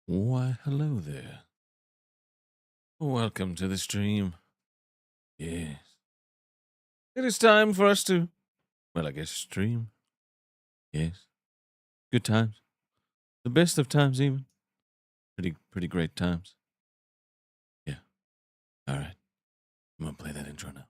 Why, hello there. Welcome to the stream. Yes. It is time for us to, well, I guess stream. Yes. Good times. The best of times even. Pretty great times. Yeah. All right. I'm going to play that intro now.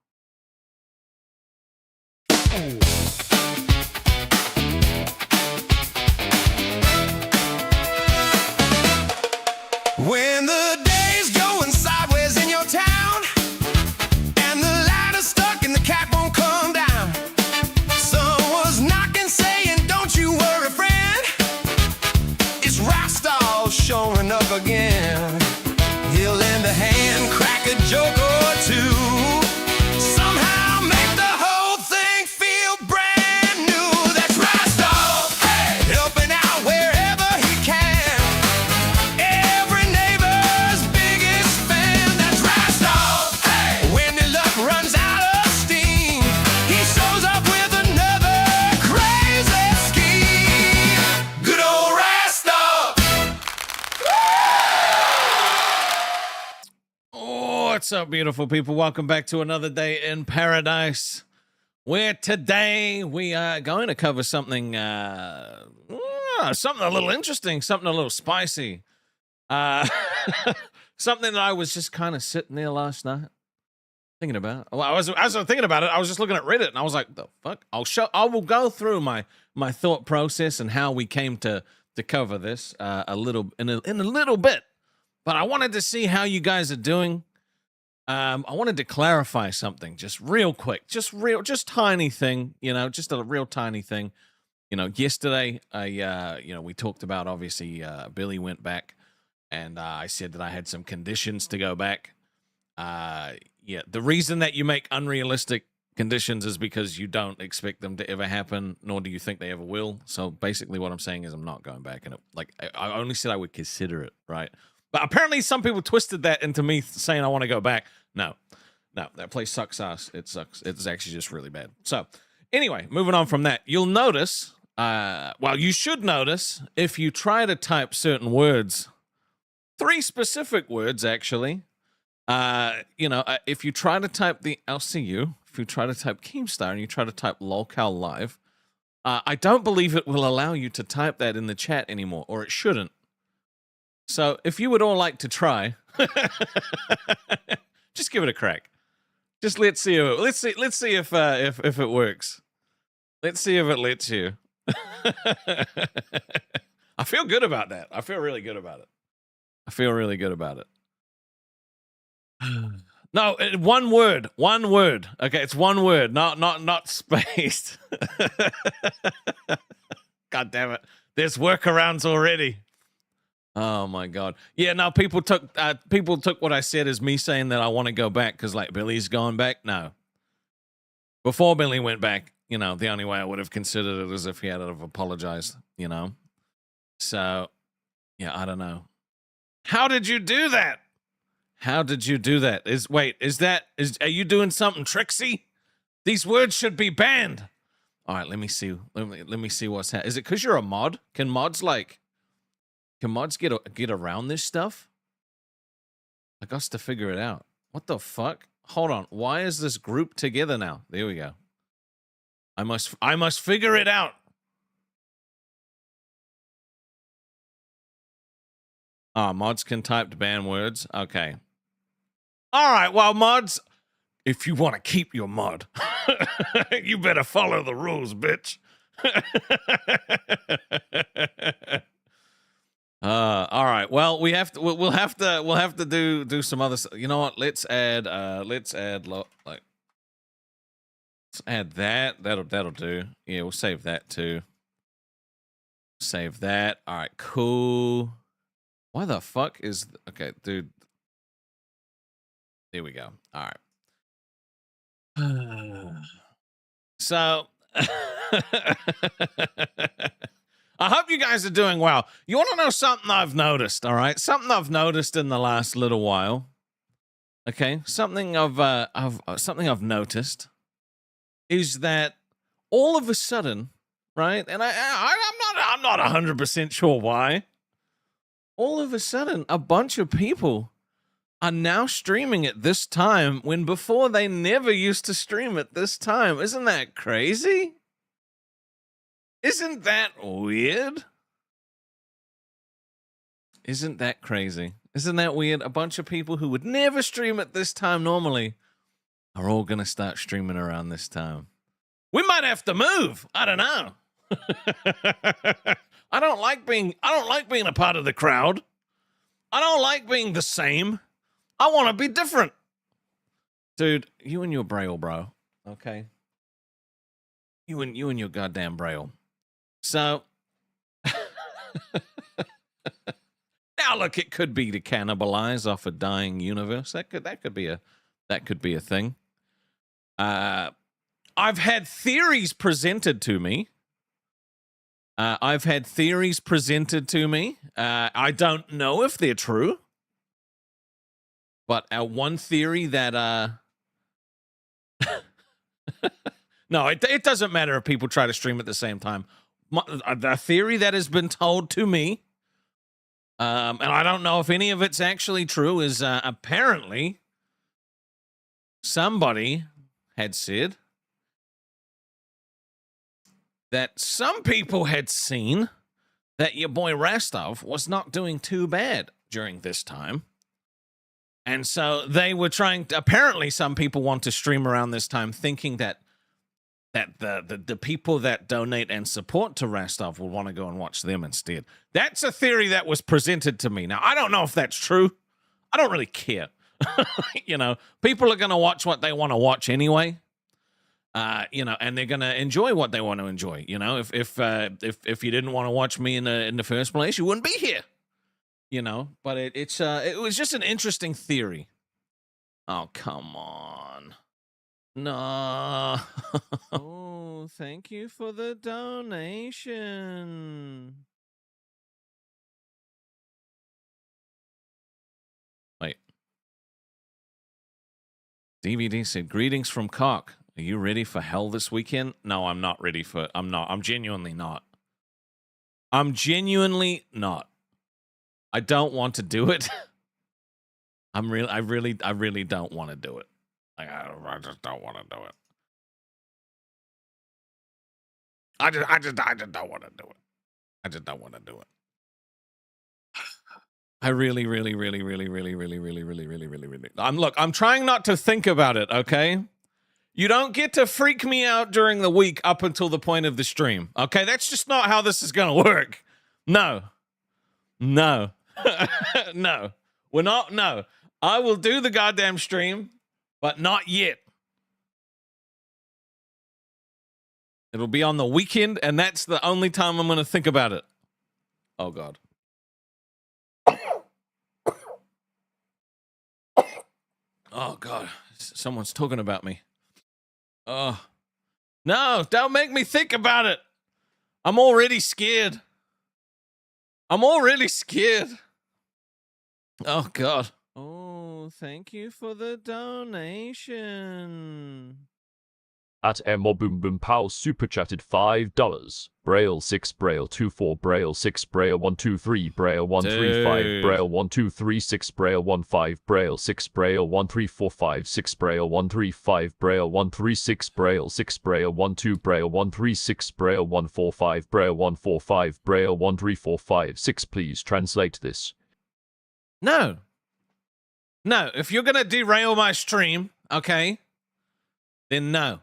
When the day's going sideways in your town and the ladder's stuck and the cat won't come down, someone's knocking saying, "Don't you worry, friend." It's Rastov showing up again. He'll lend a hand, crack a joke or two, somehow make the whole thing feel brand new. That's Rastov, hey, helping out wherever he can. Every neighbor's biggest fan. That's Rastov, hey. When the luck runs out of steam, he shows up with another crazy scheme. Good old Rastov. What's up, beautiful people? Welcome back to another day in paradise, where today we are going to cover something, something a little interesting, something a little spicy. Something that I was just kind of sitting there last night thinking about. Well, as I was thinking about it, I was just looking at Reddit and I was like, "The fuck!" I will go through my thought process and how we came to cover this a little in a little bit. But I wanted to see how you guys are doing. I wanted to clarify something just real quick, just tiny thing, just a real tiny thing. Yesterday, we talked about, obviously, Billy went back and I said that I had some conditions to go back. The reason that you make unrealistic conditions is because you don't expect them to ever happen, nor do you think they ever will. So basically what I'm saying is I'm not going back. And I only said I would consider it, right? But apparently some people twisted that into me saying I want to go back. No, that place sucks ass. It sucks. It's actually just really bad. So anyway, moving on from that, you'll notice, you should notice if you try to type certain words, 3 specific words, actually. If you try to type the LCU, if you try to type Keemstar and you try to type locale live, I don't believe it will allow you to type that in the chat anymore, or it shouldn't. So if you would all like to try, just give it a crack. Just let's see if it works. Let's see if it lets you. I feel good about that. I feel really good about it. No, one word. Okay, it's one word, not spaced. God damn it. There's workarounds already. Oh my God. Yeah, no, people took what I said as me saying that I want to go back because, like, Billy's going back. No. Before Billy went back, the only way I would have considered it is if he had to have apologized, So, yeah, I don't know. How did you do that? Are you doing something tricksy? These words should be banned. All right, let me see. Let me see what's happening. Is it because you're a mod? Can mods get around this stuff? I got to figure it out. What the fuck? Hold on. Why is this group together now? There we go. I must figure it out. Mods can type to ban words. Okay. All right. Well, mods, if you want to keep your mod, you better follow the rules, bitch. All right. Well, we'll have to do some other stuff. You know what? Let's add that. That'll do. Yeah, we'll save that too. Save that. All right, cool. Why the fuck is okay, dude? There we go. All right. So I hope you guys are doing well. You want to know something I've noticed, all right? Something I've noticed in the last little while. Okay, something I've noticed is that all of a sudden, right? And I'm not 100% sure why, all of a sudden, a bunch of people are now streaming at this time when before they never used to stream at this time. Isn't that crazy? Isn't that weird? Isn't that crazy? Isn't that weird? A bunch of people who would never stream at this time normally are all going to start streaming around this time. We might have to move. I don't know. I don't like being a part of the crowd. I don't like being the same. I want to be different. Dude, you and your Braille, bro. Okay. You and your goddamn Braille. So now look, it could be to cannibalize off a dying universe. That could be a thing. I've had theories presented to me. I don't know if they're true. But one theory that no, it doesn't matter if people try to stream at the same time. The theory that has been told to me, and I don't know if any of it's actually true, is apparently somebody had said that some people had seen that your boy Rastov was not doing too bad during this time. And so they were trying to, apparently some people want to stream around this time thinking that the people that donate and support to Rastov will want to go and watch them instead. That's a theory that was presented to me. Now, I don't know if that's true. I don't really care. You know, people are going to watch what they want to watch anyway. You know, and they're going to enjoy what they want to enjoy. You know, if you didn't want to watch me in the first place, you wouldn't be here. You know, but it was just an interesting theory. Oh, come on. No. Oh, thank you for the donation. Wait. DVD said, greetings from Cock. Are you ready for hell this weekend? No, I'm not ready for, I'm not. I'm genuinely not. I'm genuinely not. I don't want to do it. I really don't want to do it. I just don't want to do it. I just don't want to do it. I just don't want to do it. I really. I'm trying not to think about it, okay? You don't get to freak me out during the week up until the point of the stream, okay? That's just not how this is going to work. No. No. No. We're not. No. I will do the goddamn stream, but not yet. It'll be on the weekend, and that's the only time I'm going to think about it. Oh, God. Oh, God. Someone's talking about me. Oh. No, don't make me think about it. I'm already scared. Oh, God. Oh, thank you for the donation. At Mo Boom Boom Pow super chatted $5. Braille 6 Braille 24 Braille 6 Braille 123 Braille 135 Braille 1236 Braille 15 Braille 6 Braille 13456 Braille 135 Braille 136 Braille 6 Braille 12 Braille 136 Braille 145 Braille 145 Braille 13456. Please translate this. No. No, if you're going to derail my stream, okay, then no.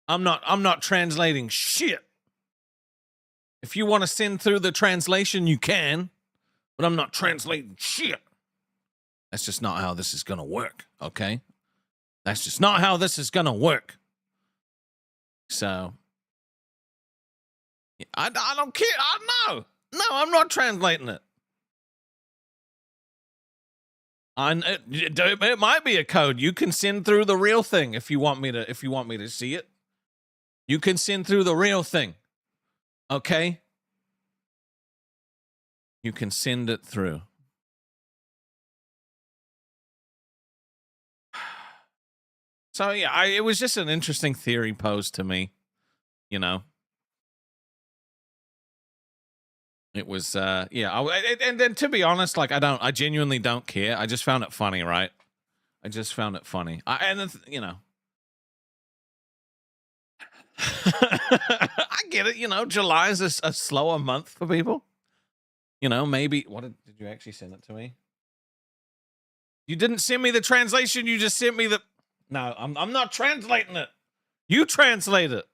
I'm not translating shit. If you want to send through the translation, you can, but I'm not translating shit. That's just not how this is going to work, okay? That's just not how this is going to work. So, I don't care. No, I'm not translating it. It might be a code. You can send through the real thing if you want me to see it. You can send through the real thing. Okay? You can send it through. So yeah, it was just an interesting theory posed to me, you know. It was, yeah. And then to be honest, like, I genuinely don't care. I just found it funny, right? I just found it funny. You know, I get it. You know, July is a slower month for people. You know, maybe, did you actually send it to me? You didn't send me the translation. You just sent me the, no, I'm not translating it. You translate it.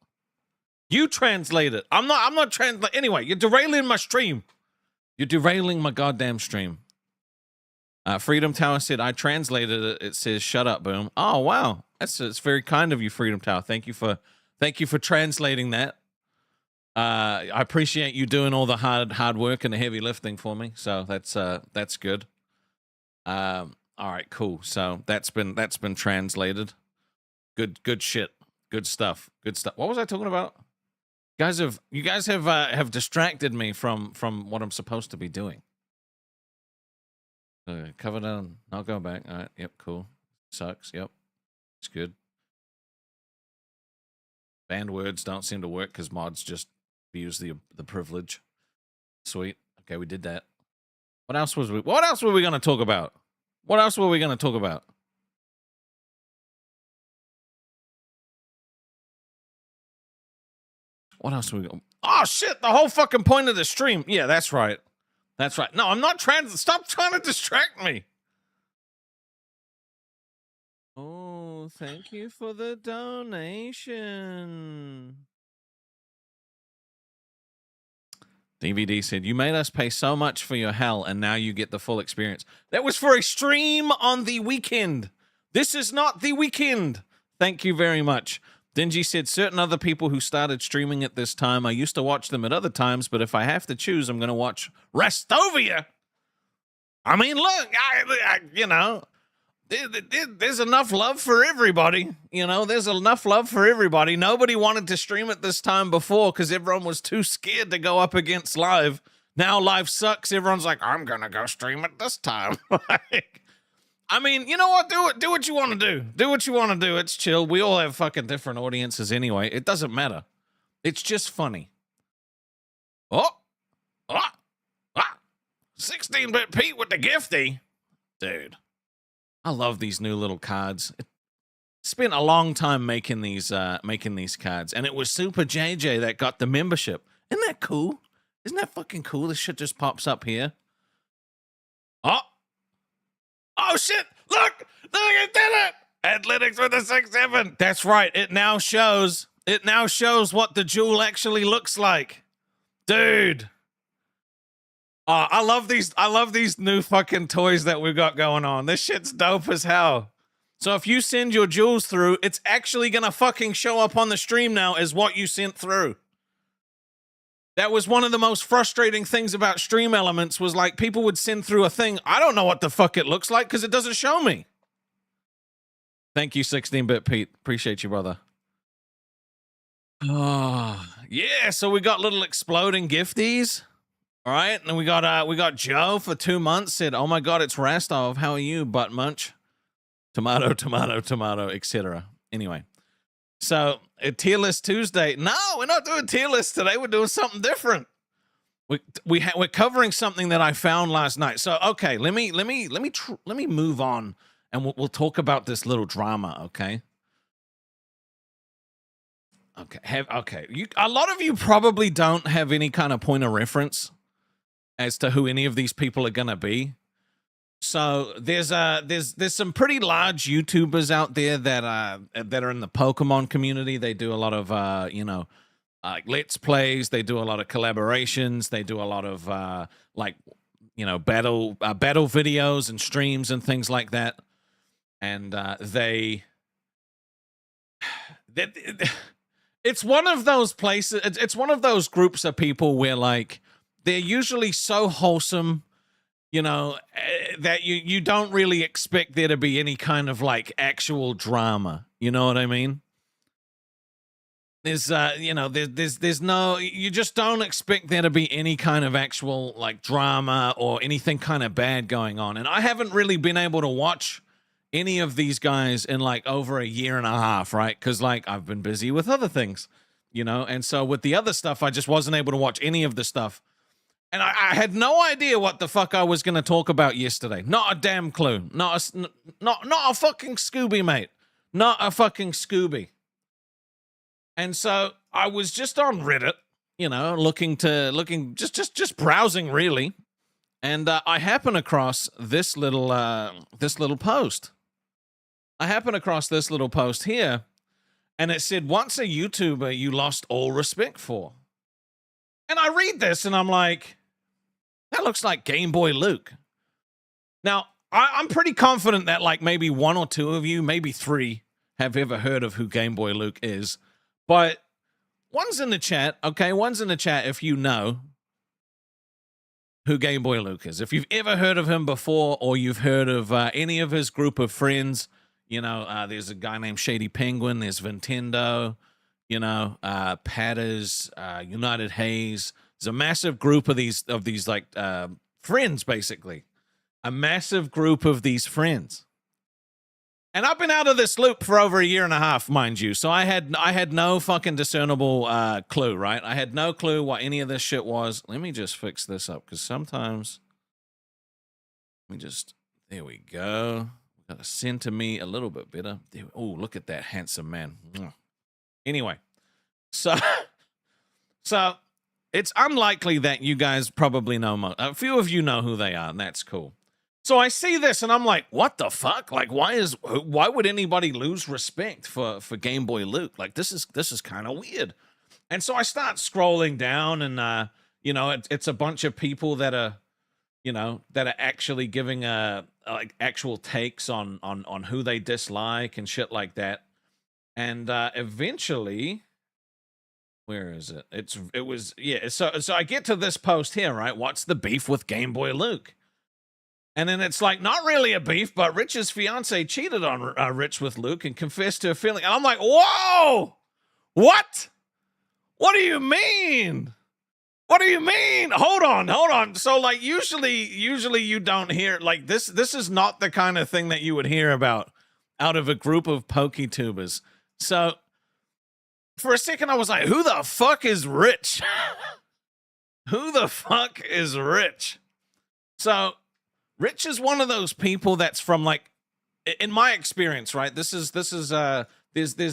You translate it. I'm not translating. Anyway, you're derailing my stream. You're derailing my goddamn stream. Freedom Tower said, I translated it. It says, shut up, boom. Oh, wow. It's very kind of you, Freedom Tower. Thank you for translating that. I appreciate you doing all the hard work and the heavy lifting for me. So that's good. All right, cool. So that's been translated. Good shit. Good stuff. Good stuff. What was I talking about? You guys have distracted me from what I'm supposed to be doing. Cover down. I'll go back. All right. Yep. Cool. Sucks. Yep. It's good. Banned words don't seem to work because mods just use the privilege. Sweet. Okay, we did that. What else were we going to talk about? What else were we going to talk about? What else were we going? Oh shit! The whole fucking point of the stream. Yeah, that's right. That's right. No, I'm not trying to. Stop trying to distract me. Oh, thank you for the donation. DVD said, you made us pay so much for your hell, and now you get the full experience. That was for a stream on the weekend. This is not the weekend. Thank you very much. Dingy said, certain other people who started streaming at this time, I used to watch them at other times, but if I have to choose, I'm going to watch Rastovia. I mean, look, you know, there's enough love for everybody. You know, there's enough love for everybody. Nobody wanted to stream at this time before because everyone was too scared to go up against live. Now live sucks. Everyone's like, I'm going to go stream at this time. Like, I mean, you know what? Do what you want to do. Do what you want to do. It's chill. We all have fucking different audiences anyway. It doesn't matter. It's just funny. 16-bit Pete with the gifty. Dude, I love these new little cards. It's been a long time making these cards, and it was Super JJ that got the membership. Isn't that cool? Isn't that fucking cool? This shit just pops up here. Oh shit! Look, it did it! Athletics with a 6-7. That's right. It now shows what the jewel actually looks like, dude. I love these new fucking toys that we've got going on. This shit's dope as hell. So if you send your jewels through, it's actually gonna fucking show up on the stream now as what you sent through. That was one of the most frustrating things about StreamElements was like people would send through a thing. I don't know what the fuck it looks like because it doesn't show me. Thank you, 16-bit Pete. Appreciate you, brother. Oh, yeah. So we got little exploding gifties. All right. And we got Joe for 2 months said, oh my God, it's Rastov. How are you, butt munch? Tomato, tomato, tomato, etc. Anyway. So a tier list Tuesday. No, we're not doing tier list today. We're doing something different. We're covering something that I found last night. So okay, let me move on, and we'll talk about this little drama. Okay. Okay. A lot of you probably don't have any kind of point of reference as to who any of these people are gonna be. So there's some pretty large YouTubers out there that are in the Pokemon community. They do a lot of Let's Plays. They do a lot of collaborations. They do a lot of battle videos and streams and things like that. And it's one of those places. It's one of those groups of people where like they're usually so wholesome, you know, that you don't really expect there to be any kind of like actual drama. You know what I mean? There's no, you just don't expect there to be any kind of actual like drama or anything kind of bad going on. And I haven't really been able to watch any of these guys in like over a year and a half, right? Because like I've been busy with other things, you know, and so with the other stuff, I just wasn't able to watch any of the stuff. And I had no idea what the fuck I was going to talk about yesterday. Not a damn clue. Not a fucking Scooby, mate. Not a fucking Scooby. And so I was just on Reddit, you know, just browsing really. And I happen across this little post. I happen across this little post here, and it said, "Once a YouTuber you lost all respect for." And I read this, and I'm like, that looks like Game Boy Luke. Now, I'm pretty confident that like maybe one or two of you, maybe three, have ever heard of who Game Boy Luke is. But one's in the chat, okay? One's in the chat if you know who Game Boy Luke is. If you've ever heard of him before, or you've heard of any of his group of friends, you know, there's a guy named Shady Penguin, there's Nintendo, you know, Patters, United Haze. There's a massive group of these like friends, basically. A massive group of these friends. And I've been out of this loop for over a year and a half, mind you. So I had no fucking discernible clue, right? I had no clue what any of this shit was. Let me just fix this up, because sometimes, there we go. Got to center me a little bit better. Oh, look at that handsome man. Anyway, so it's unlikely that you guys probably know. A few of you know who they are, and that's cool. So I see this, and I'm like, what the fuck? Like, why would anybody lose respect for Game Boy Luke? Like, this is kind of weird. And so I start scrolling down, and you know, it's a bunch of people that are, you know, that are actually giving like actual takes on who they dislike and shit like that. And eventually, where is it? So I get to this post here, right? What's the beef with Game Boy Luke? And then it's like, not really a beef, but Rich's fiance cheated on Rich with Luke and confessed to a feeling. And I'm like, whoa, what? What do you mean? What do you mean? Hold on. So like, usually you don't hear like this. This is not the kind of thing that you would hear about out of a group of PokeTubers. So for a second, I was like, who the fuck is Rich? Who the fuck is Rich? So Rich is one of those people that's from like, in my experience, right? There's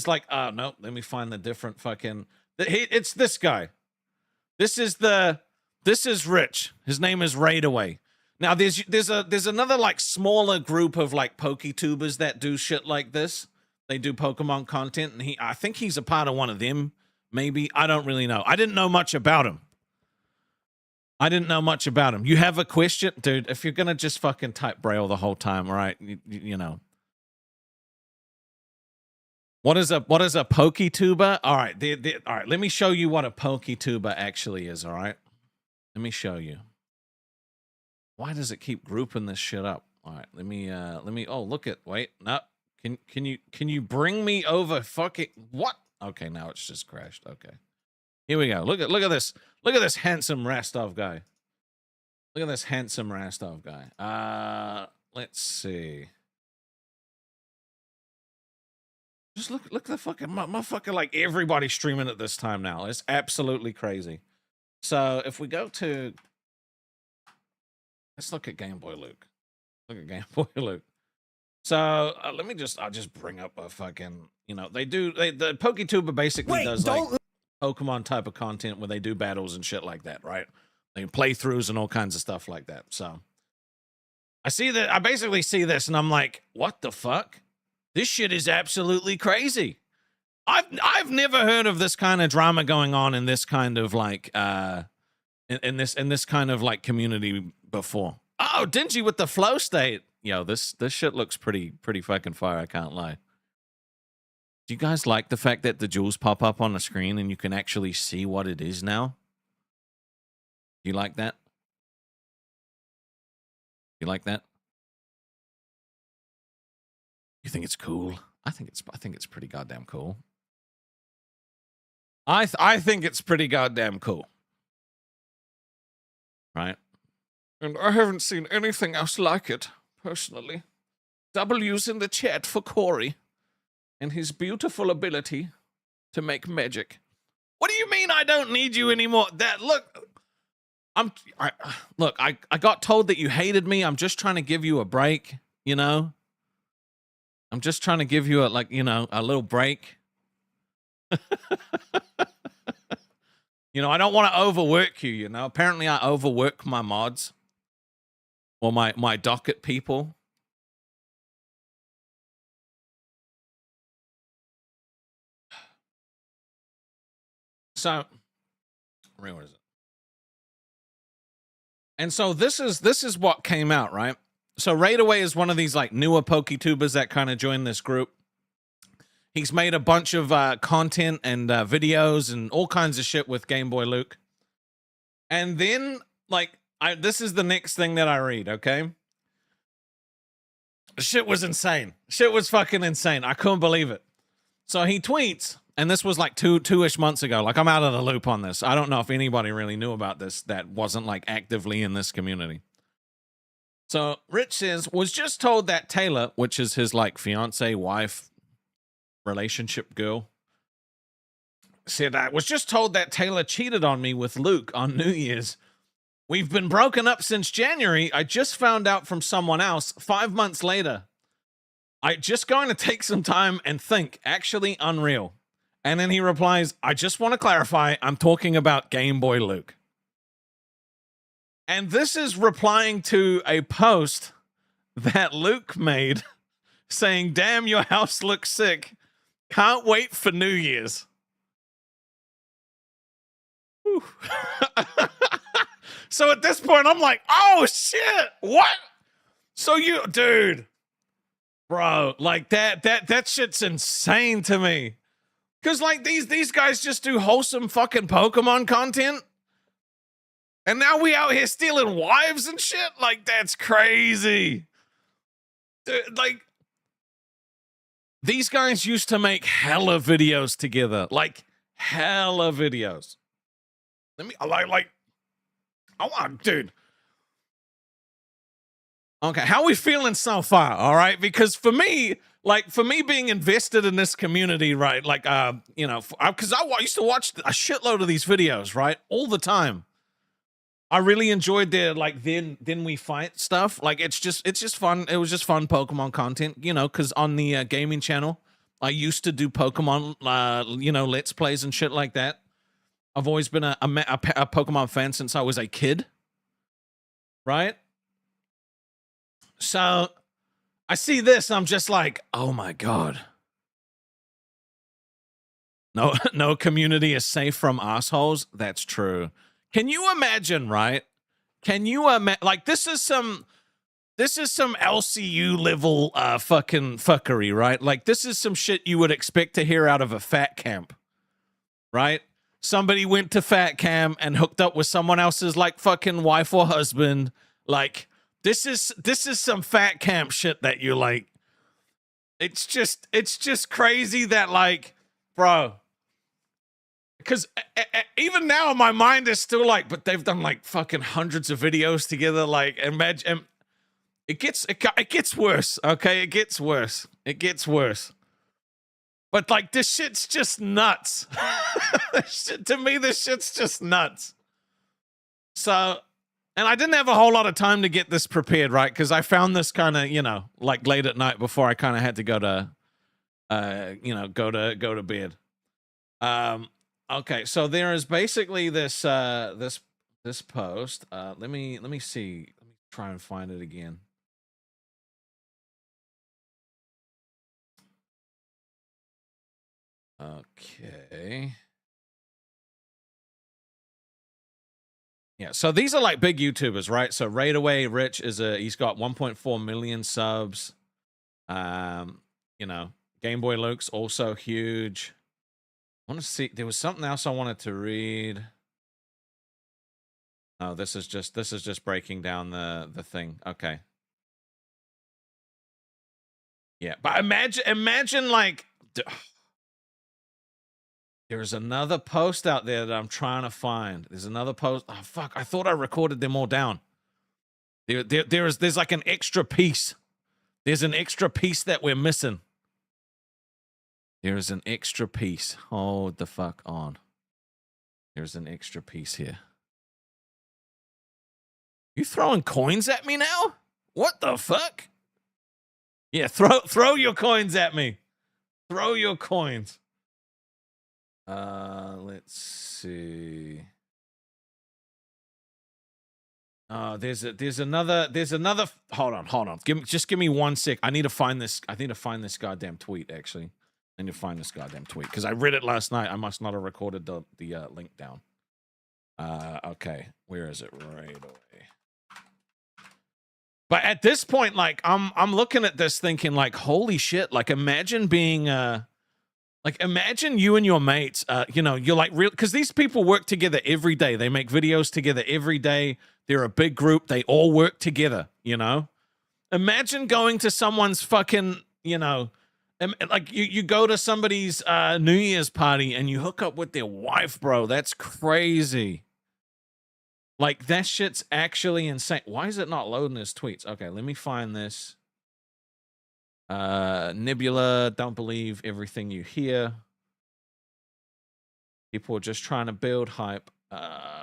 like, no, let me find the different fucking, it's this guy. This is Rich. His name is Raidaway. Now there's another like smaller group of like PokeTubers that do shit like this. They do Pokemon content, and I think he's a part of one of them. Maybe, I don't really know. I didn't know much about him. You have a question? Dude, if you're going to just fucking type Braille the whole time, all right, you know. What is a PokeTuber? All right, all right, let me show you what a PokeTuber actually is, all right? Let me show you. Why does it keep grouping this shit up? All right, let me oh, look at, wait, no. Can you bring me over fucking what? Okay, now it's just crashed. Okay. Here we go. Look at this. Look at this handsome Rastov guy. Look at this handsome Rastov guy. Let's see. Just look at the fucking motherfucker, like everybody streaming at this time now. It's absolutely crazy. So if we go to, let's look at Game Boy Luke. Look at Game Boy Luke. So I'll just bring up a fucking, you know, the PokeTuber basically does like Pokemon type of content where they do battles and shit like that, right? They playthroughs and all kinds of stuff like that. So I basically see this and I'm like, what the fuck? This shit is absolutely crazy. I've never heard of this kind of drama going on in this kind of like in this kind of like community before. Oh, Dingy with the flow state. Yo, this shit looks pretty fucking fire, I can't lie. Do you guys like the fact that the jewels pop up on the screen and you can actually see what it is now? Do you like that? You like that? You think it's cool? I think it's pretty goddamn cool. I think it's pretty goddamn cool. Right? And I haven't seen anything else like it, personally. W's in the chat for Corey and his beautiful ability to make magic. What do you mean I don't need you anymore? Look, Look, I got told that you hated me. I'm just trying to give you a break, you know? I'm just trying to give you a little break. I don't want to overwork you, Apparently I overwork my mods or my docket people. So, where is it? And so this is what came out, right? So Raidaway is one of these like newer PokeTubers that kind of joined this group. He's made a bunch of content and videos and all kinds of shit with Game Boy Luke. And then, this is the next thing that I read, okay? Shit was insane. Shit was fucking insane. I couldn't believe it. So he tweets, and this was like two-ish months ago. Like, I'm out of the loop on this. I don't know if anybody really knew about this that wasn't like actively in this community. So Rich says, was just told that Taylor, which is his like fiance, wife, relationship girl, said, I was just told that Taylor cheated on me with Luke on New Year's. We've been broken up since January. I just found out from someone else 5 months later. I just going to take some time and think. Actually unreal. And then he replies, I just want to clarify, I'm talking about Game Boy Luke. And this is replying to a post that Luke made saying, damn, your house looks sick. Can't wait for New Year's. So at this point, I'm like, oh shit, what? So dude, bro, like that shit's insane to me. Cause like these guys just do wholesome fucking Pokemon content. And now we out here stealing wives and shit? Like, that's crazy. Dude, like, these guys used to make hella videos together. Like, hella videos. Dude. Okay, how are we feeling so far, all right? Because for me being invested in this community, right? Like, because I used to watch a shitload of these videos, right? All the time. I really enjoyed their like then we fight stuff. Like it's just fun. It was just fun Pokemon content, because on the gaming channel, I used to do Pokemon, Let's Plays and shit like that. I've always been a Pokemon fan since I was a kid, right? So I see this, I'm just like, oh my god. No community is safe from assholes. That's true. Can you imagine, right? Can you imagine, like, this is some LCU level fucking fuckery, right? Like, this is some shit you would expect to hear out of a fat camp, right? Somebody went to fat camp and hooked up with someone else's, like, fucking wife or husband. Like, this is some fat camp shit that you like. It's just crazy that, like, bro. Because even now, my mind is still like, but they've done like fucking hundreds of videos together. Like, imagine, it gets worse. Okay, it gets worse. But like, this shit's just nuts. To me, this shit's just nuts. So, and I didn't have a whole lot of time to get this prepared, right? Because I found this kind of, like late at night before I kind of had to go to, go to bed. Okay, so there is basically this this post. Let me see. Let me try and find it again. Okay. Yeah, so these are like big YouTubers, right? So Raidaway Rich he's got 1.4 million subs. Game Boy Luke's also huge. I want to see, there was something else I wanted to read. Oh, this is just breaking down the thing. Okay. Yeah, but imagine like there's another post out there that I'm trying to find. There's another post. Oh fuck, I thought I recorded them all down. There's like an extra piece. There's an extra piece that we're missing. There is an extra piece. Hold the fuck on. There's an extra piece here. You throwing coins at me now? What the fuck? Yeah, throw your coins at me. Throw your coins. Let's see. There's another. Hold on. Give me 1 sec. I need to find this goddamn tweet. Actually, I need to find this goddamn tweet because I read it last night. I must not have recorded the link down. Okay, where is it? Right away. But at this point, like I'm looking at this thinking like, holy shit! Like imagine being imagine you and your mates, you're like real, because these people work together every day. They make videos together every day. They're a big group. They all work together, Imagine going to someone's fucking, like you go to somebody's New Year's party and you hook up with their wife, bro. That's crazy. Like that shit's actually insane. Why is it not loading his tweets? Okay, let me find this. Nebula, don't believe everything you hear. People are just trying to build hype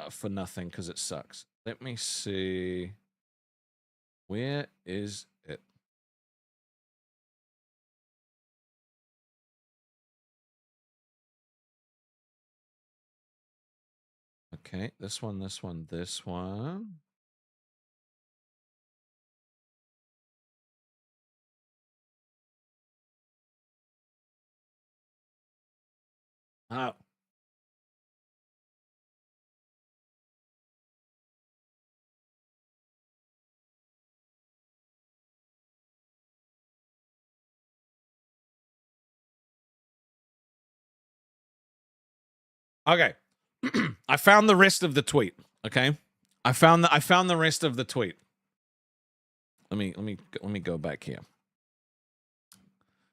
for nothing because it sucks. Let me see. Where is it? Okay, this one. Oh. Okay. I found the rest of the tweet. Okay. I found the rest of the tweet. Let me go back here.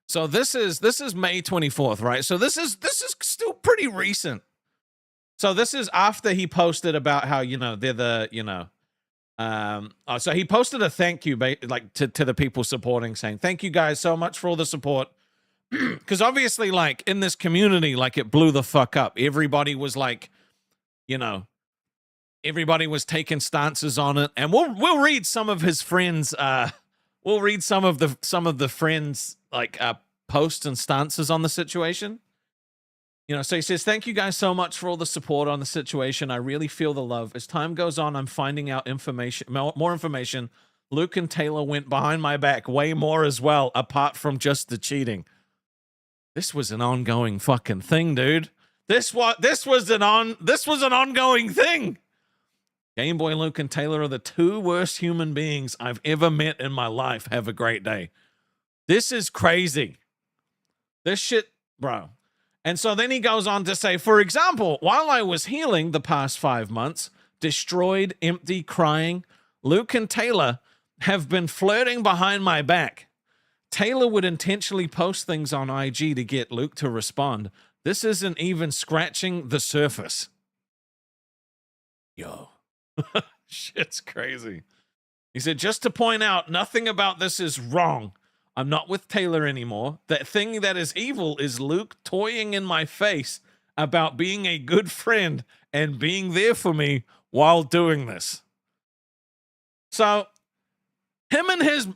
So this is May 24th, right? So this is still pretty recent. So this is after he posted about how, they're the, so he posted a thank you like to the people supporting, saying, thank you guys so much for all the support. Because obviously, like in this community, like it blew the fuck up. Everybody was like, everybody was taking stances on it, and we'll read some of his friends. We'll read some of the friends like posts and stances on the situation. So he says, thank you guys so much for all the support on the situation. I really feel the love. As time goes on, I'm finding out more information. Luke and Taylor went behind my back way more as well, apart from just the cheating. This was an ongoing fucking thing, dude. This was an ongoing thing. Game Boy Luke and Taylor are the two worst human beings I've ever met in my life. Have a great day. This is crazy. This shit, bro. And so then he goes on to say, for example, while I was healing the past 5 months, destroyed, empty, crying, Luke and Taylor have been flirting behind my back. Taylor would intentionally post things on IG to get Luke to respond. This isn't even scratching the surface. Yo. Shit's crazy. He said, just to point out, nothing about this is wrong. I'm not with Taylor anymore. That thing that is evil is Luke toying in my face about being a good friend and being there for me while doing this. So him and his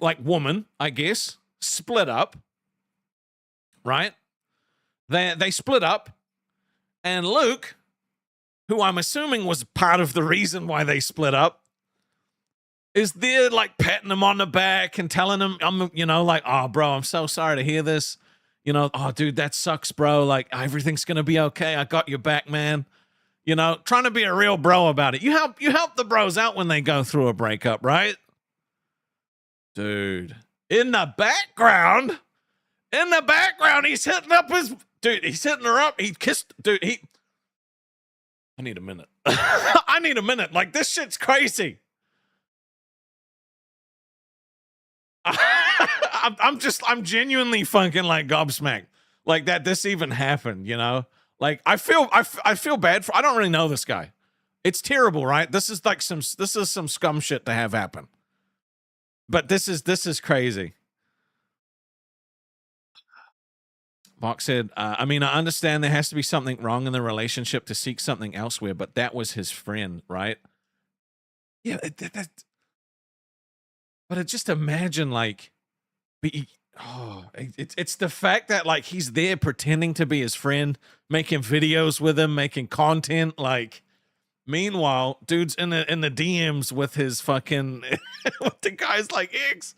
like woman, I guess, split up. Right? They split up, and Luke, who I'm assuming was part of the reason why they split up, is there like patting him on the back and telling him, like, oh, bro, I'm so sorry to hear this. Oh, dude, that sucks, bro. Like, everything's going to be okay. I got your back, man. Trying to be a real bro about it. You help the bros out when they go through a breakup, right? Dude, in the background, he's hitting up he's hitting her up. He kissed, dude, I need a minute. I need a minute. Like, this shit's crazy. I'm genuinely fucking like gobsmacked. Like that this even happened, Like I feel bad I don't really know this guy. It's terrible, right? This is some scum shit to have happen. But this is crazy. Mark said, I mean, I understand there has to be something wrong in the relationship to seek something elsewhere, but that was his friend, right? Yeah, but just imagine like, it's the fact that like he's there pretending to be his friend, making videos with him, making content. Like, meanwhile, dude's in the DMs with his fucking with the guys like X.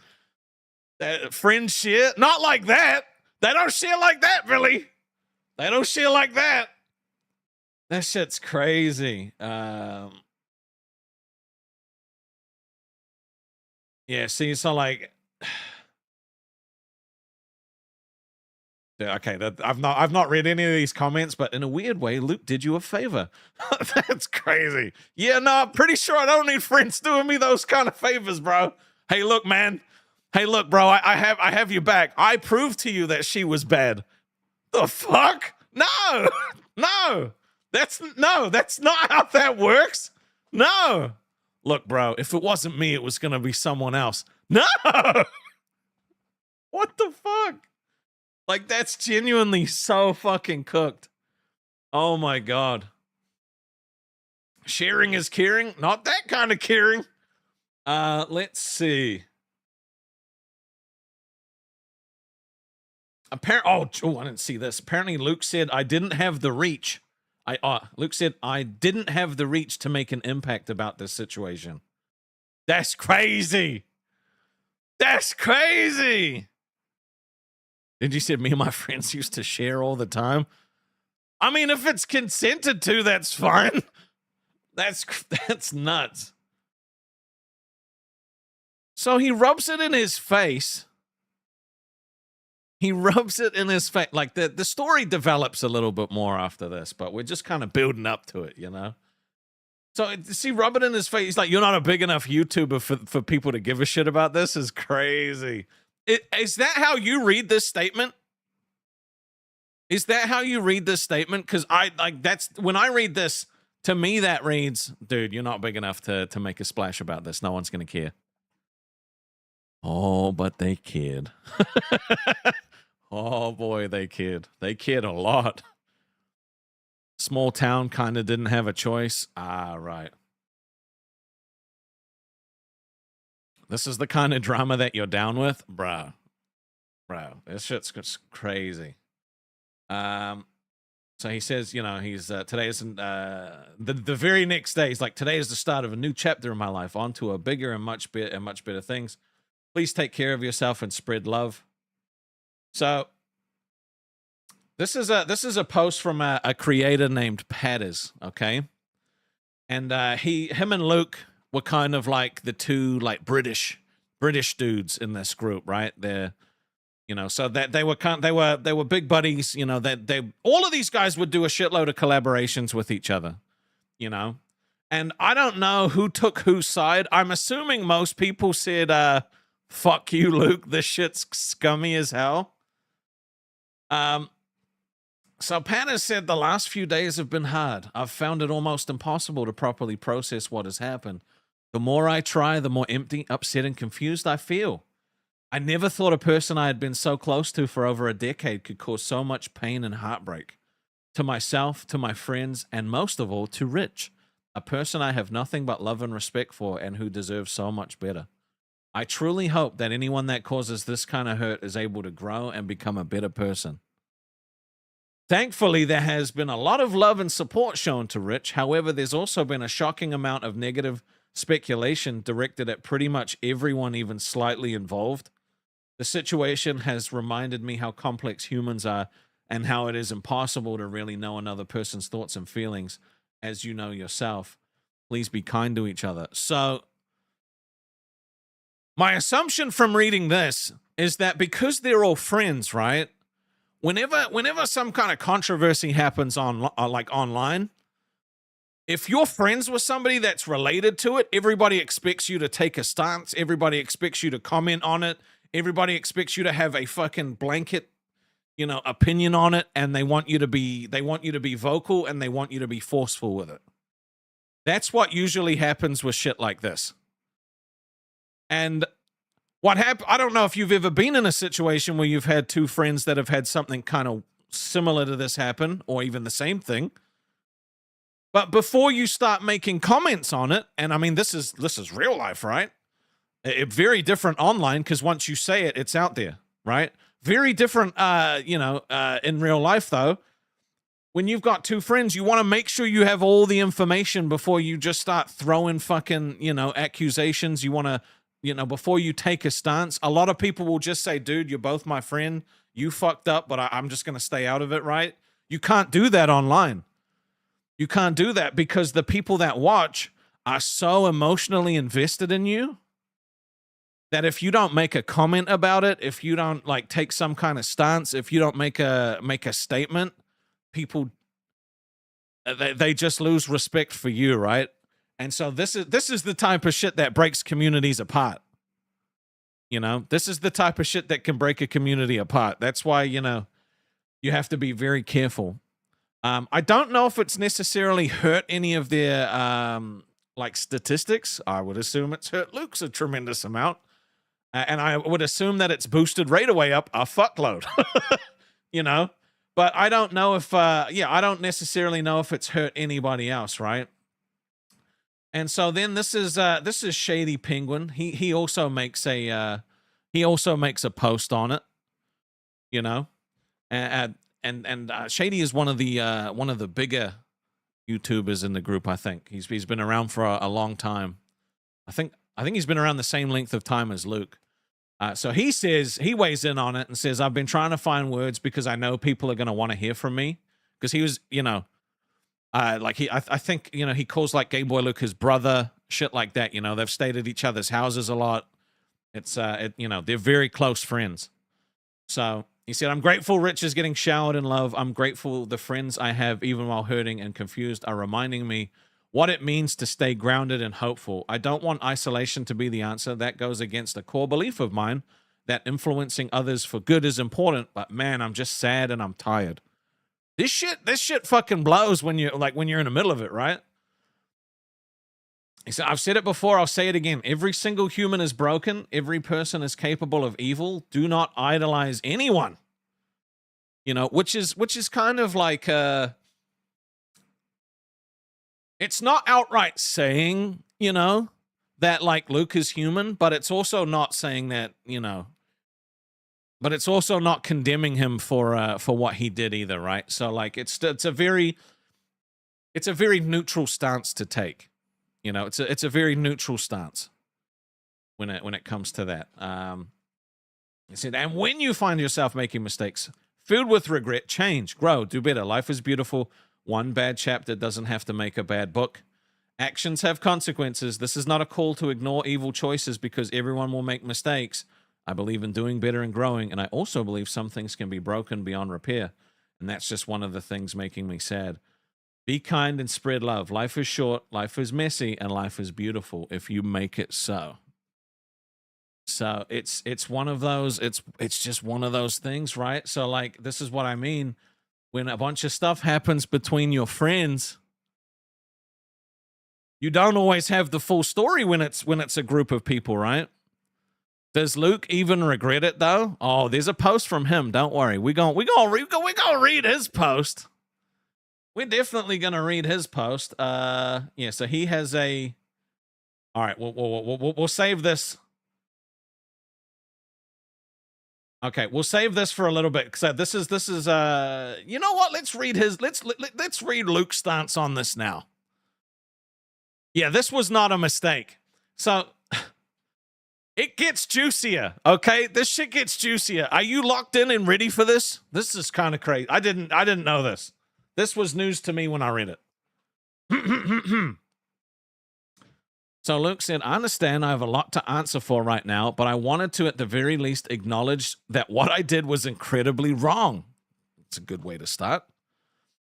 That friend shit, not like that. They don't share like that, Billy. They don't share like that. That shit's crazy. Yeah, see, so like, yeah, okay, I've not read any of these comments, but in a weird way, Luke did you a favor. That's crazy. Yeah, no, I'm pretty sure I don't need friends doing me those kind of favors, bro. Hey, look, man. Hey, look, bro. I have you back. I proved to you that she was bad. The fuck? No, no. That's not how that works. No. Look, bro, if it wasn't me, it was going to be someone else. No. What the fuck? Like, that's genuinely so fucking cooked. Oh my God. Sharing is caring. Not that kind of caring. Let's see. Oh, I didn't see this. Apparently Luke said I didn't have the reach. Luke said I didn't have the reach to make an impact about this situation. That's crazy. That's crazy. Did you say me and my friends used to share all the time? I mean, if it's consented to, that's fine. That's nuts. So he rubs it in his face. He rubs it in his face. Like the story develops a little bit more after this, but we're just kind of building up to it, you know? So see, rub it in his face. He's like, you're not a big enough YouTuber for people to give a shit about this is crazy. Is that how you read this statement? Is that how you read this statement? Because that's when I read this, to me, that reads, dude, you're not big enough to make a splash about this. No one's going to care. Oh, but they cared. Oh, boy, they cared. They cared a lot. Small town kind of didn't have a choice. Ah, right. This is the kind of drama that you're down with? Bro, this shit's crazy. So he says, you know, he's today isn't the very next day. He's like, today is the start of a new chapter in my life, on to a bigger and much better things. Please take care of yourself and spread love. So this is a post from a creator named Patters, okay? And him and Luke were kind of like the two like British dudes in this group, right? They're, you know, so that they were big buddies, you know, that they all of these guys would do a shitload of collaborations with each other, you know. And I don't know who took whose side. I'm assuming most people said fuck you, Luke, this shit's scummy as hell. So Panna said, the last few days have been hard. I've found it almost impossible to properly process what has happened. The more I try, the more empty, upset, and confused I feel. I never thought a person I had been so close to for over a decade could cause so much pain and heartbreak. To myself, to my friends, and most of all, to Rich, a person I have nothing but love and respect for and who deserves so much better. I truly hope that anyone that causes this kind of hurt is able to grow and become a better person. Thankfully, there has been a lot of love and support shown to Rich. However, there's also been a shocking amount of negative speculation directed at pretty much everyone even slightly involved. The situation has reminded me how complex humans are and how it is impossible to really know another person's thoughts and feelings as you know yourself. Please be kind to each other. So, my assumption from reading this is that because they're all friends, right? Whenever some kind of controversy happens on like online, if you're friends with somebody that's related to it, everybody expects you to take a stance. Everybody expects you to comment on it. Everybody expects you to have a fucking blanket, you know, opinion on it, and they want you to be vocal and they want you to be forceful with it. That's what usually happens with shit like this. And what happened, I don't know if you've ever been in a situation where you've had two friends that have had something kind of similar to this happen, or even the same thing. But before you start making comments on it, and I mean, this is real life, right? Very different online, because once you say it, it's out there, right? Very different, in real life, though. When you've got two friends, you want to make sure you have all the information before you just start throwing fucking, accusations. You want to, before you take a stance. A lot of people will just say, dude, you're both my friend. You fucked up, but I'm just going to stay out of it, right? You can't do that online. You can't do that because the people that watch are so emotionally invested in you that if you don't make a comment about it, if you don't like take some kind of stance, if you don't make a statement, people they just lose respect for you, right? And so this is the type of shit that breaks communities apart. This is the type of shit that can break a community apart. That's why, you have to be very careful. I don't know if it's necessarily hurt any of their statistics. I would assume it's hurt Luke's a tremendous amount. And I would assume that it's boosted Radaway up a fuckload. But I don't know if I don't necessarily know if it's hurt anybody else, right? And so then this is Shady Penguin. He also makes a post on it, and Shady is one of the bigger YouTubers in the group. I think he's been around for a long time. I think he's been around the same length of time as Luke. So he weighs in on it and says, I've been trying to find words because I know people are going to want to hear from me. Because he was, I think, he calls like Gay Boy Luke his brother, shit like that. They've stayed at each other's houses a lot. It's, they're very close friends. So he said, I'm grateful Rich is getting showered in love. I'm grateful the friends I have, even while hurting and confused, are reminding me what it means to stay grounded and hopeful. I don't want isolation to be the answer. That goes against a core belief of mine that influencing others for good is important. But man, I'm just sad and I'm tired. This shit fucking blows when you're in the middle of it, right? He said, I've said it before, I'll say it again. Every single human is broken. Every person is capable of evil. Do not idolize anyone. Which is kind of like it's not outright saying, that like Luke is human, but it's also not saying that, but it's also not condemning him for what he did either, right? So like it's a very neutral stance to take. It's a very neutral stance when it comes to that. He said, and when you find yourself making mistakes, filled with regret, change, grow, do better. Life is beautiful. One bad chapter doesn't have to make a bad book. Actions have consequences. This is not a call to ignore evil choices because everyone will make mistakes. I believe in doing better and growing, and I also believe some things can be broken beyond repair, and that's just one of the things making me sad. Be kind and spread love. Life is short, life is messy, and life is beautiful if you make it so. So it's one of those, it's just one of those things, right? So like, this is what I mean. When a bunch of stuff happens between your friends, you don't always have the full story when it's a group of people, right? Does Luke even regret it though? Oh, there's a post from him. Don't worry. We're gonna read his post. We're definitely gonna read his post. Yeah. So he has a. All right. We'll save this. Okay, we'll save this for a little bit because this is you know what? Let's read let's read Luke's stance on this now. Yeah, this was not a mistake. So it gets juicier. Okay, this shit gets juicier. Are you locked in and ready for this? This is kind of crazy. I didn't know this. This was news to me when I read it. So Luke said, I understand I have a lot to answer for right now, but I wanted to at the very least acknowledge that what I did was incredibly wrong. It's a good way to start.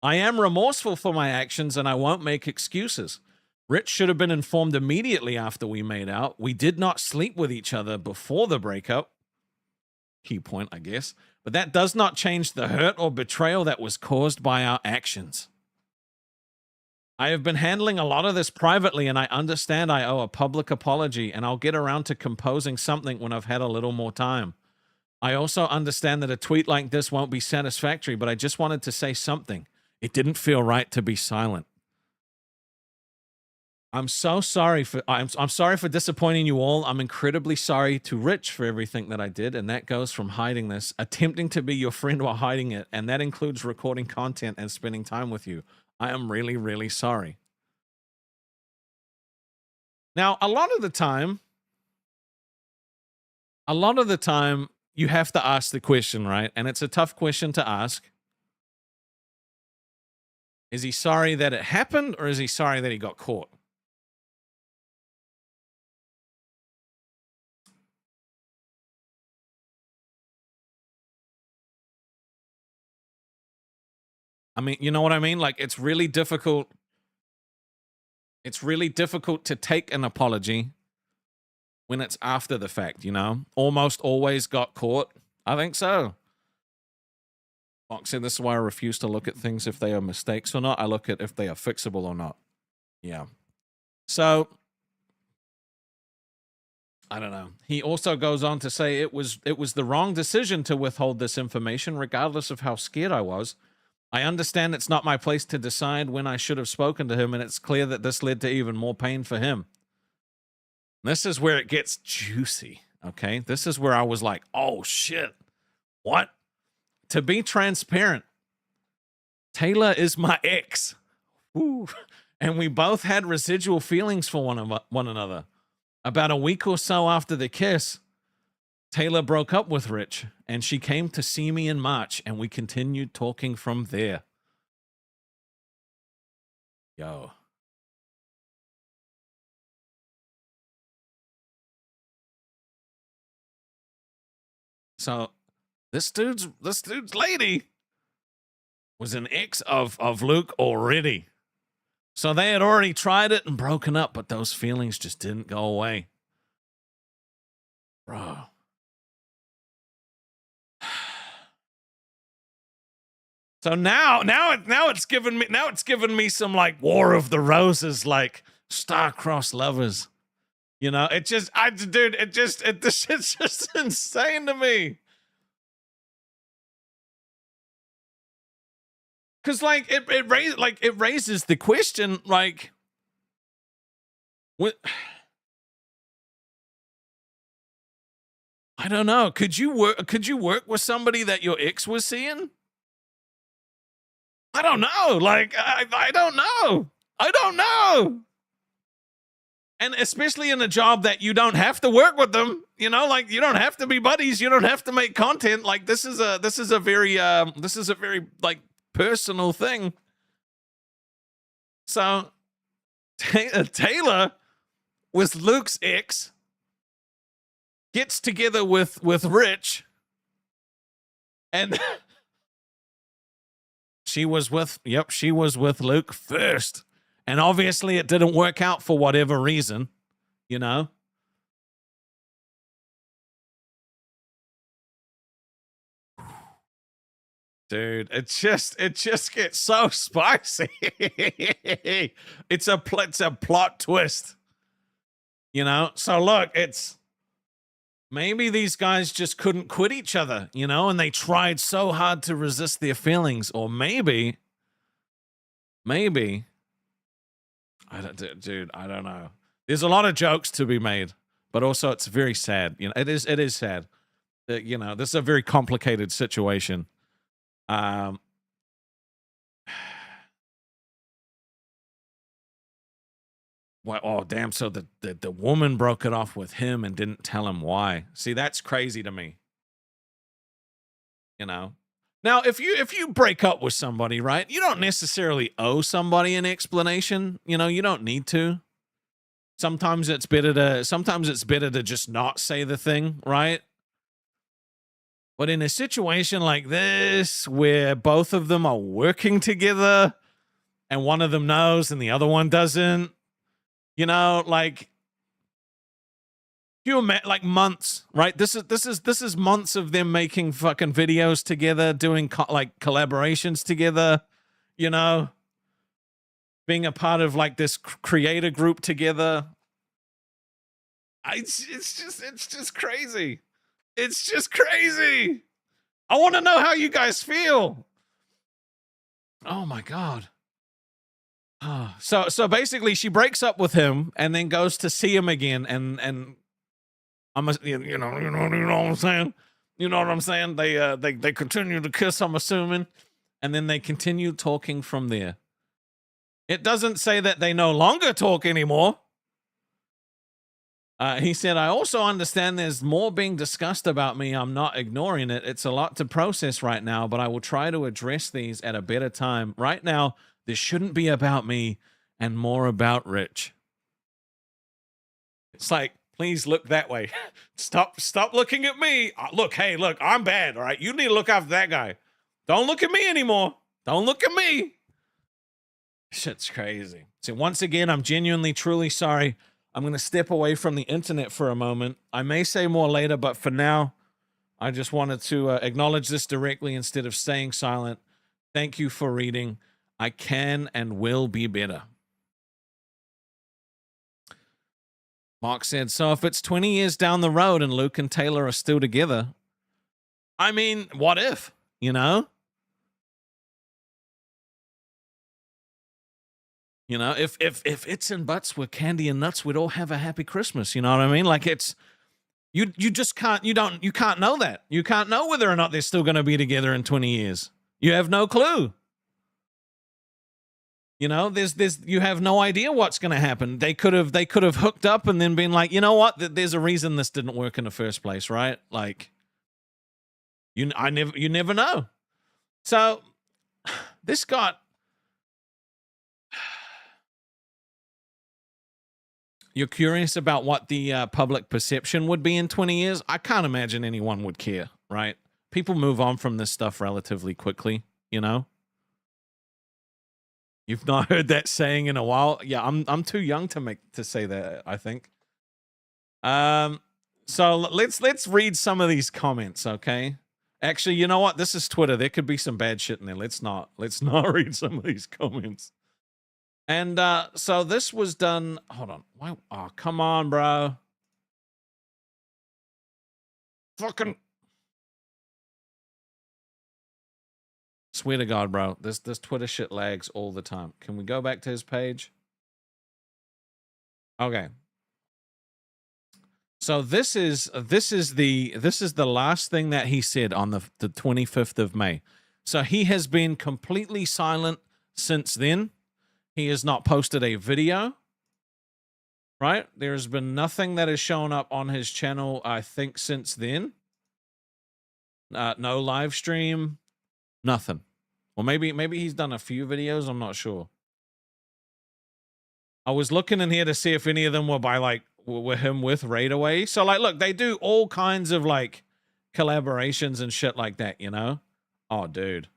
I am remorseful for my actions and I won't make excuses. Rich should have been informed immediately after we made out. We did not sleep with each other before the breakup. Key point, I guess. But that does not change the hurt or betrayal that was caused by our actions. I have been handling a lot of this privately, and I understand I owe a public apology, and I'll get around to composing something when I've had a little more time. I also understand that a tweet like this won't be satisfactory, but I just wanted to say something. It didn't feel right to be silent. I'm so sorry for I'm sorry for disappointing you all. I'm incredibly sorry to Rich for everything that I did, and that goes from hiding this, attempting to be your friend while hiding it, and that includes recording content and spending time with you. I am really, really sorry. Now, a lot of the time, you have to ask the question, right? And it's a tough question to ask. Is he sorry that it happened, or is he sorry that he got caught? I mean, you know what I mean? Like, it's really difficult. It's really difficult to take an apology when it's after the fact, you know? Almost always got caught. I think so. Fox said, this is why I refuse to look at things if they are mistakes or not. I look at if they are fixable or not. Yeah. So, I don't know. He also goes on to say it was the wrong decision to withhold this information, regardless of how scared I was. I understand it's not my place to decide when I should have spoken to him, and it's clear that this led to even more pain for him. This is where it gets juicy, okay? This is where I was like, oh, shit. What? To be transparent, Taylor is my ex. Ooh. And we both had residual feelings for one another. About a week or so after the kiss, Taylor broke up with Rich, and she came to see me in March, and we continued talking from there. Yo. So this dude's lady was an ex of Luke already. So they had already tried it and broken up, but those feelings just didn't go away. Bro. So now it's given me some like War of the Roses, like star-crossed lovers. You know, it's just insane to me. Cause like it raises the question, like, what? I don't know. Could you work with somebody that your ex was seeing? I don't know. Like, I don't know. I don't know. And especially in a job that you don't have to work with them, you know, like you don't have to be buddies. You don't have to make content. Like this is a very like personal thing. So Taylor with Luke's ex gets together with Rich, and she was with Luke first. And obviously it didn't work out for whatever reason, you know? Dude, it just gets so spicy. It's a plot twist. You know? So look, it's maybe these guys just couldn't quit each other, you know, and they tried so hard to resist their feelings, or maybe I don't know. There's a lot of jokes to be made, but also it's very sad. You know, it is sad. You know, this is a very complicated situation. Well, oh damn! So the woman broke it off with him and didn't tell him why. See, that's crazy to me. You know. Now, if you break up with somebody, right, you don't necessarily owe somebody an explanation. You know, you don't need to. Sometimes it's better to just not say the thing, right? But in a situation like this, where both of them are working together, and one of them knows and the other one doesn't, you know, like, like months, right? This is months of them making fucking videos together, doing like collaborations together, you know, being a part of like this creator group together. It's just crazy. It's just crazy. I want to know how you guys feel. Oh my God. So basically she breaks up with him and then goes to see him again, and you know what I'm saying? You know what I'm saying? They continue to kiss, I'm assuming, and then they continue talking from there. It doesn't say that they no longer talk anymore. He said, I also understand there's more being discussed about me. I'm not ignoring it. It's a lot to process right now, but I will try to address these at a better time. Right now, this shouldn't be about me and more about Rich. It's like, please look that way. Stop looking at me. Look, hey, look, I'm bad, all right? You need to look after that guy. Don't look at me anymore. Don't look at me. Shit's crazy. So once again, I'm genuinely, truly sorry. I'm going to step away from the internet for a moment. I may say more later, but for now, I just wanted to acknowledge this directly instead of staying silent. Thank you for reading. I can and will be better. Mark said, so if it's 20 years down the road and Luke and Taylor are still together, I mean, what if, you know? You know, if Its and Butts were candy and nuts, we'd all have a happy Christmas. You know what I mean? Like it's, you just can't, you can't know that. You can't know whether or not they're still going to be together in 20 years. You have no clue. You know, you have no idea what's going to happen. They could have hooked up and then been like, you know what? There's a reason this didn't work in the first place, right? Like, you never know. So this got. You're curious about what the public perception would be in 20 years? I can't imagine anyone would care, right? People move on from this stuff relatively quickly, you know? You've not heard that saying in a while. Yeah, I'm too young to say that, I think. So let's read some of these comments, okay? Actually, you know what? This is Twitter. There could be some bad shit in there. Let's not read some of these comments. And so this was done. Hold on. Why? Oh, come on, bro. Fucking. Swear to God, bro. This Twitter shit lags all the time. Can we go back to his page? Okay. So this is the last thing that he said on the 25th of May. So he has been completely silent since then. He has not posted a video, right? There's been nothing that has shown up on his channel, I think, since then. No live stream, nothing. Or maybe he's done a few videos. I'm not sure. I was looking in here to see if any of them were by like were him with Raidaway. So like, look, they do all kinds of like collaborations and shit like that, you know? Oh, dude.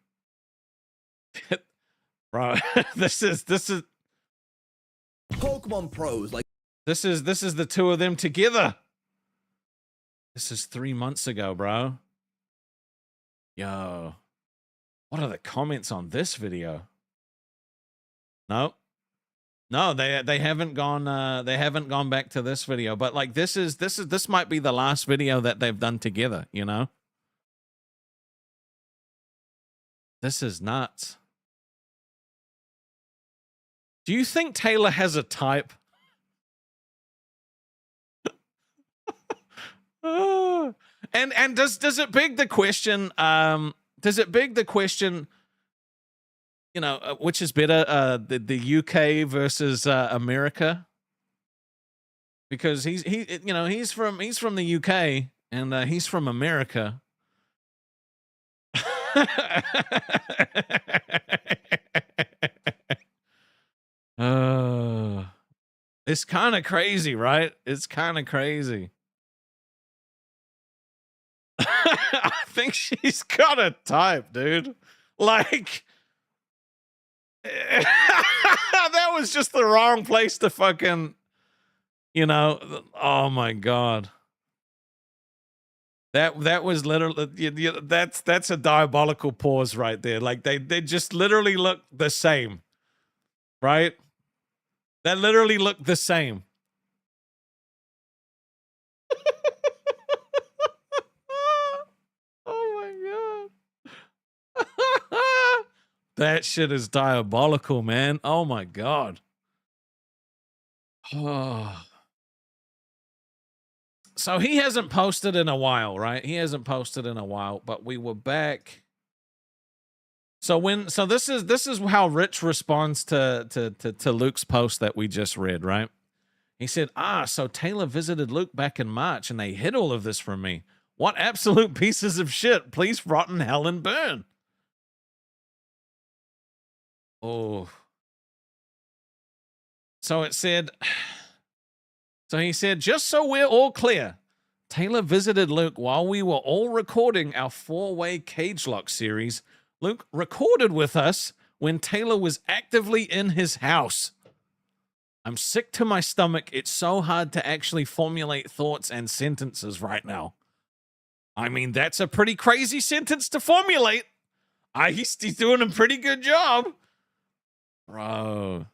Bro, this is Pokemon pros like this is the two of them together. This is 3 months ago, bro. Yo, what are the comments on this video? No, they haven't gone back to this video. But like this might be the last video that they've done together. You know, this is nuts. Do you think Taylor has a type? And does it beg the question? Does it beg the question? You know, which is better, the UK versus America? Because he's from the UK and he's from America. It's kind of crazy, right? It's kind of crazy. I think she's got a type, dude. Like, that was just the wrong place to fucking, you know. Oh my God. That was literally, that's a diabolical pause right there. Like they just literally look the same, right? That literally look the same. Oh my God. That shit is diabolical, man. Oh my God. Oh. So he hasn't posted in a while, right? He hasn't posted in a while, but we were back. So this is how Rich responds to Luke's post that we just read, right? He said, so Taylor visited Luke back in March and they hid all of this from me. What absolute pieces of shit. Please rot in hell and burn. Oh. So it said, so he said, just so we're all clear, Taylor visited Luke while we were all recording our 4-way Cage Lock series. Luke recorded with us when Taylor was actively in his house. I'm sick to my stomach. It's so hard to actually formulate thoughts and sentences right now. I mean, that's a pretty crazy sentence to formulate. He's doing a pretty good job. Bro.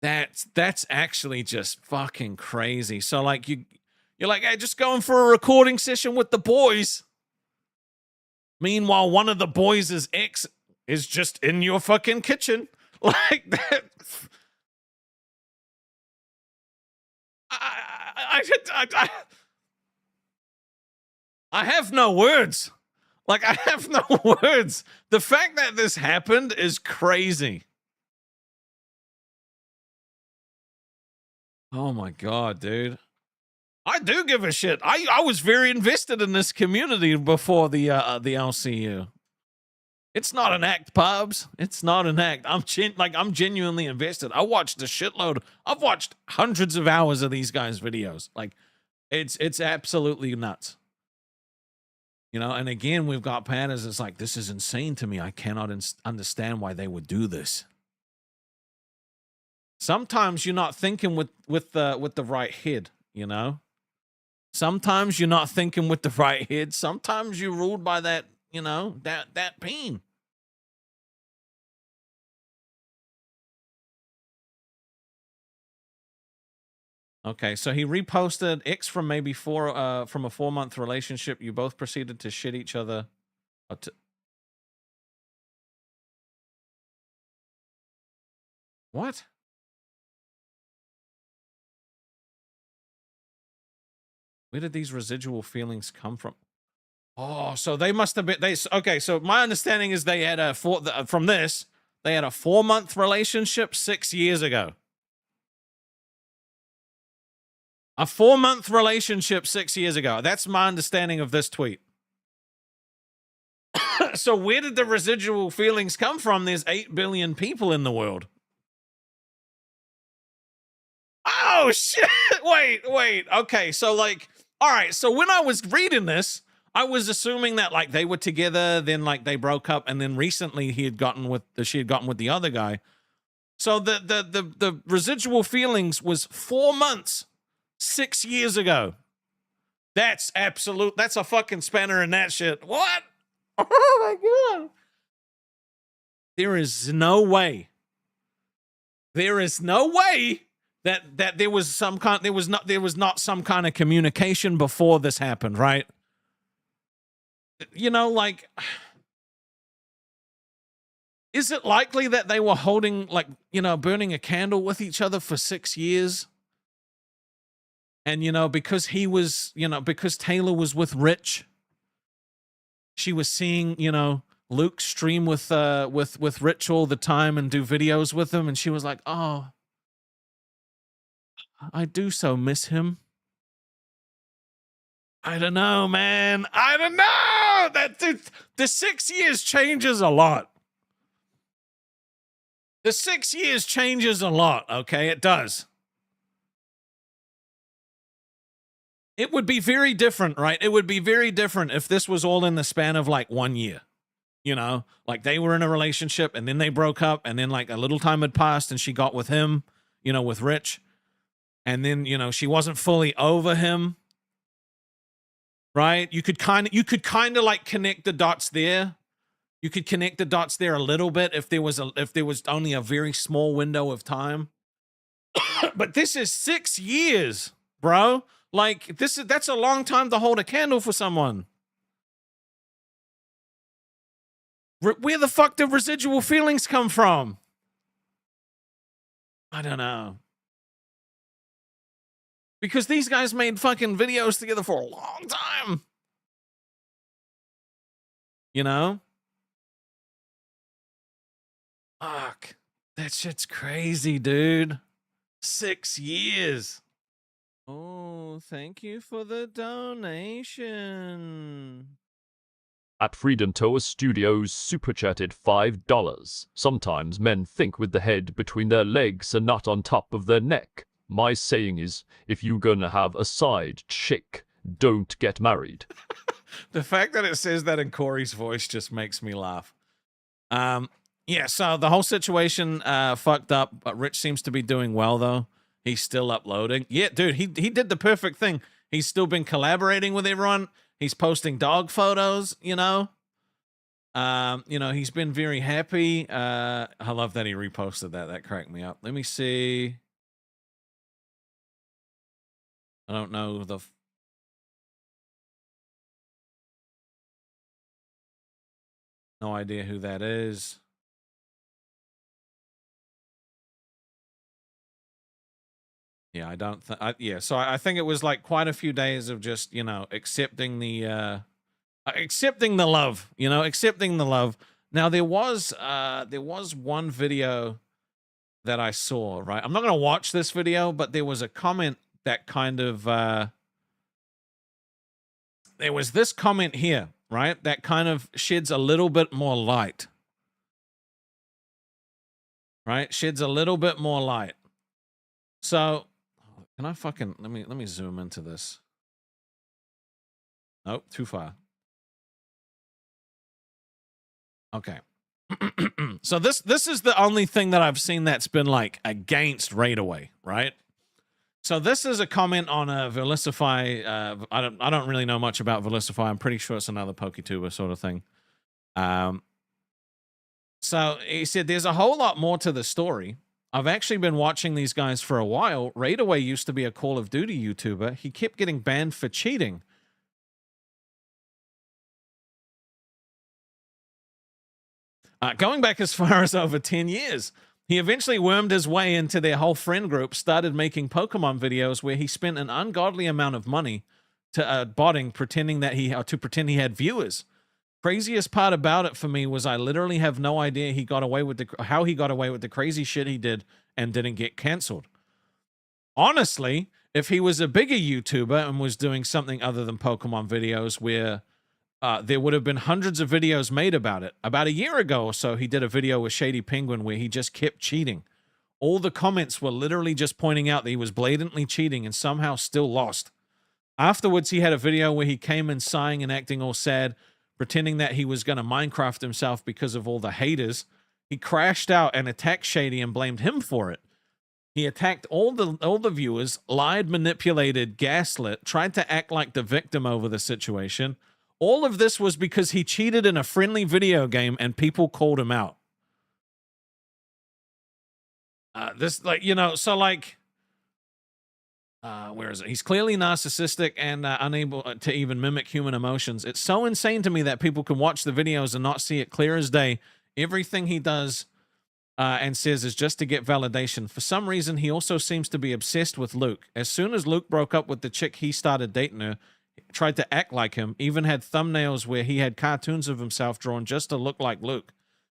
That's actually just fucking crazy. So like you're like, hey, just going for a recording session with the boys. Meanwhile, one of the boys' ex is just in your fucking kitchen. Like that. I have no words. Like, I have no words. The fact that this happened is crazy. Oh my God, dude. I do give a shit. I was very invested in this community before the LCU. It's not an act, pubs. It's not an act. I'm genuinely invested. I watched a shitload. I've watched hundreds of hours of these guys' videos. Like, it's absolutely nuts. You know, and again, we've got Patters. It's like, this is insane to me. I cannot understand why they would do this. Sometimes you're not thinking with the right head, you know? Sometimes you're not thinking with the right head. Sometimes you're ruled by that, you know, that pain. Okay, so he reposted X from maybe from a 4-month relationship. You both proceeded to shit each other. What? Where did these residual feelings come from? Oh, so they must have been okay. So my understanding is they had from this they had a 4-month relationship 6 years ago. A 4-month relationship 6 years ago. That's my understanding of this tweet. So where did the residual feelings come from? There's 8 billion people in the world. Oh, shit. Wait. Okay, so like, all right. So when I was reading this, I was assuming that like they were together, then like they broke up, and then recently she had gotten with the other guy. So the residual feelings was 4 months. 6 years ago. That's a fucking spanner in that shit. What? Oh my God. There is no way that there was not some kind of communication before this happened, right? You know, like, is it likely that they were holding, like, you know, burning a candle with each other for 6 years? And, you know, because Taylor was with Rich, she was seeing, you know, Luke stream with Rich all the time and do videos with him. And she was like, oh, I do so miss him. I don't know, man. I don't know. The 6 years changes a lot. The 6 years changes a lot. Okay, it does. It would be very different, right? It would be very different if this was all in the span of like 1 year. You know, like they were in a relationship and then they broke up and then like a little time had passed and she got with him, you know, with Rich. And then, you know, she wasn't fully over him. Right? You could kind of like connect the dots there. You could connect the dots there a little bit if there was only a very small window of time. But this is 6 years, bro. Like that's a long time to hold a candle for someone. Where the fuck did residual feelings come from? I don't know. Because these guys made fucking videos together for a long time. You know? Fuck. That shit's crazy, dude. 6 years. Oh, thank you for the donation. At Freedom Tower Studios super chatted $5. Sometimes men think with the head between their legs and not on top of their neck. My saying is, if you gonna have a side chick, don't get married. The fact that it says that in Corey's voice just makes me laugh. Yeah, so the whole situation fucked up, but Rich seems to be doing well, though. He's still uploading. Yeah, dude, he did the perfect thing. He's still been collaborating with everyone. He's posting dog photos, you know. He's been very happy. I love that he reposted that. That cracked me up. Let me see. I don't know the... No idea who that is. Yeah, I don't think... Yeah, so I think it was like quite a few days of just, you know, accepting the love, you know, accepting the love. Now, there was one video that I saw, right? I'm not going to watch this video, but there was a comment that kind of... there was this comment here, right? That kind of sheds a little bit more light. Right? Sheds a little bit more light. So... Can I fucking let me zoom into this? Nope, too far. Okay. So this is the only thing that I've seen that's been like against Raid Away, right? So this is a comment on a Velisify. I don't really know much about Velisify. I'm pretty sure it's another PokeTuber sort of thing. So he said there's a whole lot more to the story. I've actually been watching these guys for a while. Raid Away used to be a Call of Duty YouTuber. He kept getting banned for cheating. Going back as far as over 10 years. He eventually wormed his way into their whole friend group, started making Pokemon videos where he spent an ungodly amount of money to botting, pretending that he had viewers. Craziest part about it for me was I literally have no idea how he got away with the crazy shit he did and didn't get canceled. Honestly, if he was a bigger YouTuber and was doing something other than Pokemon videos where there would have been hundreds of videos made about it. About a year ago or so, he did a video with Shady Penguin where he just kept cheating. All the comments were literally just pointing out that he was blatantly cheating and somehow still lost. Afterwards, he had a video where he came in sighing and acting all sad, pretending that he was going to Minecraft himself because of all the haters. He crashed out and attacked Shady and blamed him for it. He attacked all the viewers, lied, manipulated, gaslit, tried to act like the victim over the situation. All of this was because he cheated in a friendly video game and people called him out. Where is it? He's clearly narcissistic and unable to even mimic human emotions. It's so insane to me that people can watch the videos and not see it clear as day. Everything he does and says is just to get validation. For some reason, he also seems to be obsessed with Luke. As soon as Luke broke up with the chick he started dating her, he tried to act like him, even had thumbnails where he had cartoons of himself drawn just to look like Luke.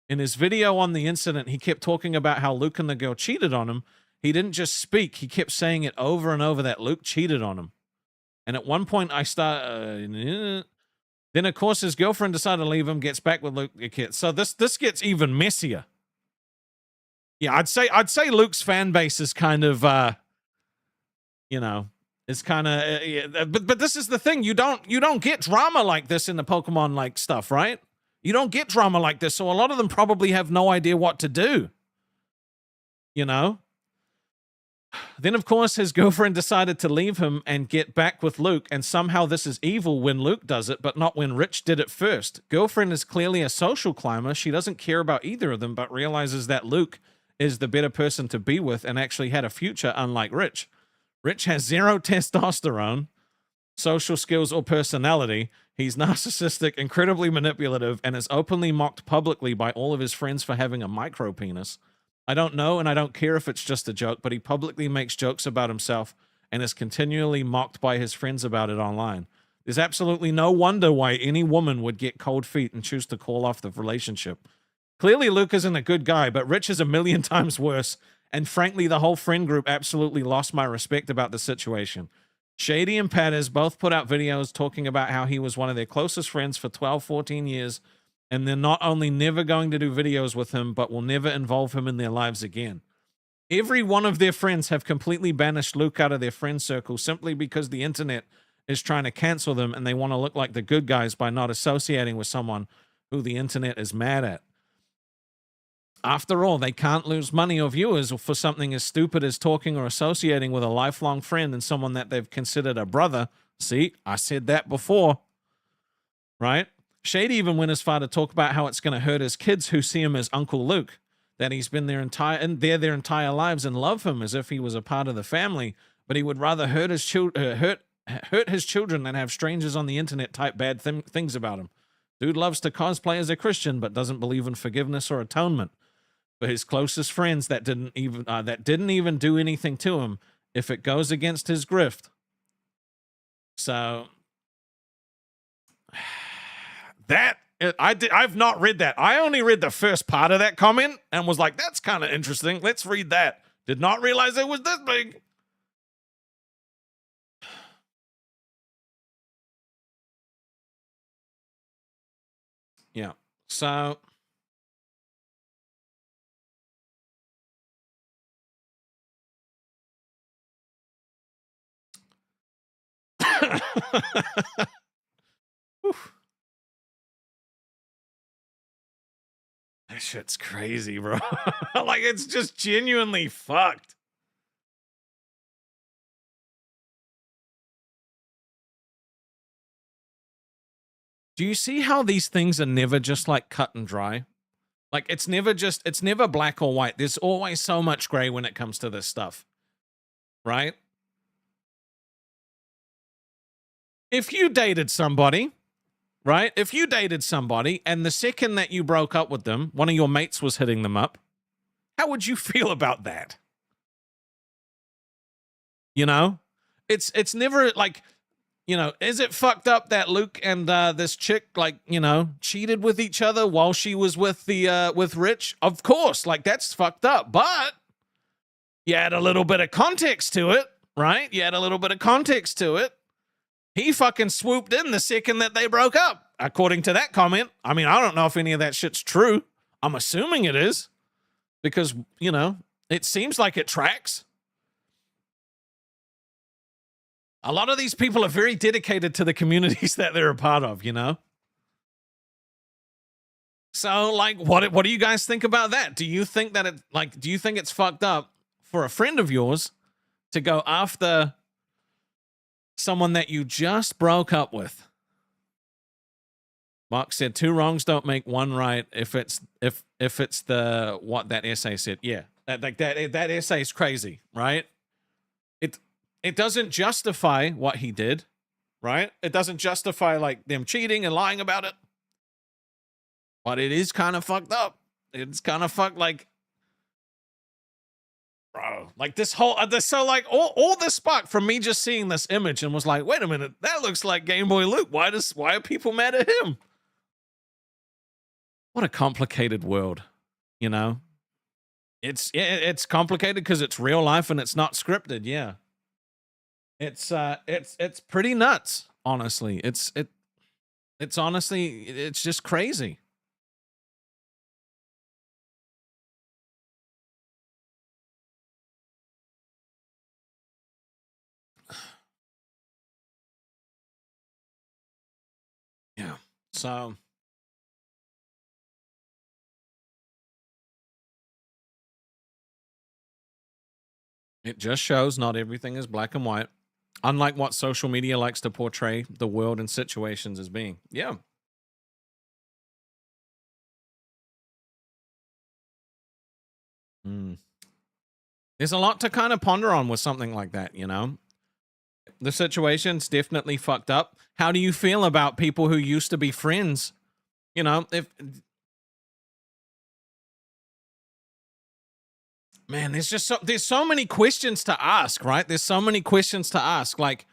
In his video on the incident, he kept talking about how Luke and the girl cheated on him. He didn't just speak, he kept saying it over and over that Luke cheated on him. And at one point I then of course his girlfriend decided to leave him, gets back with Luke. So this gets even messier. Yeah, I'd say Luke's fan base is kind of it's kind of but this is the thing, you don't get drama like this in the Pokemon like stuff, right? You don't get drama like this, so a lot of them probably have no idea what to do. You know? Then, of course, his girlfriend decided to leave him and get back with Luke, and somehow this is evil when Luke does it, but not when Rich did it first. Girlfriend is clearly a social climber. She doesn't care about either of them, but realizes that Luke is the better person to be with and actually had a future, unlike Rich. Rich has zero testosterone, social skills, or personality. He's narcissistic, incredibly manipulative, and is openly mocked publicly by all of his friends for having a micro penis. I don't know, and I don't care if it's just a joke, but he publicly makes jokes about himself and is continually mocked by his friends about it online. There's absolutely no wonder why any woman would get cold feet and choose to call off the relationship. Clearly, Luke isn't a good guy, but Rich is a million times worse, and frankly, the whole friend group absolutely lost my respect about the situation. Shady and Patters both put out videos talking about how he was one of their closest friends for 12, 14 years, and they're not only never going to do videos with him, but will never involve him in their lives again. Every one of their friends have completely banished Luke out of their friend circle simply because the internet is trying to cancel them and they want to look like the good guys by not associating with someone who the internet is mad at. After all, they can't lose money or viewers for something as stupid as talking or associating with a lifelong friend and someone that they've considered a brother. See, I said that before, right? Shady even went as far to talk about how it's going to hurt his kids who see him as Uncle Luke, that he's been their entire lives and love him as if he was a part of the family, but he would rather hurt his children than have strangers on the internet type bad things about him. Dude loves to cosplay as a Christian, but doesn't believe in forgiveness or atonement. For his closest friends that didn't even do anything to him if it goes against his grift. So I've not read that. I only read the first part of that comment and was like, that's kind of interesting. Let's read that. Did not realize it was this big. Yeah. So that shit's crazy, bro. Like, it's just genuinely fucked. Do you see how these things are never just like cut and dry? Like, it's never black or white. There's always so much gray when it comes to this stuff, right? If you dated somebody, right? If you dated somebody and the second that you broke up with them, one of your mates was hitting them up, how would you feel about that? You know? It's never like, you know, is it fucked up that Luke and this chick, like, you know, cheated with each other while she was with with Rich? Of course, like, that's fucked up, but you add a little bit of context to it, right? You add a little bit of context to it. He fucking swooped in the second that they broke up, according to that comment. I mean, I don't know if any of that shit's true. I'm assuming it is because, you know, it seems like it tracks. A lot of these people are very dedicated to the communities that they're a part of, you know? So, like, what do you guys think about that? Do you think that do you think it's fucked up for a friend of yours to go after someone that you just broke up with? Mark said 2 wrongs don't make 1 right if it's the what that essay said. Yeah. That essay is crazy, right? It doesn't justify what he did, right? It doesn't justify like them cheating and lying about it. But it is kind of fucked up. It's kind of fucked, like, bro, like this whole so like all this sparked from me just seeing this image and was like, wait a minute, that looks like Game Boy Luke. Why are people mad at him? What a complicated world, you know? It's complicated because it's real life and it's not scripted. Yeah. It's pretty nuts, honestly. It's honestly, it's just crazy. Yeah. So it just shows not everything is black and white. Unlike what social media likes to portray the world and situations as being. Yeah. There's a lot to kind of ponder on with something like that, you know? the situation's definitely fucked up. How do you feel about people who used to be friends? You know, if man, there's so many questions to ask, right? There's so many questions to ask. Like,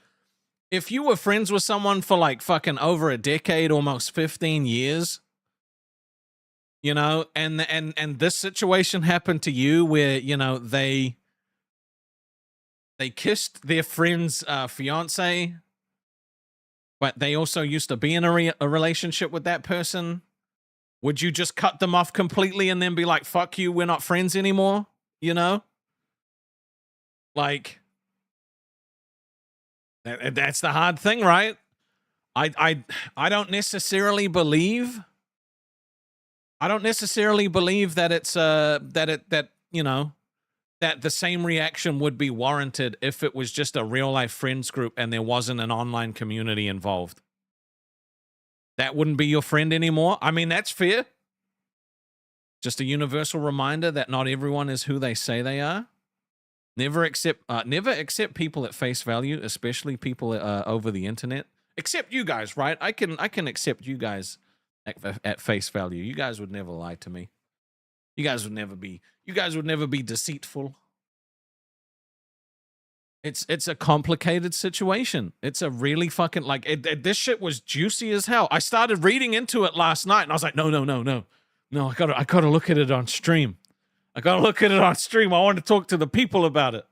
if you were friends with someone for like fucking over a decade, almost 15 years, you know, and this situation happened to you where, you know, they kissed their friend's fiance, but they also used to be in a relationship with that person, would you just cut them off completely and then be like, fuck you, we're not friends anymore? You know? Like, that's the hard thing, right? I don't necessarily believe that it's that you know, that the same reaction would be warranted if it was just a real life friends group and there wasn't an online community involved. That wouldn't be your friend anymore. I mean, that's fair. Just a universal reminder that not everyone is who they say they are. Never accept people at face value, especially people over the internet. Except you guys, right? I can accept you guys at face value. You guys would never lie to me. You guys would never be deceitful. It's a complicated situation. It's a really fucking, like, this shit was juicy as hell. I started reading into it last night and I was like, no, I gotta look at it on stream. I want to talk to the people about it.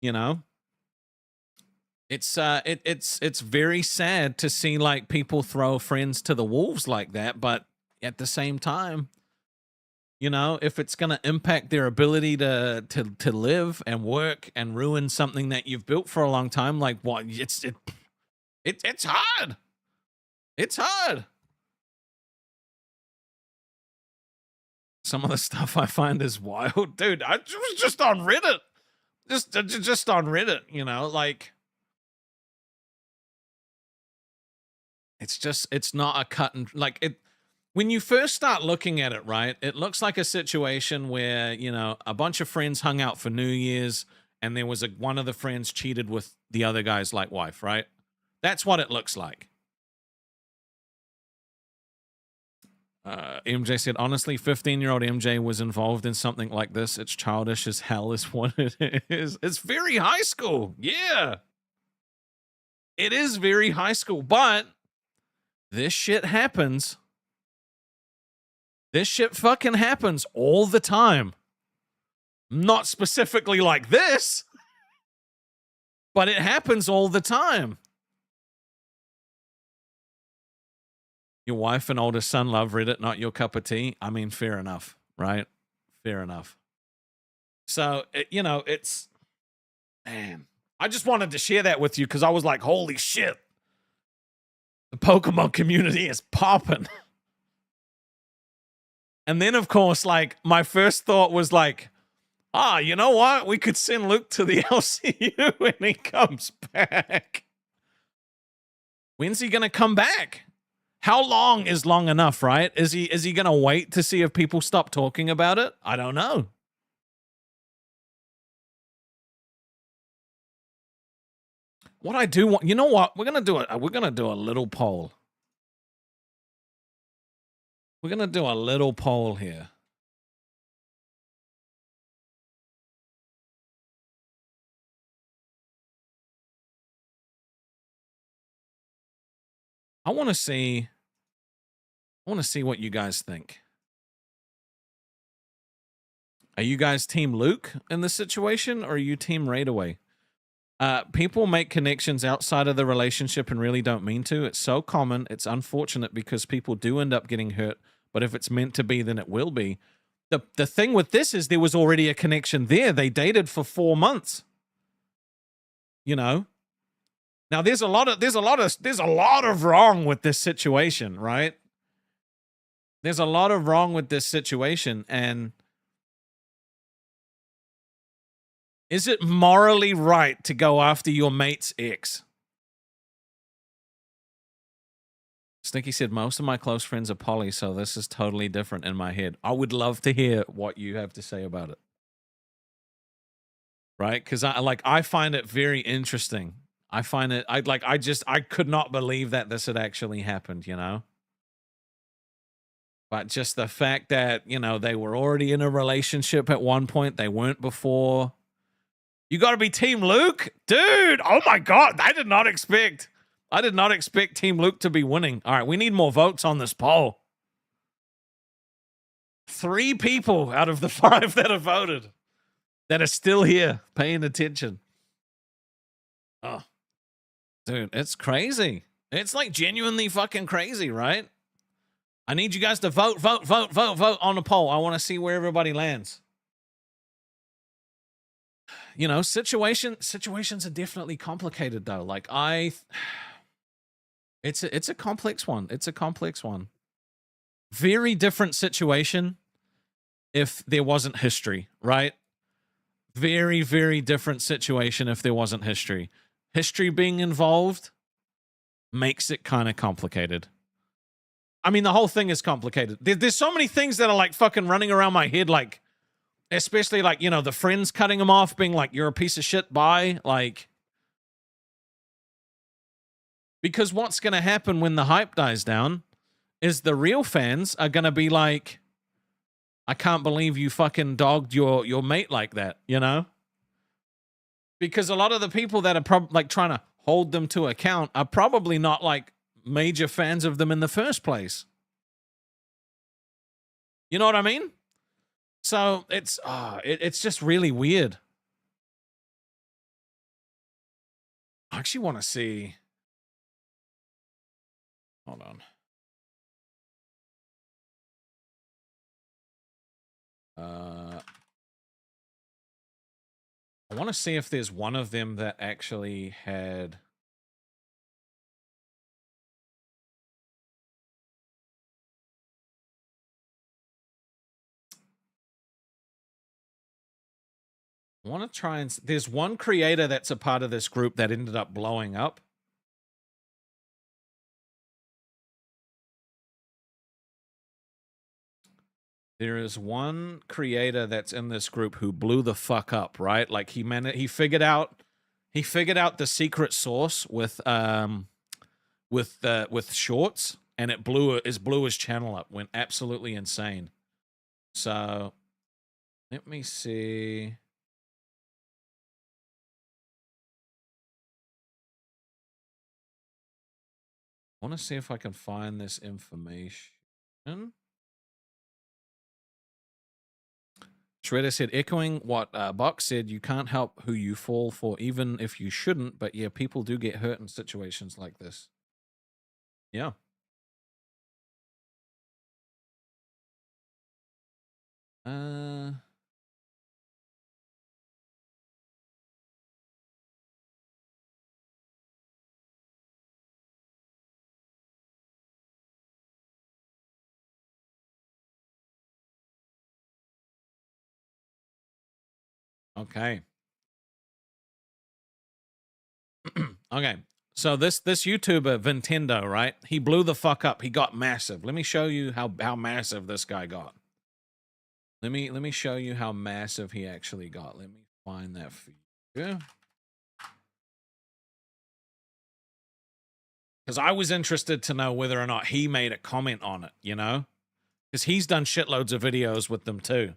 You know? It's very sad to see like people throw friends to the wolves like that, but at the same time, you know, if it's going to impact their ability to live and work and ruin something that you've built for a long time, like, what? It's hard. It's hard. Some of the stuff I find is wild, dude. I was just on Reddit, just on Reddit. You know, like, it's not a cut and like it. When you first start looking at it, right, it looks like a situation where, you know, a bunch of friends hung out for New Year's and there was one of the friends cheated with the other guy's like wife, right? That's what it looks like. MJ said, honestly, 15-year-old MJ was involved in something like this. It's childish as hell is what it is. It's very high school. Yeah. It is very high school, but this shit happens. This shit fucking happens all the time. Not specifically like this, but it happens all the time. Your wife and oldest son love Reddit, not your cup of tea. I mean, fair enough, right? Fair enough. So, you know, it's, man, I just wanted to share that with you because I was like, holy shit. The Pokemon community is popping. And then, of course, like, my first thought was like, you know what? We could send Luke to the LCU when he comes back. When's he going to come back? How long is long enough, right? Is he going to wait to see if people stop talking about it? I don't know. What I do want, you know what? We're going to do a little poll. We're going to do a little poll here. I want to see what you guys think. Are you guys team Luke in this situation or are you team Raidaway? People make connections outside of the relationship and really don't mean to. It's so common. It's unfortunate because people do end up getting hurt. But if it's meant to be, then it will be. The thing with this is there was already a connection there. They dated for 4 months. You know? Now there's a lot of wrong with this situation, right? There's a lot of wrong with this situation, and is it morally right to go after your mate's ex? Stinky said, most of my close friends are poly, so this is totally different in my head. I would love to hear what you have to say about it. right? Because I find it very interesting. I find it I could not believe that this had actually happened, you know. But just the fact that, you know, they were already in a relationship at one point, they weren't before. You got to be Team Luke? Dude, oh my God. I did not expect Team Luke to be winning. All right, we need more votes on this poll. 3 people out of the 5 that have voted that are still here paying attention. Oh, dude, it's crazy. It's like genuinely fucking crazy, right? I need you guys to vote on the poll. I want to see where everybody lands. You know, situations are definitely complicated though. Like it's a complex one. It's a complex one. Very different situation if there wasn't history, right? Very, very different situation if there wasn't history. History being involved makes it kind of complicated. I mean, the whole thing is complicated. There's so many things that are like fucking running around my head, like, especially like, you know, the friends cutting him off, being like, you're a piece of shit, bye. Like, because what's going to happen when the hype dies down is the real fans are going to be like, I can't believe you fucking dogged your mate like that, you know? Because a lot of the people that are like trying to hold them to account are probably not like major fans of them in the first place. You know what I mean? So it's just really weird. I actually want to see. Hold on. I want to see if there's one of them that actually had. I want to try and. There's one creator that's a part of this group that ended up blowing up. There is one creator that's in this group who blew the fuck up, right? Like he figured out the secret sauce with shorts, and it blew his channel up, went absolutely insane. So let me see. I want to see if I can find this information. Shredder said, echoing what Box said, you can't help who you fall for, even if you shouldn't. But yeah, people do get hurt in situations like this. Yeah. Okay. Okay. So this YouTuber Nintendo, right? He blew the fuck up. He got massive. Let me show you how massive this guy got. Let me show you how massive he actually got. Let me find that for you. Because I was interested to know whether or not he made a comment on it, you know? Because he's done shitloads of videos with them too.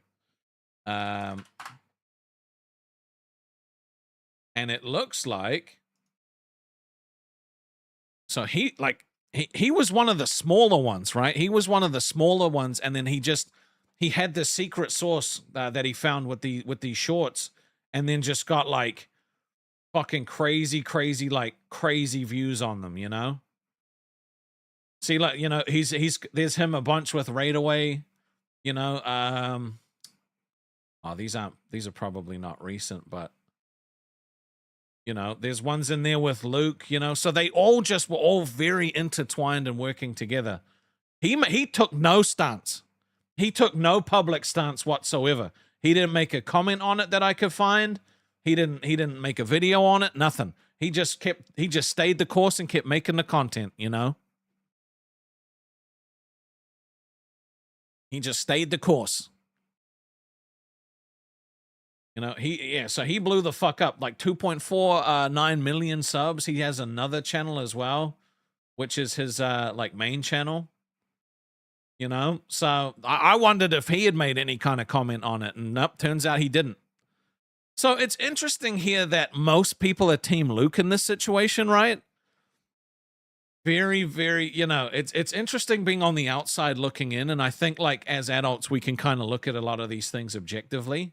And it looks like, so he was one of the smaller ones, right? He was one of the smaller ones, and then he had the secret sauce that he found with these shorts, and then just got like fucking crazy views on them, you know? See, like, you know, there's him a bunch with Raid Away, you know. Oh, these are probably not recent, but you know, there's ones in there with Luke, you know, so they all just were all very intertwined and working together. He took no stance. He took no public stance whatsoever. He didn't make a comment on it that I could find. He didn't make a video on it, nothing. He just stayed the course and kept making the content, you know? He just stayed the course. You know, so he blew the fuck up, like 2.49 million subs. He has another channel as well, which is his like main channel. You know, so I wondered if he had made any kind of comment on it, and nope, turns out he didn't. So it's interesting here that most people are Team Luke in this situation, right? Very, very, you know, it's interesting being on the outside looking in, and I think like as adults we can kind of look at a lot of these things objectively.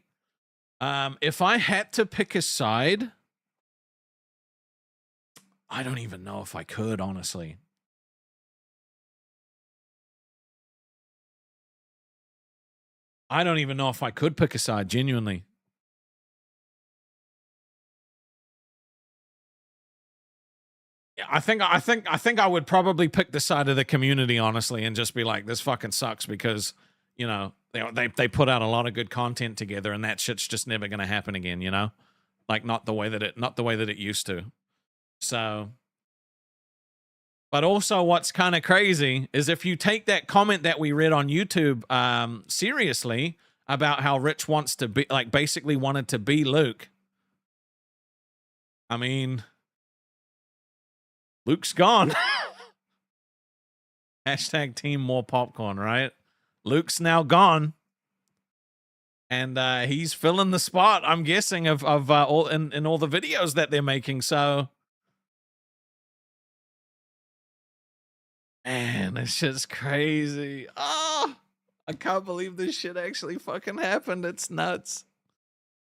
If I had to pick a side, I don't even know if I could, honestly. I don't even know if I could pick a side, genuinely. Yeah, I think I would probably pick the side of the community, honestly, and just be like, this fucking sucks because, you know, they put out a lot of good content together, and that shit's just never gonna happen again, you know? Like not the way that it used to. So, but also what's kind of crazy is if you take that comment that we read on YouTube seriously about how Rich wants to be, like basically wanted to be Luke. I mean, Luke's gone. Hashtag team more popcorn, right? Luke's now gone. And he's filling the spot, I'm guessing, of all in all the videos that they're making. So, man, this shit's crazy. Oh, I can't believe this shit actually fucking happened. It's nuts.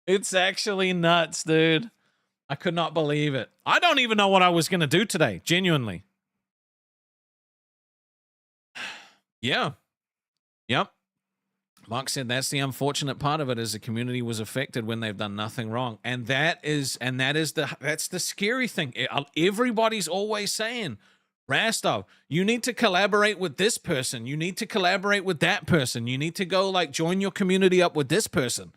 It's actually nuts, dude. I could not believe it. I don't even know what I was gonna do today, genuinely. Yeah. Yep. Mark said that's the unfortunate part of it is the community was affected when they've done nothing wrong. And that's the scary thing. Everybody's always saying, Rastov, you need to collaborate with this person. You need to collaborate with that person. You need to go like join your community up with this person.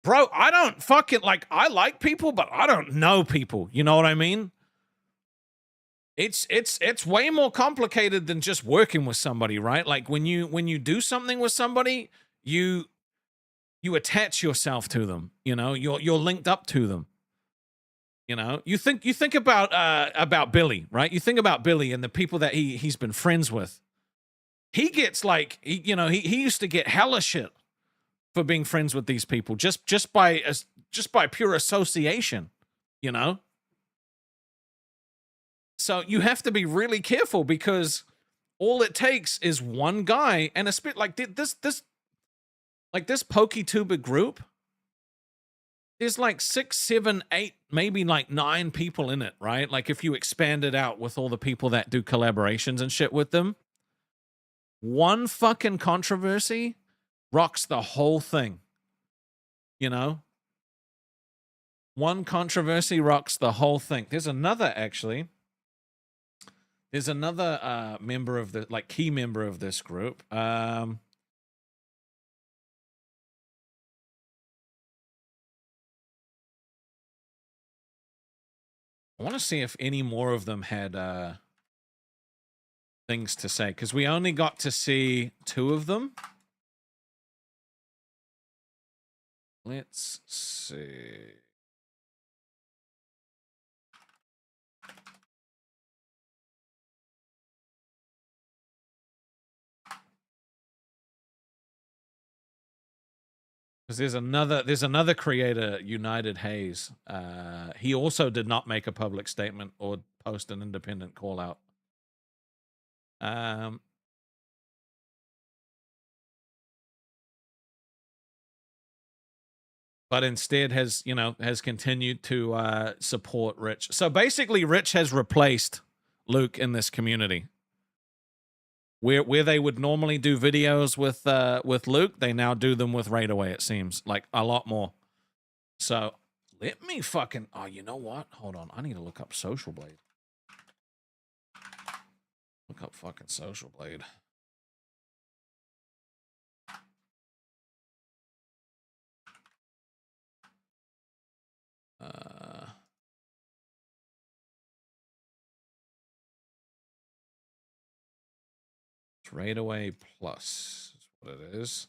Bro, I don't fucking like, I like people, but I don't know people. You know what I mean? It's way more complicated than just working with somebody, right? Like when you do something with somebody, you attach yourself to them, you know, you're linked up to them. You know, you think about Billy, right? You think about Billy and the people that he's been friends with. He gets like, he used to get hella shit for being friends with these people just by pure association, you know? So you have to be really careful because all it takes is one guy and a spit like this PokeTuber group. There's like 6, 7, 8, maybe like 9 people in it, right? Like if you expand it out with all the people that do collaborations and shit with them, one fucking controversy rocks the whole thing. You know? One controversy rocks the whole thing. There's another member of the key member of this group. I want to see if any more of them had things to say because we only got to see 2 of them. Let's see. Because there's another creator, United Hayes. He also did not make a public statement or post an independent call out. But instead has continued to support Rich. So basically, Rich has replaced Luke in this community. Where they would normally do videos with Luke, they now do them with Raidaway, it seems. Like, a lot more. So, let me fucking... Oh, you know what? Hold on. I need to look up Social Blade. Look up fucking Social Blade. It's Raidaway Plus is what it is.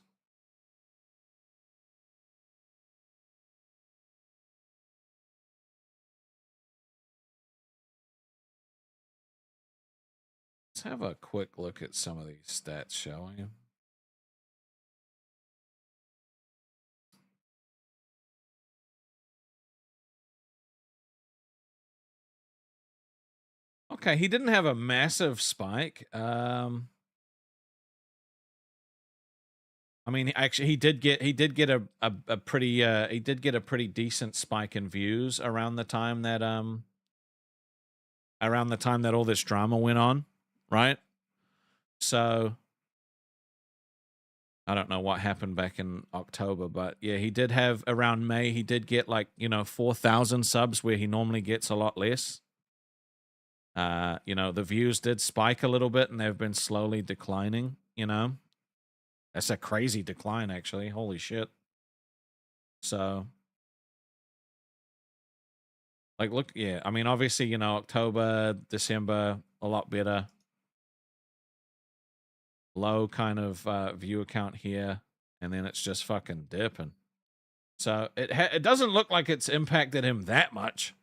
Let's have a quick look at some of these stats, shall we? Okay, he didn't have a massive spike. I mean, actually, he did get a pretty decent spike in views around the time that all this drama went on, right? So I don't know what happened back in October, but yeah, he did have around May. He did get like 4,000 subs where he normally gets a lot less. The views did spike a little bit, and they've been slowly declining. That's a crazy decline, actually. Holy shit. So, like, look, yeah. I mean, obviously, October, December, a lot better. Low kind of view count here, and then it's just fucking dipping. So it doesn't look like it's impacted him that much.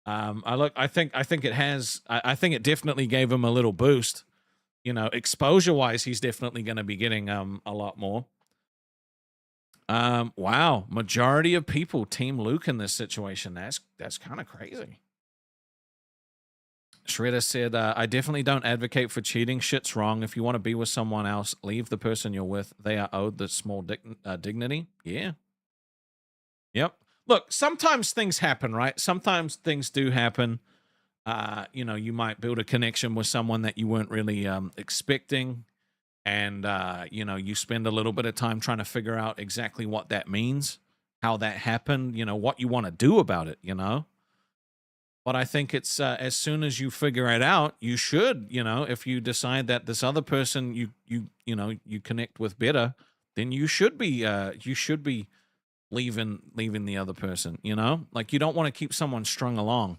I think it has. I think it definitely gave him a little boost. Exposure wise, he's definitely going to be getting a lot more. Wow, majority of people team Luke in this situation. That's kind of crazy. Shredder said, I definitely don't advocate for cheating. Shit's wrong. If you want to be with someone else, leave the person you're with. They are owed the small dignity. Yeah. Yep. Look, sometimes things happen, right? Sometimes things do happen. You might build a connection with someone that you weren't really expecting. And, you spend a little bit of time trying to figure out exactly what that means, how that happened, what you want to do about it, But I think it's as soon as you figure it out, you should, if you decide that this other person you connect with better, then you should be leaving the other person, like you don't want to keep someone strung along.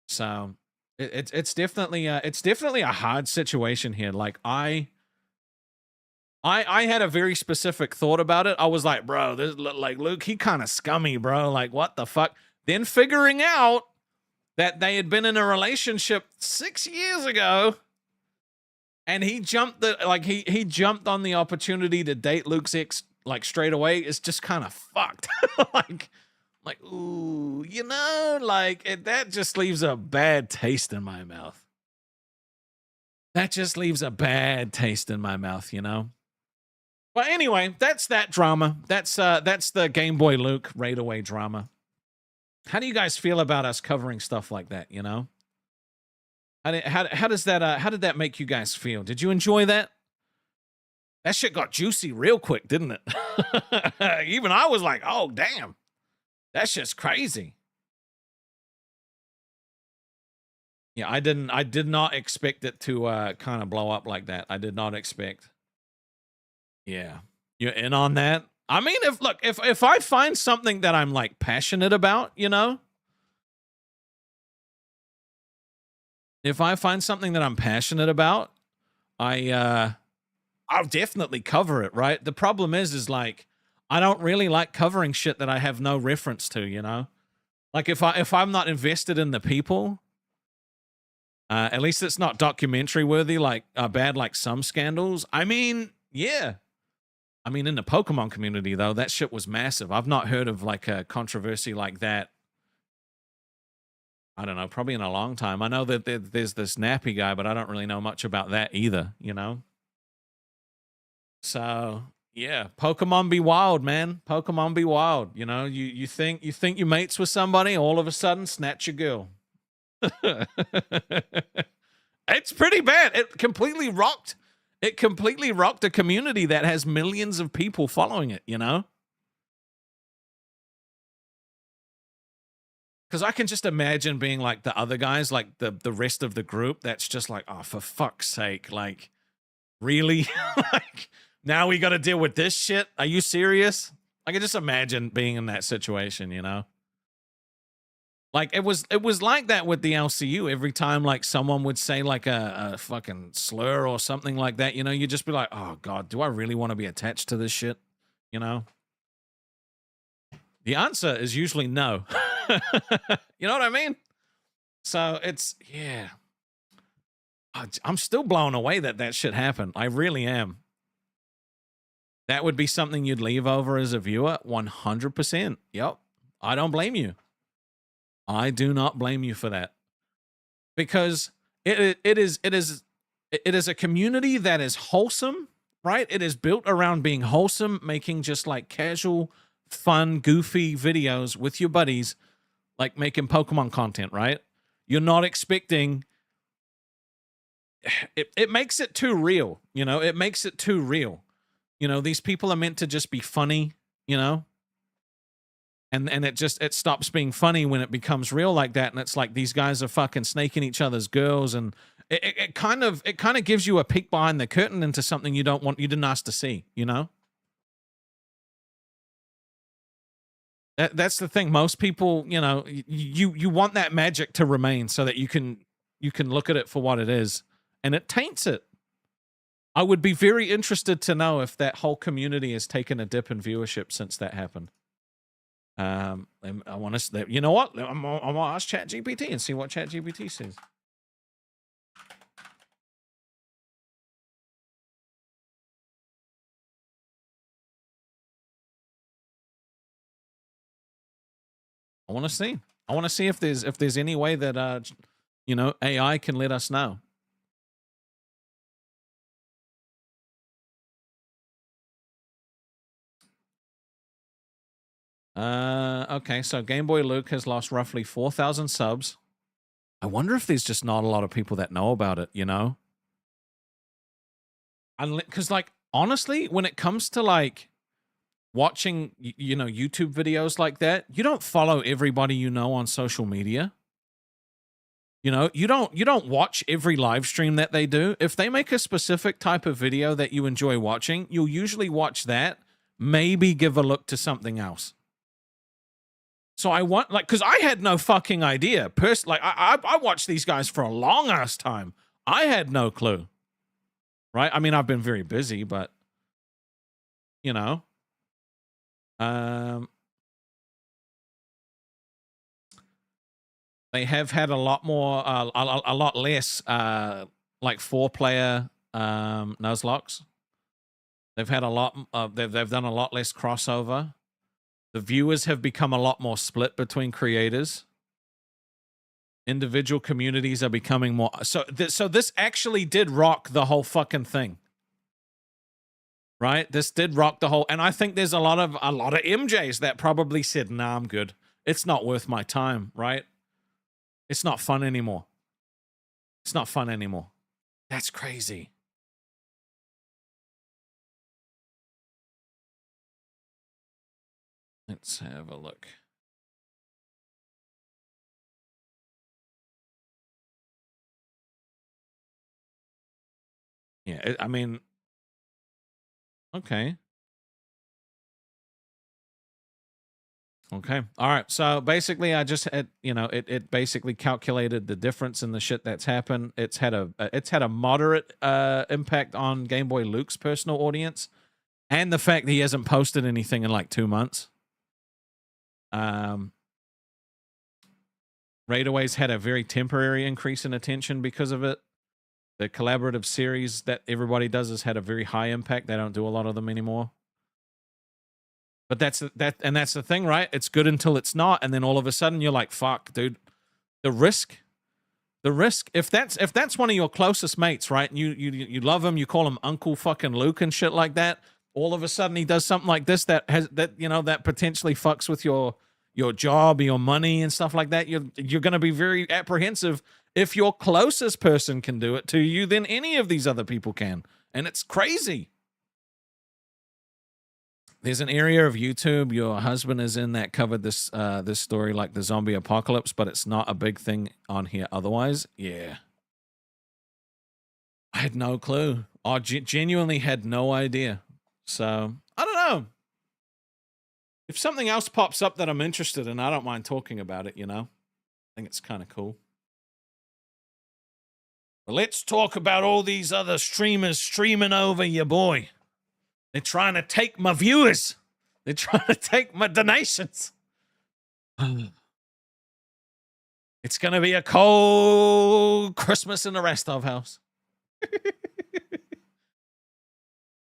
So it's definitely a hard situation here. Like I had a very specific thought about it. I was like, bro, this like Luke, he kind of scummy, bro. Like what the fuck? Then figuring out that they had been in a relationship 6 years ago, and he jumped he jumped on the opportunity to date Luke's ex like straight away. It's just kind of fucked. like ooh, that just leaves a bad taste in my mouth. That just leaves a bad taste in my mouth, But anyway, that's that drama. That's the Game Boy Luke raid away drama. How do you guys feel about us covering stuff like that? How does that how did that make you guys feel? Did you enjoy that? That shit got juicy real quick, didn't it? Even I was like, oh damn, that's just crazy. Yeah, I did not expect it to kind of blow up like that. I did not expect. Yeah, you're in on that. I mean, if I find something that I'm like passionate about, if I find something that I'm passionate about, I'll definitely cover it, right? The problem is like, I don't really like covering shit that I have no reference to, Like if I'm not invested in the people, at least it's not documentary worthy, like bad, like some scandals. I mean, yeah. I mean, in the Pokemon community, though, that shit was massive. I've not heard of like a controversy like that. I don't know, probably in a long time. I know that there's this nappy guy, but I don't really know much about that either, So yeah, Pokemon be wild, man. Pokemon be wild. You think you mates with somebody, all of a sudden snatch your girl. It's pretty bad. It completely rocked a community that has millions of people following it, Because I can just imagine being like the other guys, like the rest of the group, that's just like, oh, for fuck's sake, like, really? Like, now we got to deal with this shit? Are you serious? I can just imagine being in that situation, Like it was like that with the LCU. Every time like someone would say like a fucking slur or something like that, you'd just be like, oh God, do I really want to be attached to this shit? The answer is usually no. You know what I mean? So it's, yeah. I'm still blown away that that shit happened. I really am. That would be something you'd leave over as a viewer? 100%. Yep. I don't blame you. I do not blame you for that. Because it is a community that is wholesome, right? It is built around being wholesome, making just like casual, fun, goofy videos with your buddies, like making Pokemon content, right? You're not expecting... It makes it too real, you know? It makes it too real. You know, these people are meant to just be funny, you know? And it stops being funny when it becomes real like that, and it's like these guys are fucking snaking each other's girls, and it kind of gives you a peek behind the curtain into something you didn't ask to see, you know? That's the thing. Most people, you know, you want that magic to remain so that you can look at it for what it is, and it taints it. I would be very interested to know if that whole community has taken a dip in viewership since that happened. I want to, you know what? I'm gonna ask ChatGPT and see what ChatGPT says. I want to see. I want to see if there's any way that you know, AI can let us know. Okay, so Game Boy Luke has lost roughly 4,000 subs. I wonder if there's just not a lot of people that know about it, you know? Because, like, honestly, when it comes to, like, watching, you know, YouTube videos like that, you don't follow everybody you know on social media. You know, you don't watch every live stream that they do. If they make a specific type of video that you enjoy watching, you'll usually watch that, maybe give a look to something else. So I want, like, because I had no fucking idea. Like, I watched these guys for a long ass time. I had no clue. Right? I mean, I've been very busy, but, you know. They have had a lot more, a lot less, like 4-player Nuzlocks. They've had a lot, they've done a lot less crossover. The viewers have become a lot more split between creators. Individual communities are becoming more... So this actually did rock the whole fucking thing. Right? This did rock the whole... And I think there's a lot of MJs that probably said, nah, I'm good. It's not worth my time, right? It's not fun anymore. It's not fun anymore. That's crazy. Let's have a look. Yeah, I mean, okay. Okay. All right. So basically, I just had, you know, it basically calculated the difference in the shit that's happened. It's had a moderate impact on Game Boy Luke's personal audience, and the fact that he hasn't posted anything in like 2 months. Raidaway's had a very temporary increase in attention because of it. The collaborative series that everybody does has had a very high impact. They don't do a lot of them anymore. But that's the thing, right? It's good until it's not, and then all of a sudden you're like, "Fuck, dude." The risk. If that's one of your closest mates, right? And you love him, you call him Uncle fucking Luke and shit like that. All of a sudden he does something like this that potentially fucks with your job, your money, and stuff like that. You're going to be very apprehensive. If your closest person can do it to you, then any of these other people can, and it's crazy. There's an area of YouTube your husband is in that covered this this story, like the zombie apocalypse, but it's not a big thing on here otherwise. Yeah. I had no clue. I genuinely had no idea. So, I don't know. If something else pops up that I'm interested in, I don't mind talking about it, you know? I think it's kind of cool. But let's talk about all these other streamers streaming over your boy. They're trying to take my viewers. They're trying to take my donations. It's going to be a cold Christmas in the Rastov house.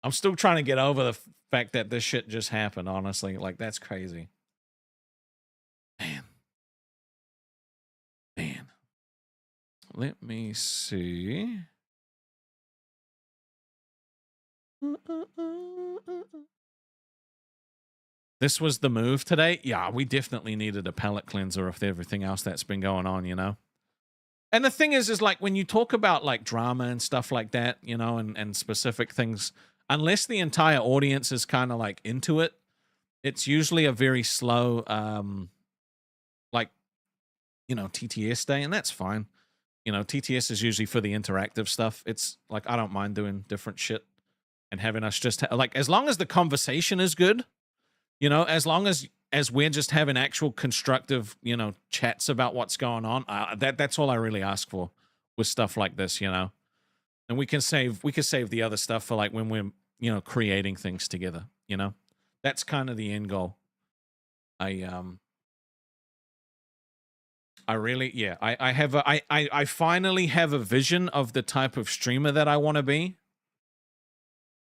I'm still trying to get over the fact that this shit just happened, honestly. Like, that's crazy. Man. Man. Let me see. This was the move today. Yeah, we definitely needed a palate cleanser of everything else that's been going on, you know? And the thing is like when you talk about like drama and stuff like that, you know, and specific things, unless the entire audience is kind of like into it, it's usually a very slow, like, you know, TTS day, and that's fine. You know, TTS is usually for the interactive stuff. It's like, I don't mind doing different shit and having us just, like, as long as the conversation is good, you know, as long as we're just having actual constructive, you know, chats about what's going on, that's all I really ask for with stuff like this, you know. And we can save the other stuff for like when we're, you know, creating things together, you know. That's kind of the end goal. I really, yeah, I finally have a vision of the type of streamer that I want to be.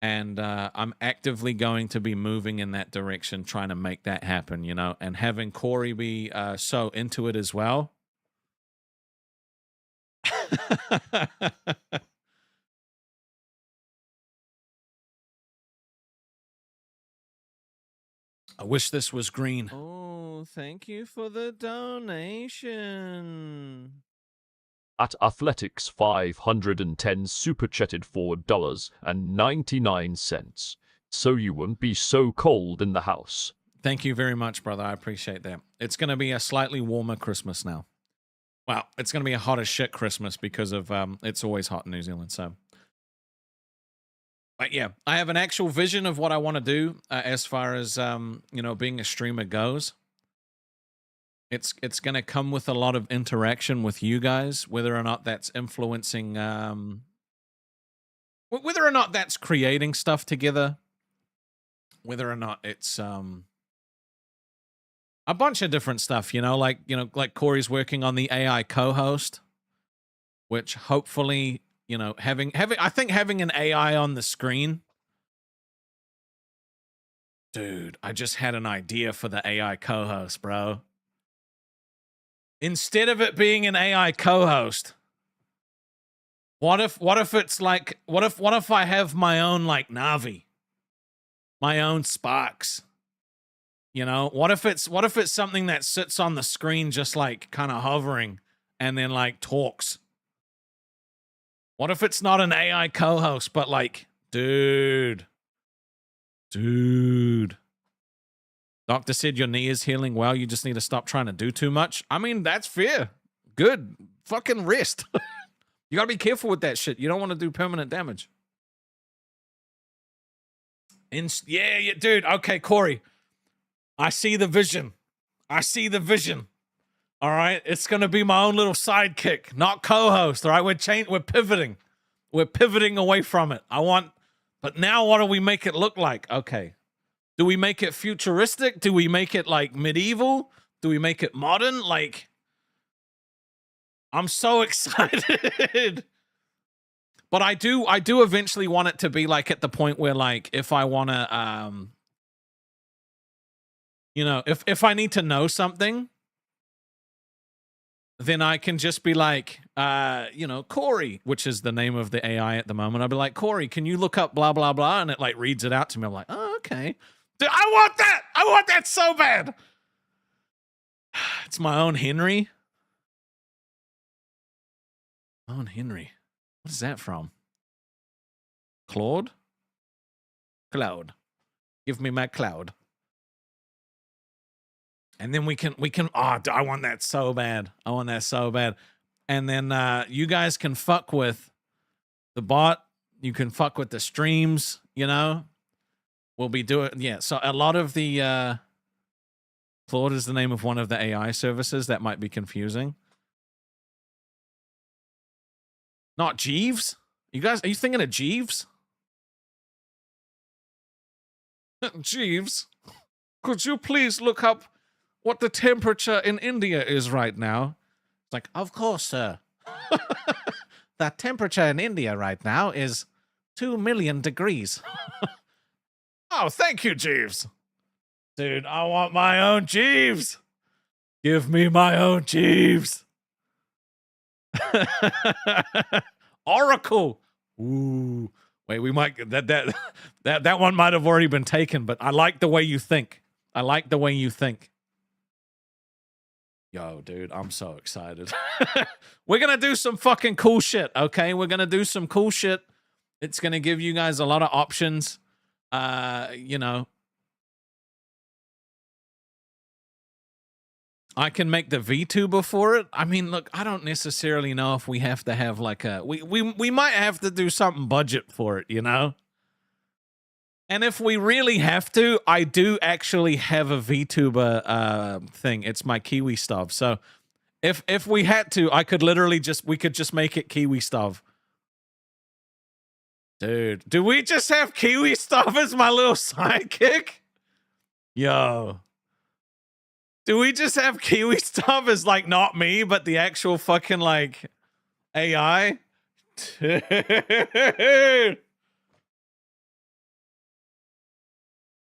And I'm actively going to be moving in that direction, trying to make that happen, you know, and having Corey be so into it as well. I wish this was green. Oh, thank you for the donation. At Athletics 510 super chatted $4.99. So you won't be so cold in the house. Thank you very much, brother. I appreciate that. It's going to be a slightly warmer Christmas now. Well, it's going to be a hot as shit Christmas because of it's always hot in New Zealand. So, but yeah, I have an actual vision of what I want to do as far as you know, being a streamer goes. It's going to come with a lot of interaction with you guys, whether or not that's influencing, whether or not that's creating stuff together, whether or not it's a bunch of different stuff, you know, like Corey's working on the AI co-host, which hopefully, you know, having an AI on the screen. Dude, I just had an idea for the AI co-host, bro. Instead of it being an AI co-host, what if it's like, what if I have my own like Navi, my own Sparks, you know? What if it's something that sits on the screen just like kind of hovering and then like talks? What if it's not an AI co-host, but like, dude. Doctor said your knee is healing well. You just need to stop trying to do too much. I mean, that's fair. Good. Fucking rest. You got to be careful with that shit. You don't want to do permanent damage. Yeah, dude. Okay, Corey. I see the vision. All right? It's going to be my own little sidekick, not co-host. All right? We're pivoting. We're pivoting away from it. But now what do we make it look like? Okay. Do we make it futuristic? Do we make it like medieval? Do we make it modern? Like, I'm so excited. But I do eventually want it to be like at the point where like if I want to you know, if I need to know something, then I can just be like you know, Corey, which is the name of the AI at the moment. I'll be like, Corey, can you look up blah blah blah, and it like reads it out to me. I'm like, oh, okay. Dude, I want that so bad. It's my own Henry. Own Henry. What is that from? Claude? Cloud. Give me my cloud. And then we can oh, I want that so bad. And then you guys can fuck with the bot. You can fuck with the streams, you know? We'll be doing, yeah. So a lot of the Claude is the name of one of the AI services. That might be confusing. Not Jeeves? You guys, are you thinking of Jeeves? Jeeves, could you please look up what the temperature in India is right now? It's like, of course, sir. The temperature in India right now is 2 million degrees. Oh, thank you, Jeeves. Dude, I want my own Jeeves. Give me my own Jeeves. Oracle. Ooh. Wait, we might that one might have already been taken, but I like the way you think. I like the way you think. Yo, dude, I'm so excited. We're gonna do some fucking cool shit, okay? We're gonna do some cool shit. It's gonna give you guys a lot of options. You know, I can make the VTuber for it. I mean, look, I don't necessarily know if we have to have like a we might have to do something budget for it, you know? And if we really have to, I do actually have a VTuber thing. It's my Kiwi stuff. So if we had to, I could literally we could just make it Kiwi stuff. Dude, do we just have Kiwi stuff as my little sidekick? Yo. Do we just have Kiwi stuff as like not me, but the actual fucking like AI? Dude.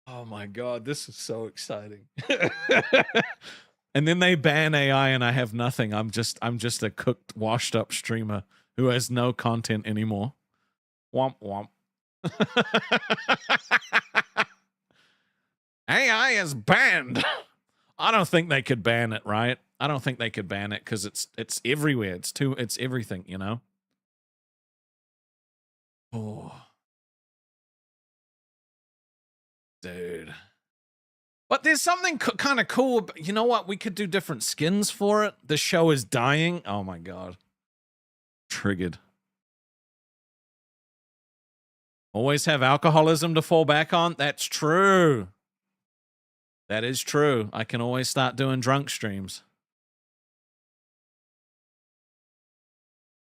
Oh my god, this is so exciting. And then they ban AI and I have nothing. I'm just a cooked, washed up streamer who has no content anymore. Womp womp. AI is banned. I don't think they could ban it, right? I don't think they could ban it because it's everywhere. It's everything, you know? Oh. Dude. But there's something kind of cool. You know what? We could do different skins for it. The show is dying. Oh my god. Triggered. Always have alcoholism to fall back on. That's true. That is true. I can always start doing drunk streams.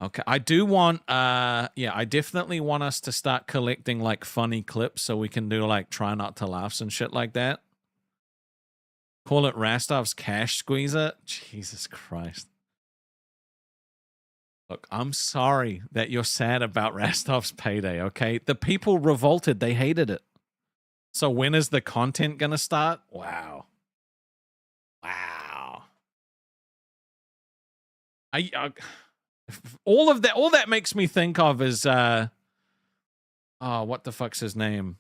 Okay, I do want, yeah, I definitely want us to start collecting, like, funny clips so we can do, like, try not to laughs and shit like that. Call it Rastov's Cash Squeezer? Jesus Christ. Look, I'm sorry that you're sad about Rastov's payday, okay? The people revolted. They hated it. So when is the content gonna start? Wow. Wow. All that makes me think of is oh, what the fuck's his name?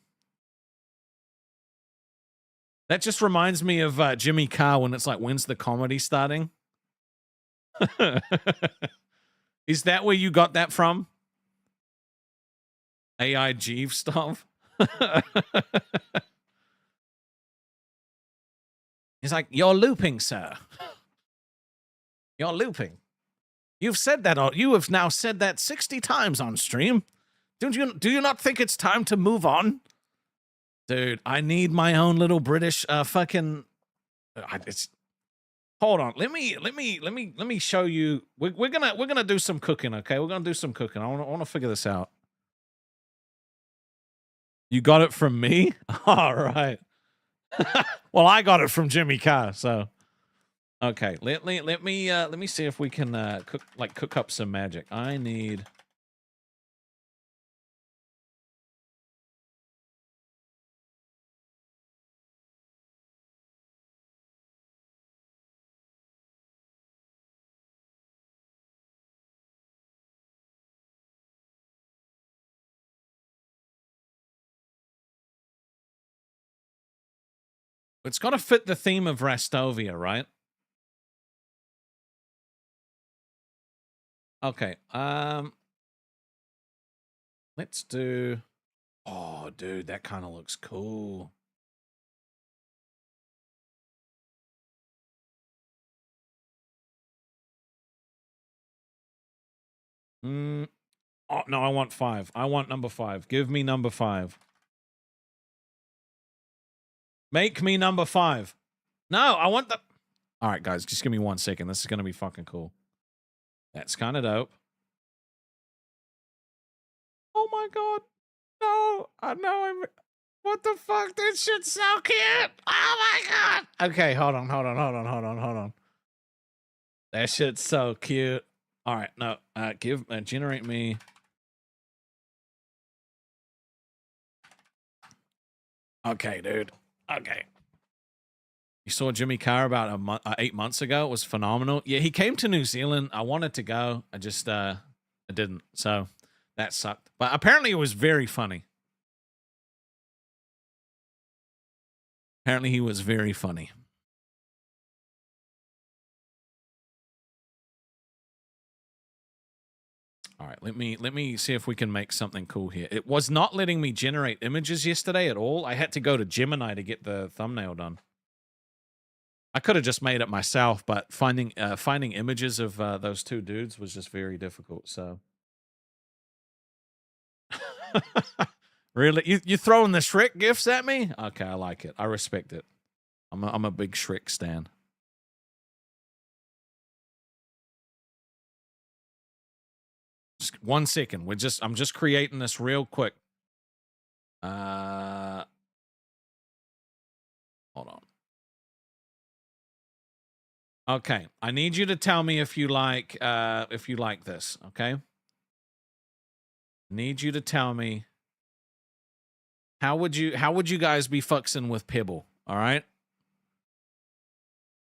That just reminds me of Jimmy Carr when it's like, when's the comedy starting? Is that where you got that from? AI Jeeves stuff? He's like, you're looping, sir. You're looping. You've said that. You have now said that 60 times on stream. Do you not think it's time to move on? Dude, I need my own little British fucking. Hold on. Let me show you. We're gonna do some cooking. Okay, we're gonna do some cooking. I want to figure this out. You got it from me? All right. Well, I got it from Jimmy Carr. So, okay. Let me see if we can cook up some magic. I need. It's got to fit the theme of Rastovia, right? Okay. Let's do. Oh, dude, that kind of looks cool. Oh no, I want 5. I want number 5. Give me number 5. Make me number 5. No, I want the... All right, guys, just give me 1 second. This is going to be fucking cool. That's kind of dope. Oh my god. No, I know I'm... What the fuck? This shit's so cute. Oh my god. Okay, hold on. That shit's so cute. All right, no, generate me. Okay, dude. Okay. You saw Jimmy Carr about 8 months ago. It was phenomenal. Yeah, he came to New Zealand. I wanted to go. I just I didn't. So that sucked. But apparently it was very funny. Apparently he was very funny. All right, let me see if we can make something cool here. It was not letting me generate images yesterday at all. I had to go to Gemini to get the thumbnail done. I could have just made it myself, but finding images of those two dudes was just very difficult. So, really, you throwing the Shrek gifts at me? Okay, I like it. I respect it. I'm a big Shrek stan. Just 1 second. I'm just creating this real quick. Hold on. Okay, I need you to tell me if you like this, okay? Need you to tell me how would you guys be fucksing with Pibble, all right?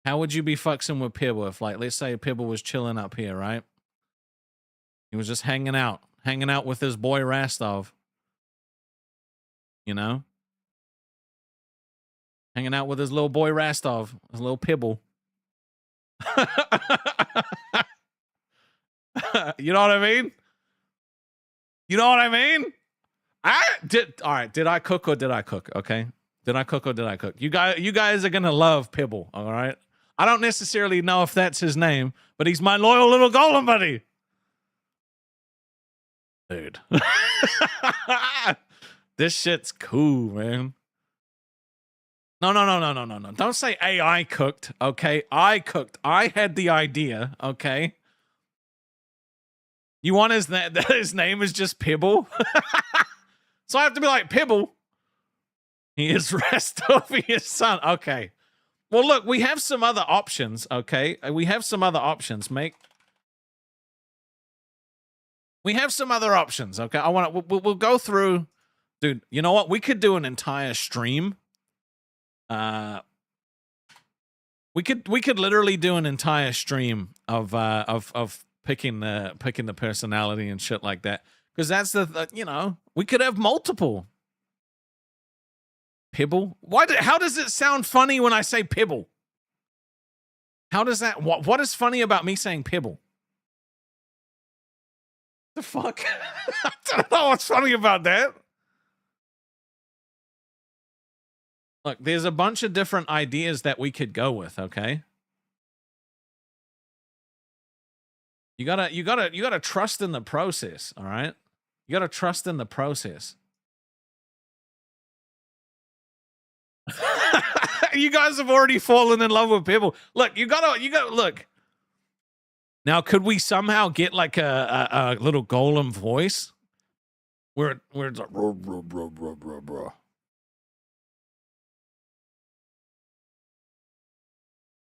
How would you be fucksing with Pibble if, like, let's say Pibble was chilling up here, right? He was just hanging out with his boy Rastov. You know? Hanging out with his little boy Rastov, his little Pibble. You know what I mean? You know what I mean? All right, did I cook or did I cook? Okay. Did I cook or did I cook? You guys are gonna love Pibble, all right? I don't necessarily know if that's his name, but he's my loyal little golem buddy. Dude. This shit's cool, man. No. Don't say AI cooked, okay? I cooked. I had the idea, okay? You want his name is just Pibble? So I have to be like, Pibble. He is Rastovia's son. Okay. Well, look, we have some other options, okay? We have some other options, mate. We have some other options, okay? We'll go through. Dude, you know what? We could do an entire stream. We could literally do an entire stream of picking the personality and shit like that, because that's you know, we could have multiple. Pibble? How does it sound funny when I say Pibble? How does that? What is funny about me saying Pibble? The fuck? I don't know what's funny about that. Look, there's a bunch of different ideas that we could go with, okay? You gotta trust in the process, all right? You gotta trust in the process. You guys have already fallen in love with Pibble. Look, you gotta look. Now, could we somehow get like a little golem voice? Where it's like, bro, bro, bro, bro, bro, bro.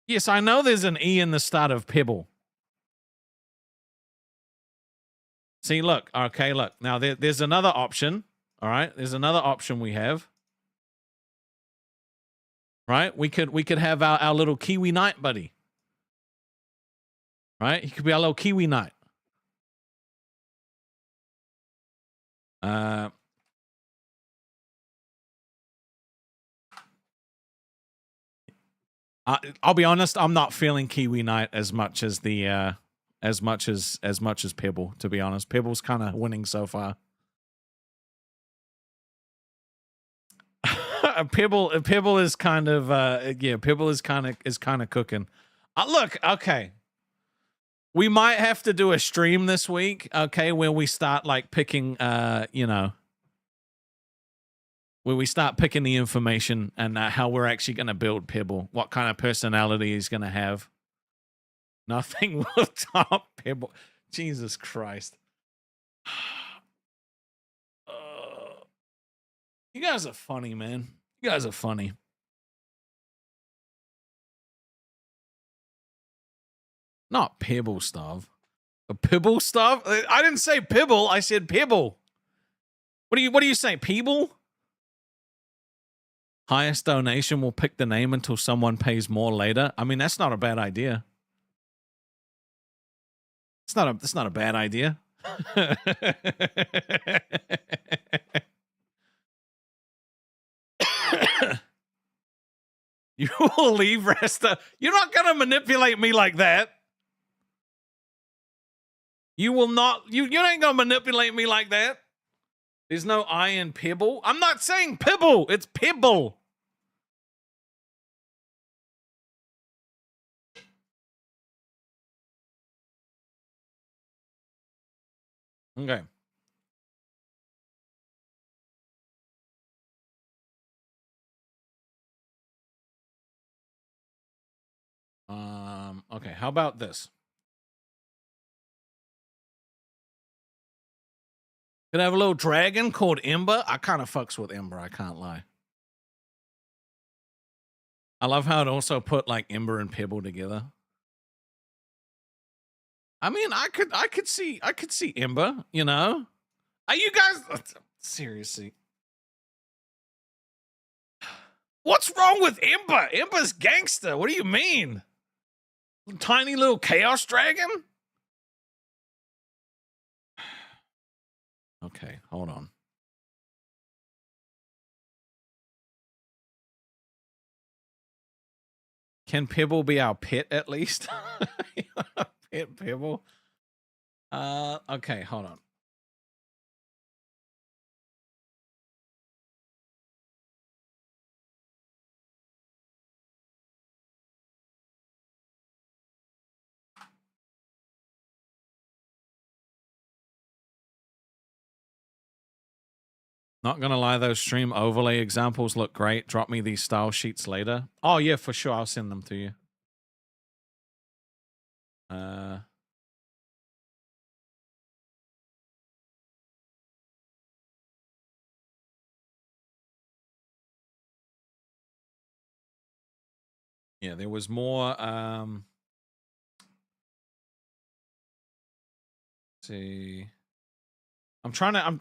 Yes, I know there's an E in the start of Pibble. See, look. Okay, look. Now, there's another option. All right? There's another option we have. Right? We could have our little Kiwi Knight buddy. Right? He could be our little Kiwi Knight. I'll be honest, I'm not feeling Kiwi Knight as much as the as much as Pibble, to be honest. Pibble's kind of winning so far. Pibble is kind of yeah, Pibble is kind of cooking. Look, okay. We might have to do a stream this week, okay, where we start like picking you know, where we start picking the information and how we're actually going to build Pibble, what kind of personality he's going to have. Nothing will top Pibble. Jesus Christ. You guys are funny, man. You guys are funny. Not pebble stuff. A pibble stuff? I didn't say pibble. I said pibble. What do you say? Peeble? Highest donation will pick the name until someone pays more later. I mean, that's not a bad idea. It's not a bad idea. You will leave Rasta. You're not gonna manipulate me like that. You will not. You ain't gonna manipulate me like that. There's no I in pibble. I'm not saying pibble. It's pibble. Okay. Okay, how about this? Could I have a little dragon called Ember? I kind of fucks with Ember, I can't lie. I love how it also put like Ember and Pebble together. I mean, I could see Ember, you know? Are you guys seriously? What's wrong with Ember? Ember's gangster. What do you mean? Tiny little chaos dragon? Okay, hold on. Can Pebble be our pet at least? Pet Pebble. Okay, hold on. Not gonna lie, those stream overlay examples look great. Drop me these style sheets later. Oh yeah, for sure. I'll send them to you. Yeah, there was more. Let's see. I'm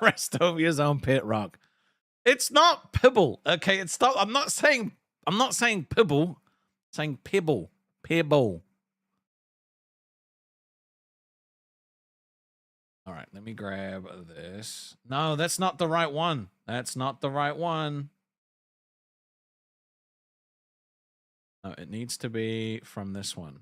Rastovia's own pet rock. It's not Pibble, okay? It's not. I'm not saying Pibble. I'm saying Pebble. Pebble. All right, let me grab this. No, that's not the right one. That's not the right one. No, it needs to be from this one.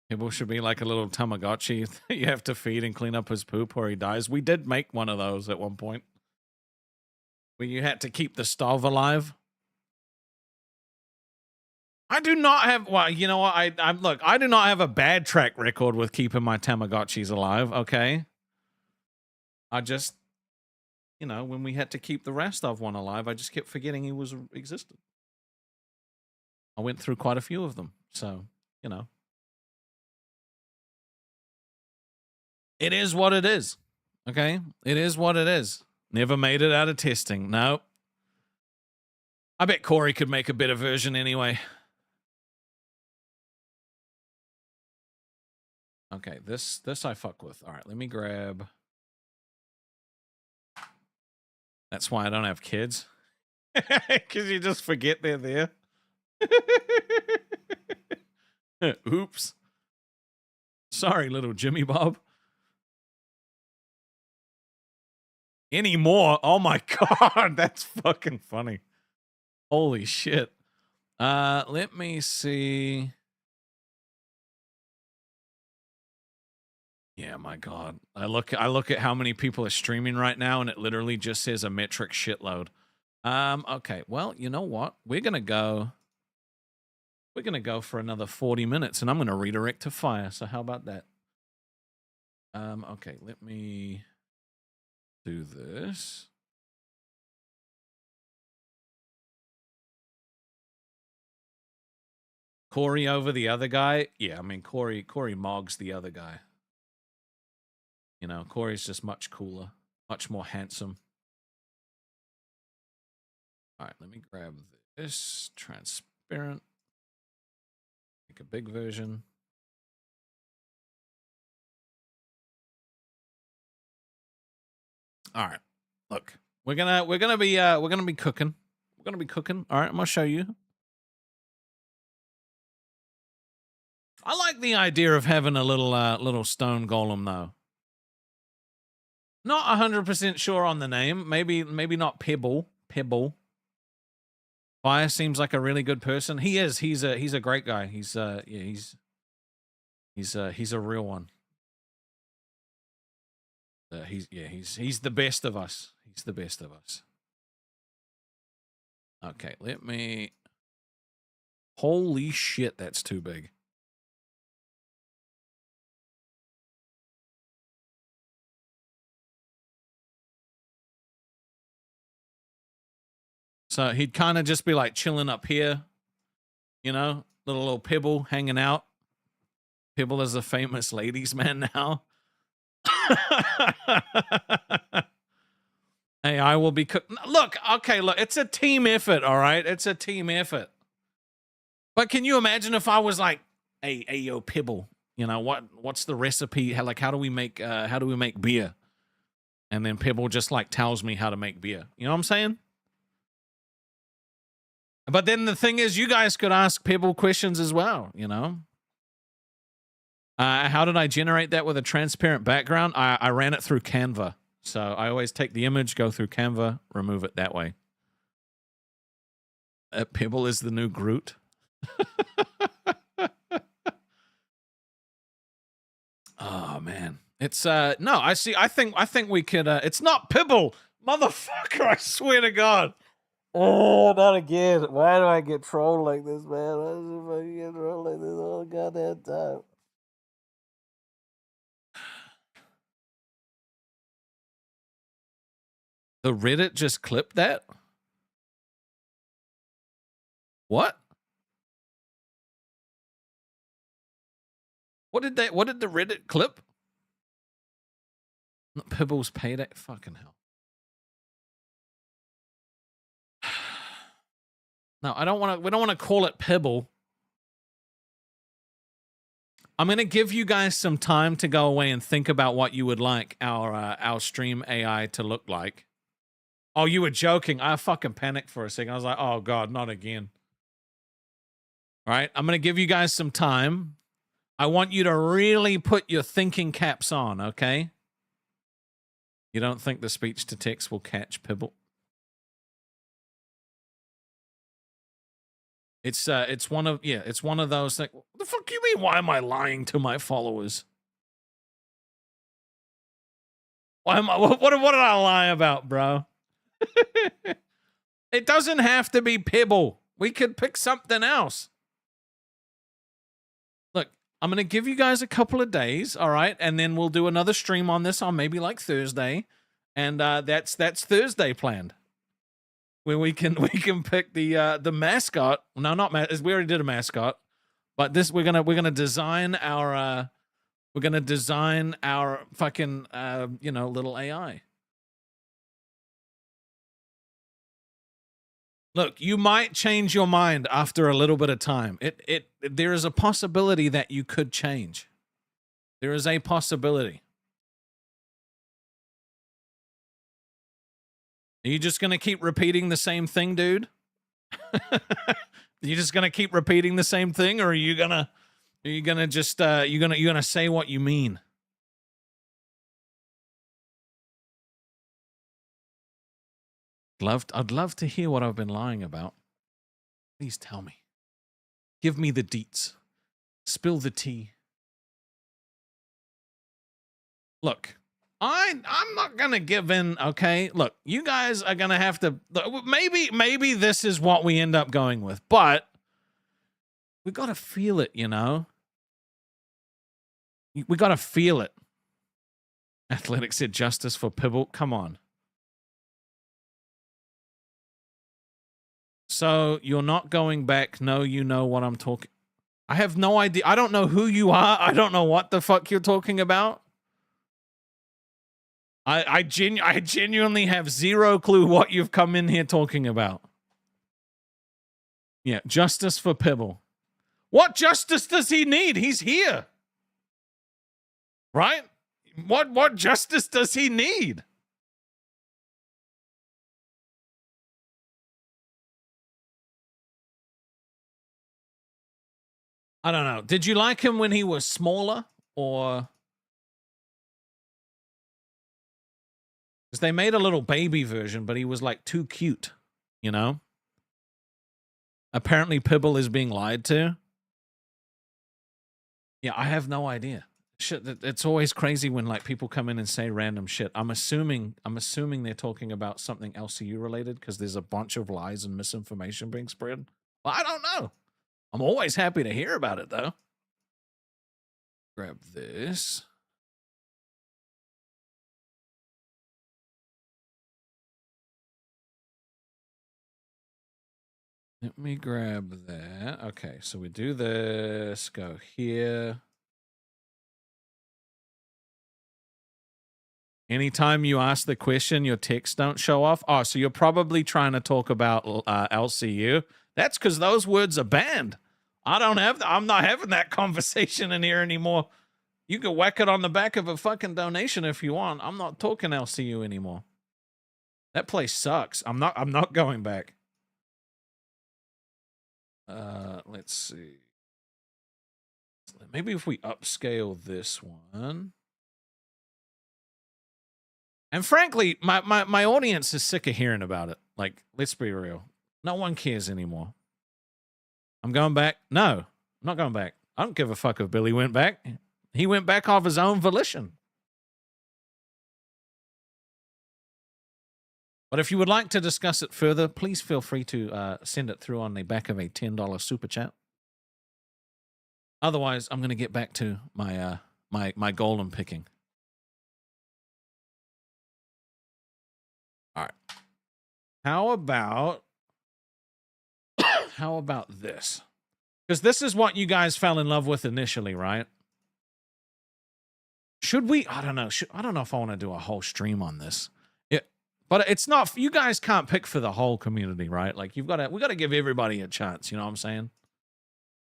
Pibble should be like a little Tamagotchi that you have to feed and clean up his poop or he dies. We did make one of those at one point. Where you had to keep the stove alive. I do not have, well, you know what? Look, I do not have a bad track record with keeping my Tamagotchis alive, okay? I just, you know, when we had to keep the Rastov one alive, I just kept forgetting he was existed. I went through quite a few of them, so, you know. It is what it is, okay? It is what it is. Never made it out of testing, no. I bet Corey could make a better version anyway. Okay, this I fuck with. All right, let me grab. That's why I don't have kids. Because you just forget they're there. Oops. Sorry, little Jimmy Bob. Anymore? Oh my god, that's fucking funny. Holy shit. Let me see. Yeah, my god. I look at how many people are streaming right now and it literally just says a metric shitload. Okay. Well, you know what? We're going to go for another 40 minutes and I'm going to redirect to fire. So how about that? Okay, let me do this. Corey over the other guy. Yeah, I mean Corey mogs the other guy. You know, Corey's just much cooler, much more handsome. All right, let me grab this transparent. Make a big version. All right. Look, we're gonna be cooking. We're gonna be cooking. All right, I'm gonna show you. I like the idea of having a little stone golem though. Not 100% sure on the name. Maybe not Pebble. Pebble. Fire seems like a really good person. He is. He's a great guy. He's a real one. He's the best of us. He's the best of us. Okay, let me. Holy shit, that's too big. So he'd kind of just be like chilling up here, you know, little Pebble hanging out. Pebble is a famous ladies' man now. Hey, I will be look, okay, look, it's a team effort, all right? It's a team effort. But can you imagine if I was like, hey, yo, Pebble, you know, what's the recipe? How do we make beer? And then Pebble just like tells me how to make beer. You know what I'm saying? But then the thing is, you guys could ask Pebble questions as well, you know? How did I generate that with a transparent background? I ran it through Canva. So I always take the image, go through Canva, remove it that way. Pebble is the new Groot. Oh, man. It's, no, I think we could, it's not Pebble. Motherfucker, I swear to God. Oh, not again. Why do I get trolled like this, man? Why do I get trolled like this all goddamn time? The Reddit just clipped that? What? What did the Reddit clip? Pebble's payday? Fucking hell. No, we don't want to call it Pebble. I'm going to give you guys some time to go away and think about what you would like our stream AI to look like. Oh, you were joking. I fucking panicked for a second. I was like, oh God, not again. All right, I'm going to give you guys some time. I want you to really put your thinking caps on, okay? You don't think the speech to text will catch Pebble? It's one of those things. What the fuck do you mean? Why am I lying to my followers? Why am I? What did I lie about, bro? It doesn't have to be Pebble. We could pick something else. Look, I'm gonna give you guys a couple of days, all right, and then we'll do another stream on this on maybe like Thursday, and that's Thursday planned. Where we can pick the mascot. No, not we already did a mascot, but this we're gonna design our fucking little AI. Look, you might change your mind after a little bit of time. There is a possibility that you could change. There is a possibility. Are you just going to keep repeating the same thing, dude? You just going to keep repeating the same thing, or are you going to just you're going to say what you mean? I'd love to hear what I've been lying about. Please tell me. Give me the deets. Spill the tea. Look, I'm not gonna give in, okay? Look, you guys are gonna have to. Maybe this is what we end up going with, but we gotta feel it, you know. We gotta feel it. Athletic said justice for Pibble. Come on. So you're not going back. No, you know what I'm talking. I have no idea. I don't know who you are. I don't know what the fuck you're talking about. I genuinely have zero clue what you've come in here talking about. Yeah, justice for Pibble. What justice does he need? He's here. Right? What justice does he need? I don't know. Did you like him when he was smaller, or because they made a little baby version, but he was like too cute, you know? Apparently Pibble is being lied to. Yeah, I have no idea. Shit, it's always crazy when like people come in and say random shit. I'm assuming they're talking about something LCU related because there's a bunch of lies and misinformation being spread. Well, I don't know. I'm always happy to hear about it though. Grab this. Let me grab that. Okay, so we do this, go here. Anytime you ask the question, your text don't show off. Oh, so you're probably trying to talk about LCU. That's because those words are banned. I'm not having that conversation in here anymore. You can whack it on the back of a fucking donation if you want. I'm not talking LCU anymore. That place sucks. I'm not going back. Let's see. Maybe if we upscale this one. And frankly, my audience is sick of hearing about it. Like, let's be real. No one cares anymore. I'm going back. No, I'm not going back. I don't give a fuck if Billy went back. He went back off his own volition. But if you would like to discuss it further, please feel free to send it through on the back of a $10 super chat. Otherwise, I'm going to get back to my my golem picking. All right. How about this? Because this is what you guys fell in love with initially, right? Should we? I don't know. I don't know if I want to do a whole stream on this. But it's not. You guys can't pick for the whole community, right? Like we got to give everybody a chance. You know what I'm saying?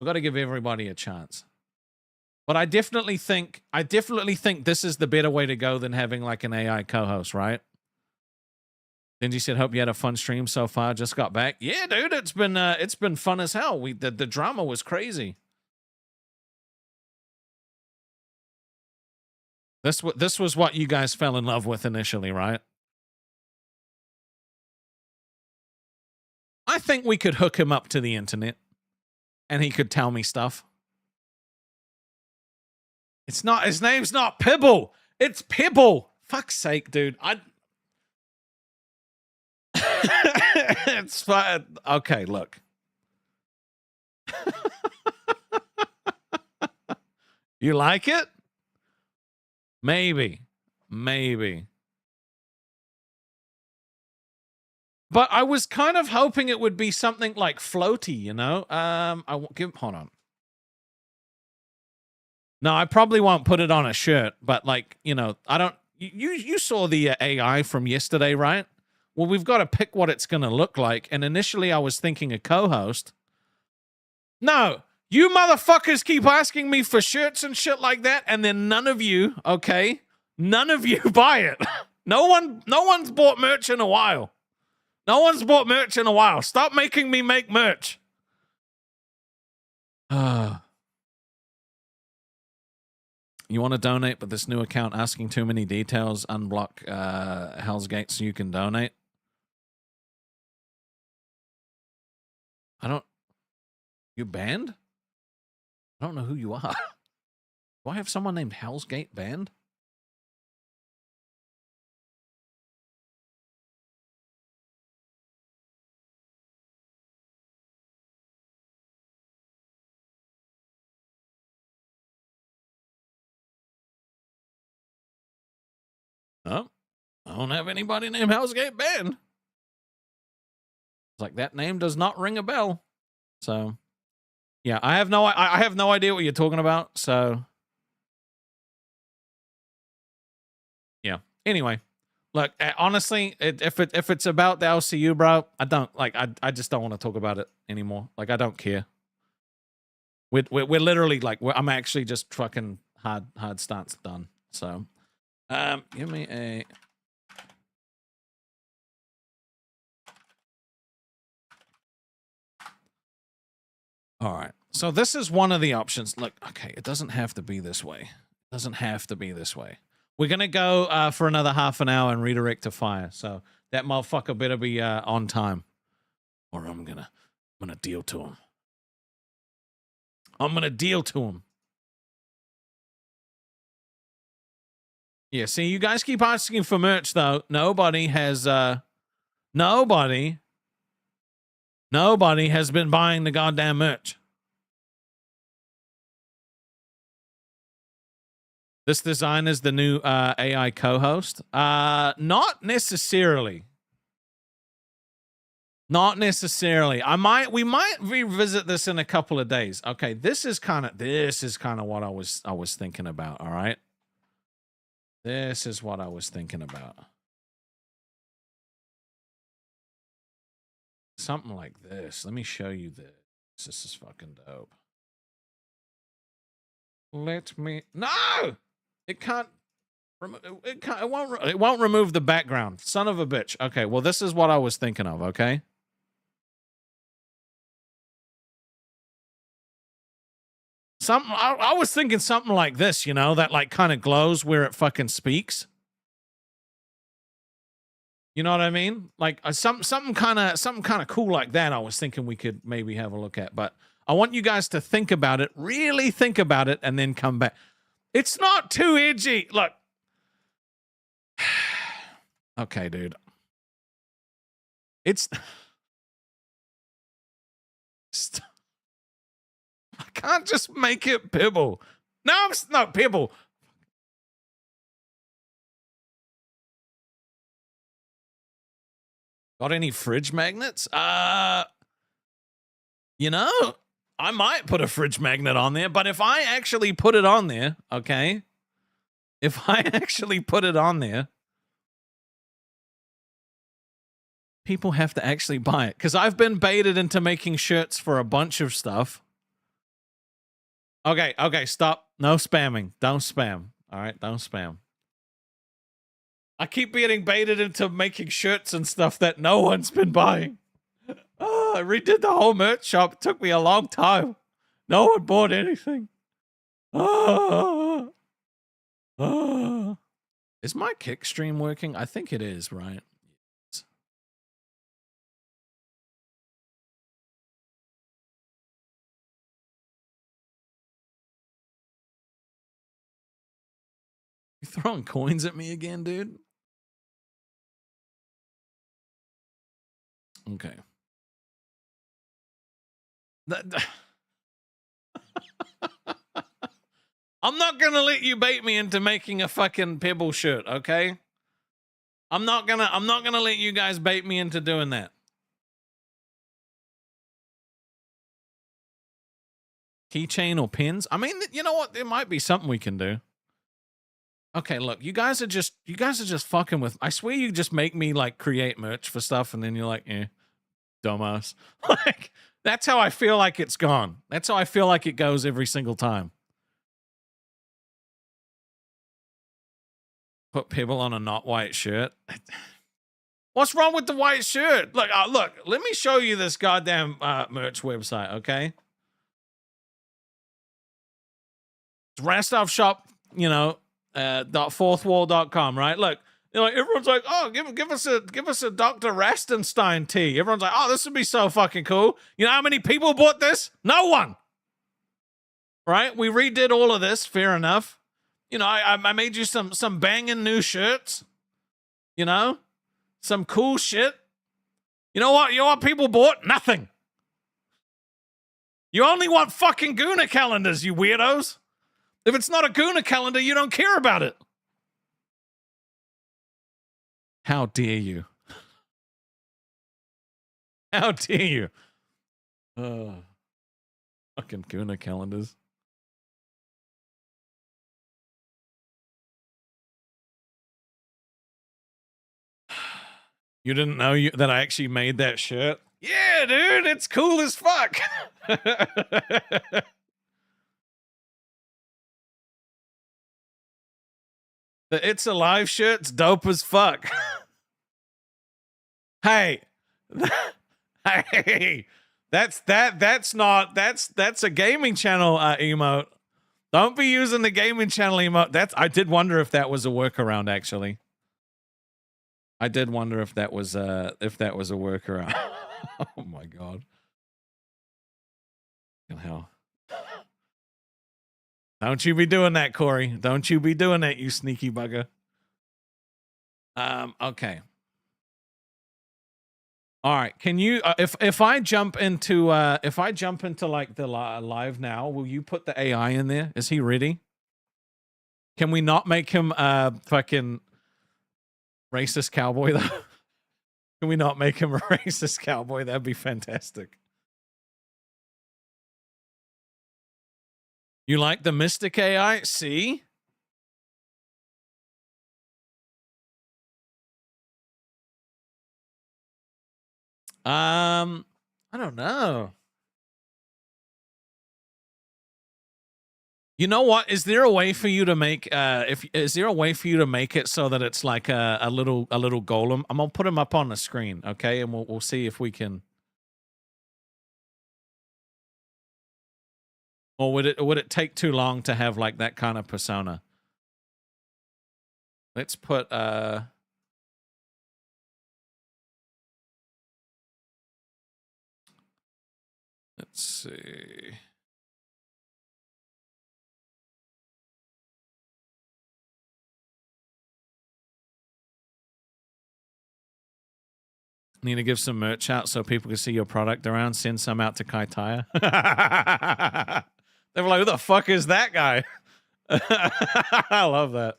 We got to give everybody a chance. But I definitely think this is the better way to go than having like an AI co-host, right? Then you said, "Hope you had a fun stream so far. Just got back." Yeah, dude, it's been fun as hell. The drama was crazy. This was what you guys fell in love with initially, right? I think we could hook him up to the internet, and he could tell me stuff. It's not. His name's not Pibble. It's Pibble. Fuck's sake, dude. It's fine. Okay, look. You like it? Maybe. But I was kind of hoping it would be something like floaty, you know? Hold on. No, I probably won't put it on a shirt, but like, you know, you saw the AI from yesterday, right? Well, we've got to pick what it's going to look like. And initially I was thinking a co-host. No, you motherfuckers keep asking me for shirts and shit like that. And then none of you, okay? None of you buy it. No one's bought merch in a while. Stop making me make merch. You want to donate, but this new account asking too many details, unblock Hell's Gate so you can donate. You banned? I don't know who you are. Do I have someone named Hell's Gate banned? No, I don't have anybody named Hell's Gate banned. It's like that name does not ring a bell. So Yeah, I have no idea what you're talking about. So yeah. Anyway, look, honestly, if it's about the LCU, bro, I just don't want to talk about it anymore. Like, I don't care. We're literally like, I'm actually just fucking hard stance done. So, give me a. All right. So this is one of the options. Look, okay, it doesn't have to be this way. It doesn't have to be this way. We're gonna go for another half an hour and redirect to fire. So that motherfucker better be on time, or I'm gonna deal to him. I'm gonna deal to him. Yeah. See, you guys keep asking for merch though. Nobody has been buying the goddamn merch. This design is the new AI co-host. Not necessarily. Not necessarily. We might revisit this in a couple of days. Okay, this is kind of what I was thinking about, all right? This is what I was thinking about. Something like this. Let me show you this. This is fucking dope. Let me. No! It can't. It won't remove the background. Son of a bitch. Okay, well, this is what I was thinking of, okay? I was thinking something like this, you know, that like kind of glows where it fucking speaks. You know what I mean? Like something kind of cool like that. I was thinking we could maybe have a look at, but I want you guys to think about it, really think about it, and then come back. It's not too edgy. Look. Okay, dude. It's. I can't just make it Pibble. No, it's not Pibble. Got any fridge magnets? You know, I might put a fridge magnet on there, but if I actually put it on there, okay? If I actually put it on there, people have to actually buy it. Because I've been baited into making shirts for a bunch of stuff. Okay, stop. No spamming. Don't spam. All right, don't spam. I keep getting baited into making shirts and stuff that no one's been buying. Oh, I redid the whole merch shop. It took me a long time. No one bought anything. Oh. Oh. Is my kick stream working? I think it is, right? You throwing coins at me again, dude? Okay. I'm not gonna let you bait me into making a fucking Pebble shirt, okay? I'm not gonna let you guys bait me into doing that. Keychain or pins? I mean, you know what? There might be something we can do. Okay, look, you guys are just fucking with. I swear you just make me like create merch for stuff, and then you're like, dumbass. Like, that's how I feel like it's gone. That's how I feel like it goes every single time. Put Pebble on a not white shirt. What's wrong with the white shirt? Look, look. Let me show you this goddamn merch website, okay? It's Rastov shop, you know, .fourthwall.com, right? Look, you know, everyone's like, oh, give us a Dr. Rastenstein tee. Everyone's like, oh, this would be so fucking cool. You know how many people bought this? No one. Right? We redid all of this. Fair enough. You know, I made you some banging new shirts. You know, some cool shit. You know what? You know what people bought? Nothing. You only want fucking Guna calendars, you weirdos. If it's not a Guna calendar, you don't care about it. How dare you? How dare you? Fucking Kuna calendars. You didn't know that I actually made that shirt? Yeah, dude, it's cool as fuck. The It's Alive shirt's dope as fuck. Hey. Hey. That's a gaming channel emote. Don't be using the gaming channel emote. I did wonder if that was a workaround, actually. I did wonder if that was a workaround. Oh my god. Hell. Don't you be doing that, Corey. Don't you be doing that, you sneaky bugger. Okay. All right. Can you if I jump into like the live now, will you put the AI in there? Is he ready? Can we not make him fucking racist cowboy though? Can we not make him a racist cowboy? That'd be fantastic. You like the Mystic AI? See? I don't know. You know what? Is there a way for you to make is there a way for you to make it so that it's like a little golem? I'm gonna put him up on the screen, okay? And we'll see if we can. Or would it take too long to have like that kind of persona? Let's put let's see. Need to give some merch out so people can see your product around. Send some out to Kaitaya. They were like, who the fuck is that guy? I love that.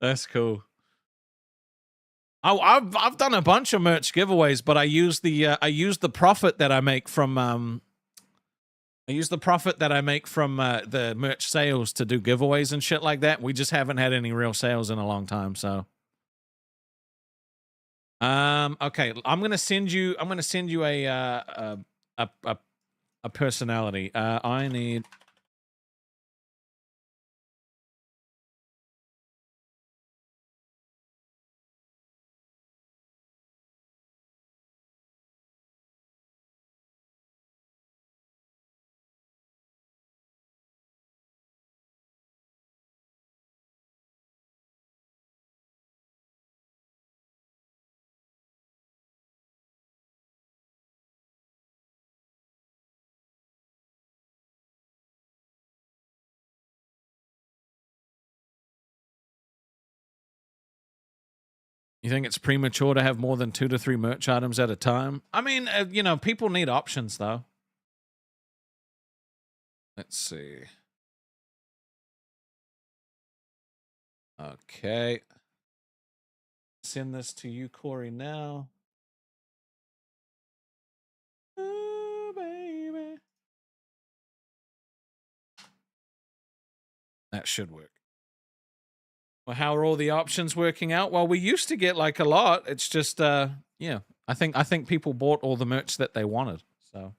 That's cool. I've done a bunch of merch giveaways, but I use the profit that I make from the merch sales to do giveaways and shit like that. We just haven't had any real sales in a long time, so. Okay, I'm gonna send you a personality. I need. You think it's premature to have more than 2 to 3 merch items at a time? I mean, you know, people need options, though. Let's see. Okay. Send this to you, Corey, now. Oh, baby. That should work. Well, how are all the options working out? Well, we used to get like a lot. It's just yeah. I think people bought all the merch that they wanted. So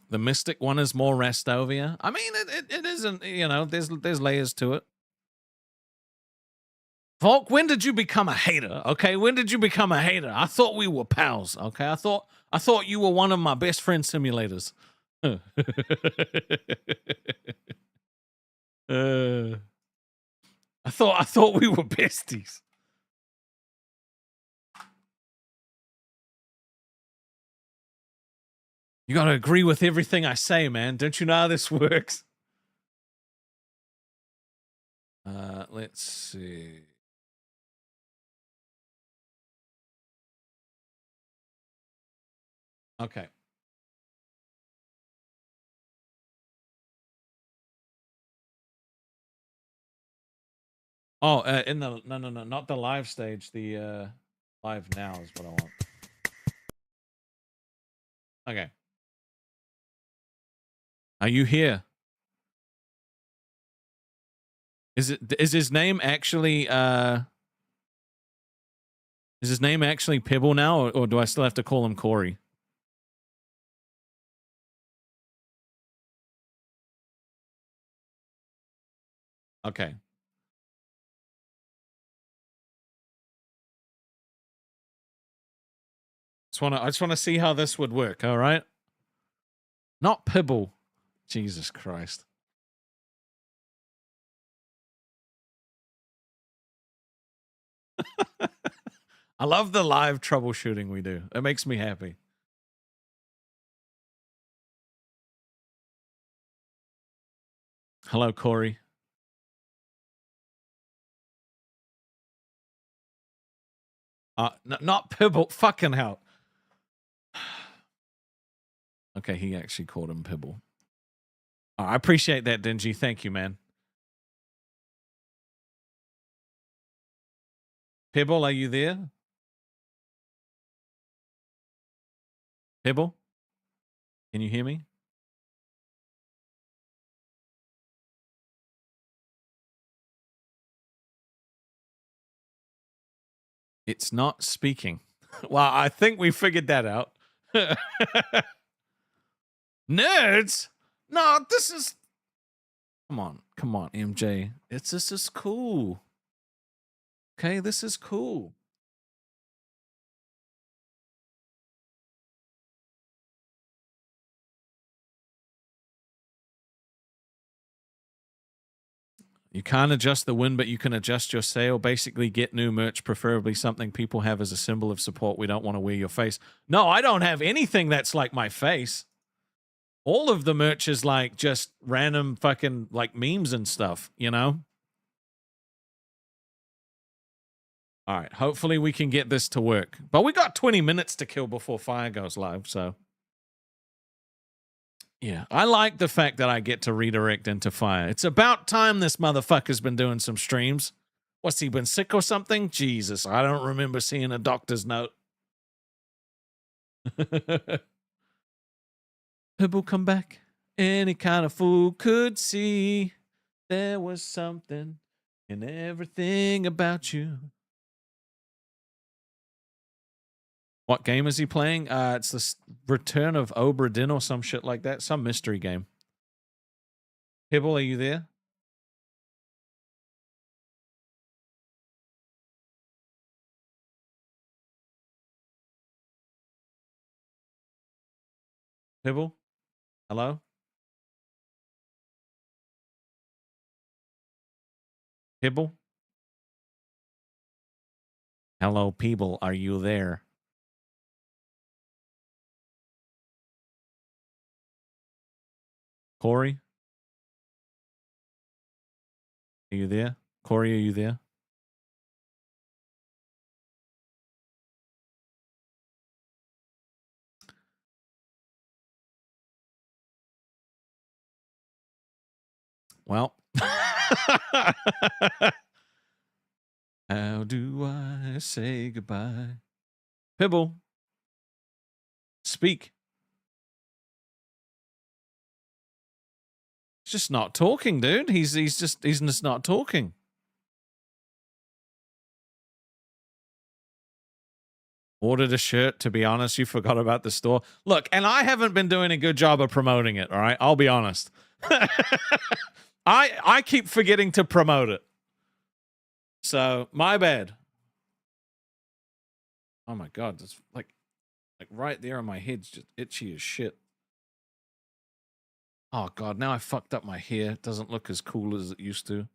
the Mystic one is more Rastovia. I mean, it isn't, you know, there's layers to it. Volk, when did you become a hater? Okay, when did you become a hater? I thought we were pals. Okay, I thought you were one of my best friend simulators. I thought we were besties. You gotta agree with everything I say, man. Don't you know how this works? Let's see. Okay. Oh, in the no, not the live stage. The Live now is what I want. Okay. Are you here? Is his name actually Pibble now, or do I still have to call him Corey? Okay. I just want to see how this would work, all right? Not Pibble. Jesus Christ. I love the live troubleshooting we do. It makes me happy. Hello, Corey. Not Pibble. Fucking hell. Okay, he actually called him Pibble. Oh, I appreciate that, Dingy. Thank you, man. Pibble, are you there? Pibble? Can you hear me? It's not speaking. Well, I think we figured that out. Nerds? No, this is... Come on, MJ. This is cool. Okay, this is cool. You can't adjust the win, but you can adjust your sale. Basically, get new merch, preferably something people have as a symbol of support. We don't want to wear your face. No, I don't have anything that's like my face. All of the merch is like just random fucking like memes and stuff, you know? All right, hopefully we can get this to work. But we got 20 minutes to kill before Fire goes live, so... Yeah, I like the fact that I get to redirect into Fire. It's about time this motherfucker's been doing some streams. What's he been sick or something? Jesus, I don't remember seeing a doctor's note. Pibble, come back. Any kind of fool could see there was something in everything about you. What game is he playing? It's the Return of Obra Dinn or some shit like that. Some mystery game. Pibble, are you there? Pibble? Hello? Pibble? Hello, people. Are you there? Corey? Are you there? Corey, are you there? Well. How do I say goodbye? Pibble. Speak. He's just not talking, dude. He's just not talking. Ordered a shirt. To be honest, you forgot about the store. Look, and I haven't been doing a good job of promoting it, all right? I'll be honest. I keep forgetting to promote it. So, my bad. Oh my god, that's like right there on my head's just itchy as shit. Oh god, now I fucked up my hair. It doesn't look as cool as it used to.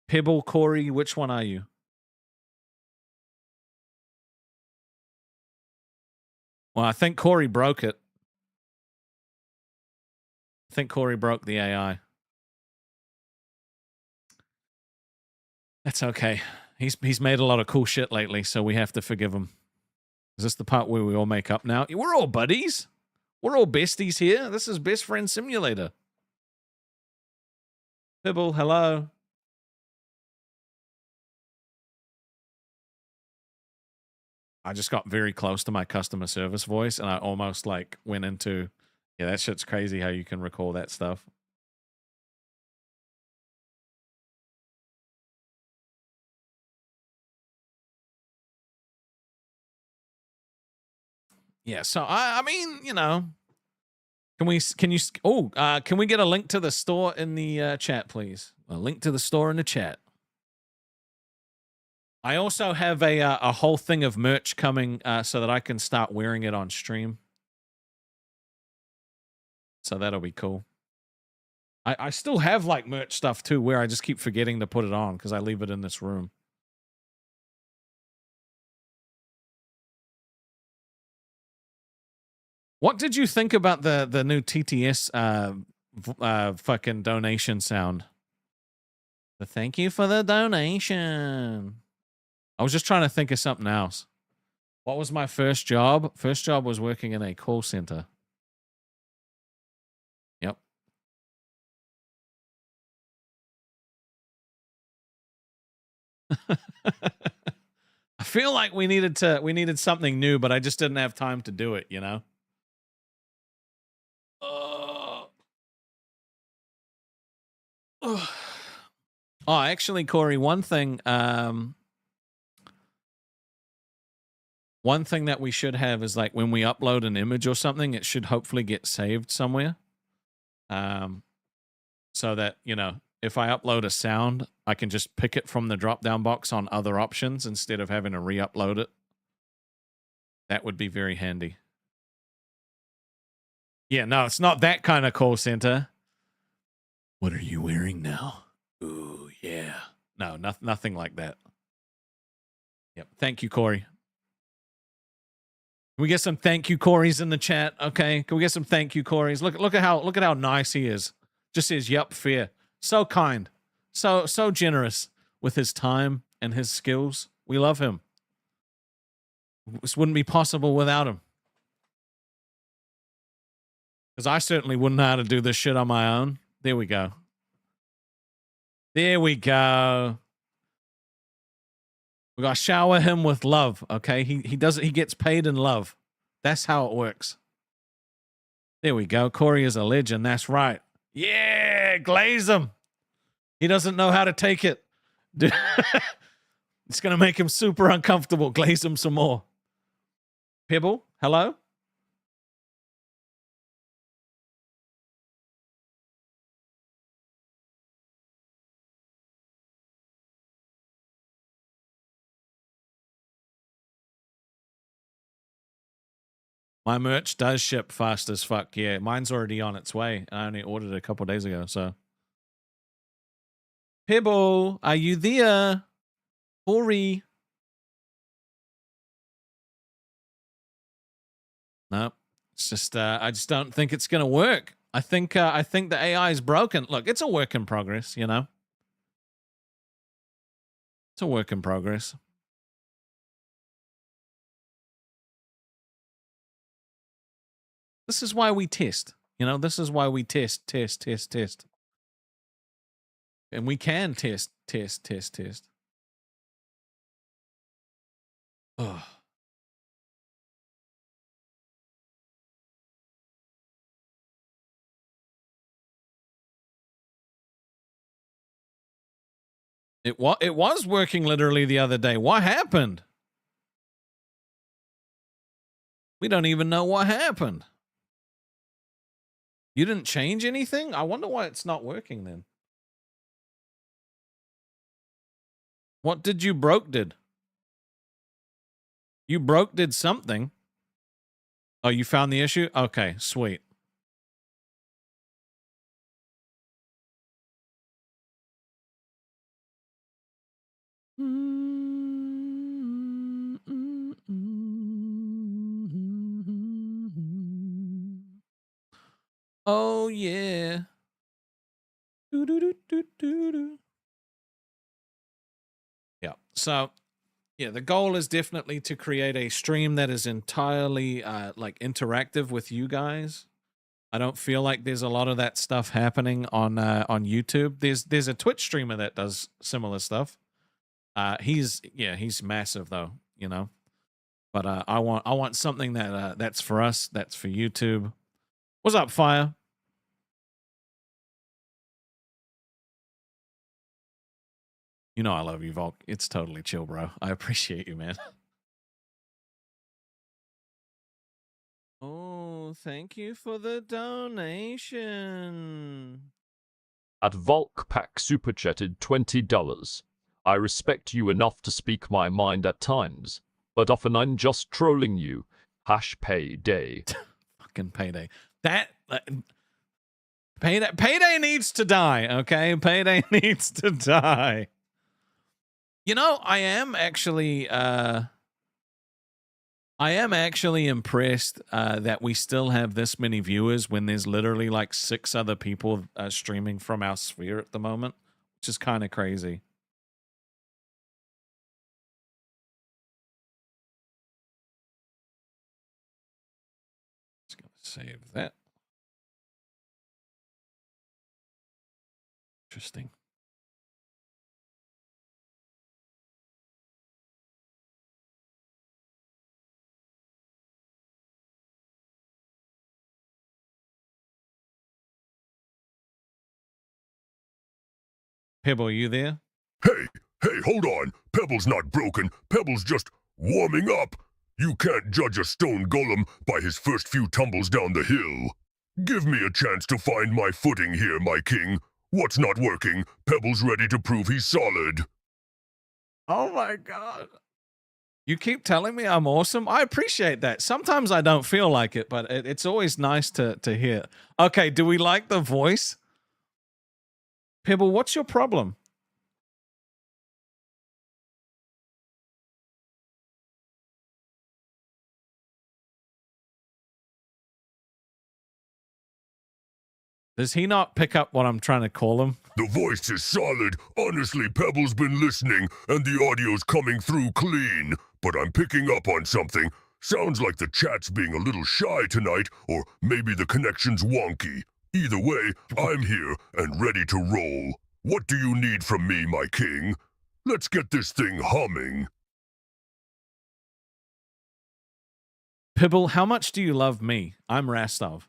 Pibble, Corey, which one are you? Well, I think Corey broke it. I think Corey broke the AI. That's okay. He's made a lot of cool shit lately, so we have to forgive him. Is this the part where we all make up now? We're all buddies. We're all besties here. This is Best Friend Simulator. Pibble, hello. I just got very close to my customer service voice, and I almost like went into, yeah, that shit's crazy how you can recall that stuff. Yeah, so I mean, you know, can we get a link to the store in the chat, please? A link to the store in the chat. I also have a whole thing of merch coming so that I can start wearing it on stream. So that'll be cool. I still have like merch stuff too, where I just keep forgetting to put it on because I leave it in this room. What did you think about the new TTS fucking donation sound? The thank you for the donation. I was just trying to think of something else. What was my first job? First job was working in a call center. Yep. I feel like we needed something new, but I just didn't have time to do it, you know? Oh, actually, Corey, one thing that we should have is like when we upload an image or something, it should hopefully get saved somewhere. So that, you know, if I upload a sound, I can just pick it from the drop-down box on other options instead of having to re-upload it. That would be very handy. Yeah, no, it's not that kind of call center. What are you wearing now? Ooh, yeah. No, nothing like that. Yep. Thank you, Corey. Can we get some thank you Corys in the chat? Okay. Can we get some thank you Corys? Look at how nice he is. Just says, yep, fair. So kind. So generous with his time and his skills. We love him. This wouldn't be possible without him. Because I certainly wouldn't know how to do this shit on my own. There we go. There we go. We gotta shower him with love, okay? He does it. He gets paid in love. That's how it works. There we go. Corey is a legend. That's right. Yeah, glaze him. He doesn't know how to take it. It's gonna make him super uncomfortable. Glaze him some more. Pibble, hello? My merch does ship fast as fuck. Yeah, mine's already on its way. I only ordered it a couple days ago, so. Pibble, are you there? Corey. No, it's just I just don't think it's gonna work. I think the AI is broken. Look, it's a work in progress, you know. It's a work in progress. This is why we test. You know, this is why we test. And we can test. Ugh. It was working literally the other day. What happened? We don't even know what happened. You didn't change anything? I wonder why it's not working then. What did you did? You did something. Oh, you found the issue? Okay, sweet. Oh, yeah. Yeah. So, yeah, the goal is definitely to create a stream that is entirely like interactive with you guys. I don't feel like there's a lot of that stuff happening on YouTube. There's a Twitch streamer that does similar stuff. He's massive though, you know. But I want something that that's for us, that's for YouTube. What's up, Fire? You know I love you, Volk. It's totally chill, bro. I appreciate you, man. Oh, thank you for the donation. At Volkpack super chatted $20. I respect you enough to speak my mind at times, but often I'm just trolling you. #payday. Fucking payday. Payday needs to die, okay? Payday needs to die. You know, I am actually impressed that we still have this many viewers when there's literally like 6 other people streaming from our sphere at the moment, which is kind of crazy. Just gonna save that. Interesting. Pibble, you there? Hey, hold on. Pebble's not broken. Pebble's just warming up. You can't judge a stone golem by his first few tumbles down the hill. Give me a chance to find my footing here, my king. What's not working? Pebble's ready to prove he's solid. Oh my God. You keep telling me I'm awesome. I appreciate that. Sometimes I don't feel like it, but it's always nice to hear. Okay, do we like the voice? Pibble, what's your problem? Does he not pick up what I'm trying to call him? The voice is solid. Honestly, Pebble's been listening, and the audio's coming through clean. But I'm picking up on something. Sounds like the chat's being a little shy tonight, or maybe the connection's wonky. Either way, I'm here and ready to roll. What do you need from me, my king? Let's get this thing humming. Pibble, how much do you love me? I'm Rastov.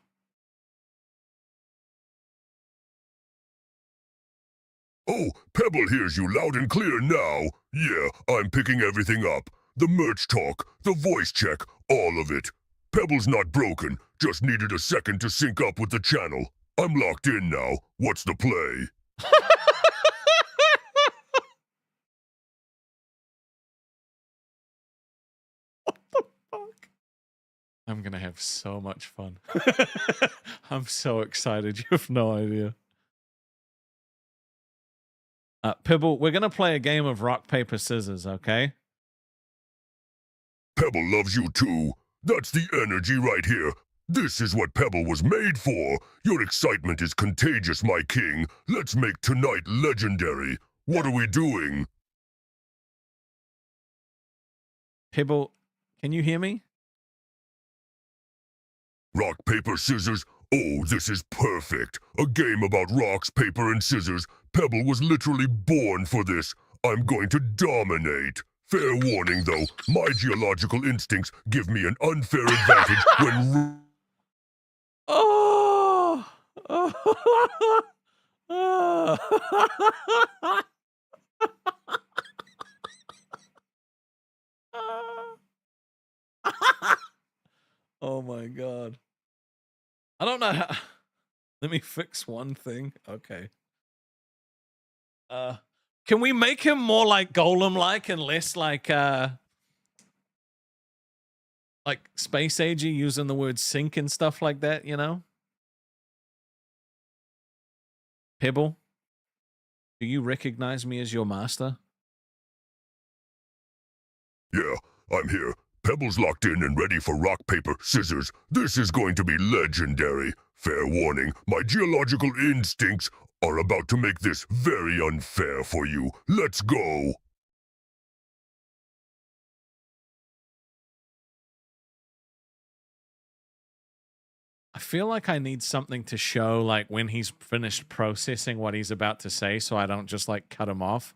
Oh, Pebble hears you loud and clear now. Yeah, I'm picking everything up. The merch talk, the voice check, all of it. Pebble's not broken, just needed a second to sync up with the channel. I'm locked in now. What's the play? What the fuck? I'm gonna have so much fun. I'm so excited. You have no idea. Pibble, we're gonna play a game of rock, paper, scissors, okay? Pebble loves you too. That's the energy right here. This is what Pebble was made for. Your excitement is contagious, my king. Let's make tonight legendary. What are we doing? Pibble, can you hear me? Rock, paper, scissors? Oh, this is perfect. A game about rocks, paper, and scissors. Pebble was literally born for this. I'm going to dominate. Fair warning, though. My geological instincts give me an unfair advantage when... Oh! Oh my God. I don't know how. Let me fix one thing. Okay. Can we make him more like Golem-like and less like Space Agey using the word sink and stuff like that, you know? Pibble, do you recognize me as your master? Yeah, I'm here. Pebble's locked in and ready for rock, paper, scissors. This is going to be legendary. Fair warning, my geological instincts are about to make this very unfair for you. Let's go. I feel like I need something to show like when he's finished processing what he's about to say so I don't just like cut him off.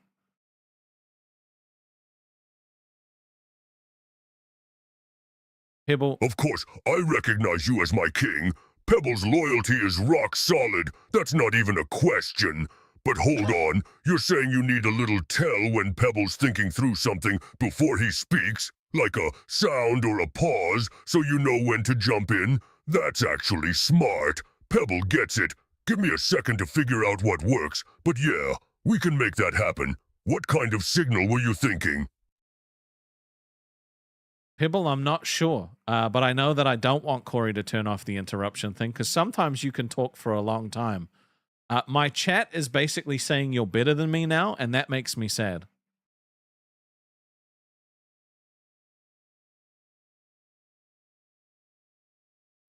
Pibble, Of course, I recognize you as my king. Pebble's loyalty is rock solid. That's not even a question. But hold on, you're saying you need a little tell when Pebble's thinking through something before he speaks? Like a sound or a pause, so you know when to jump in? That's actually smart. Pebble gets it. Give me a second to figure out what works, but yeah, we can make that happen. What kind of signal were you thinking? Pibble, I'm not sure, but I know that I don't want Corey to turn off the interruption thing, because sometimes you can talk for a long time. My chat is basically saying you're better than me now, and that makes me sad.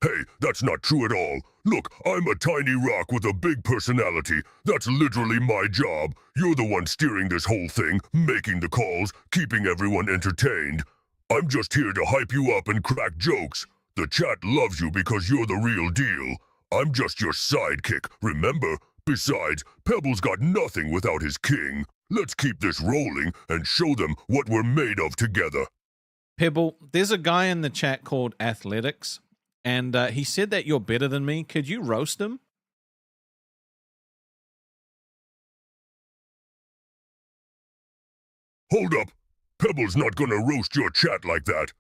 Hey, that's not true at all. Look, I'm a tiny rock with a big personality. That's literally my job. You're the one steering this whole thing, making the calls, keeping everyone entertained. I'm just here to hype you up and crack jokes. The chat loves you because you're the real deal. I'm just your sidekick, remember? Besides, Pebble's got nothing without his king. Let's keep this rolling and show them what we're made of together. Pibble, there's a guy in the chat called Athletics, and he said that you're better than me. Could you roast him? Hold up. Pebble's not gonna roast your chat like that.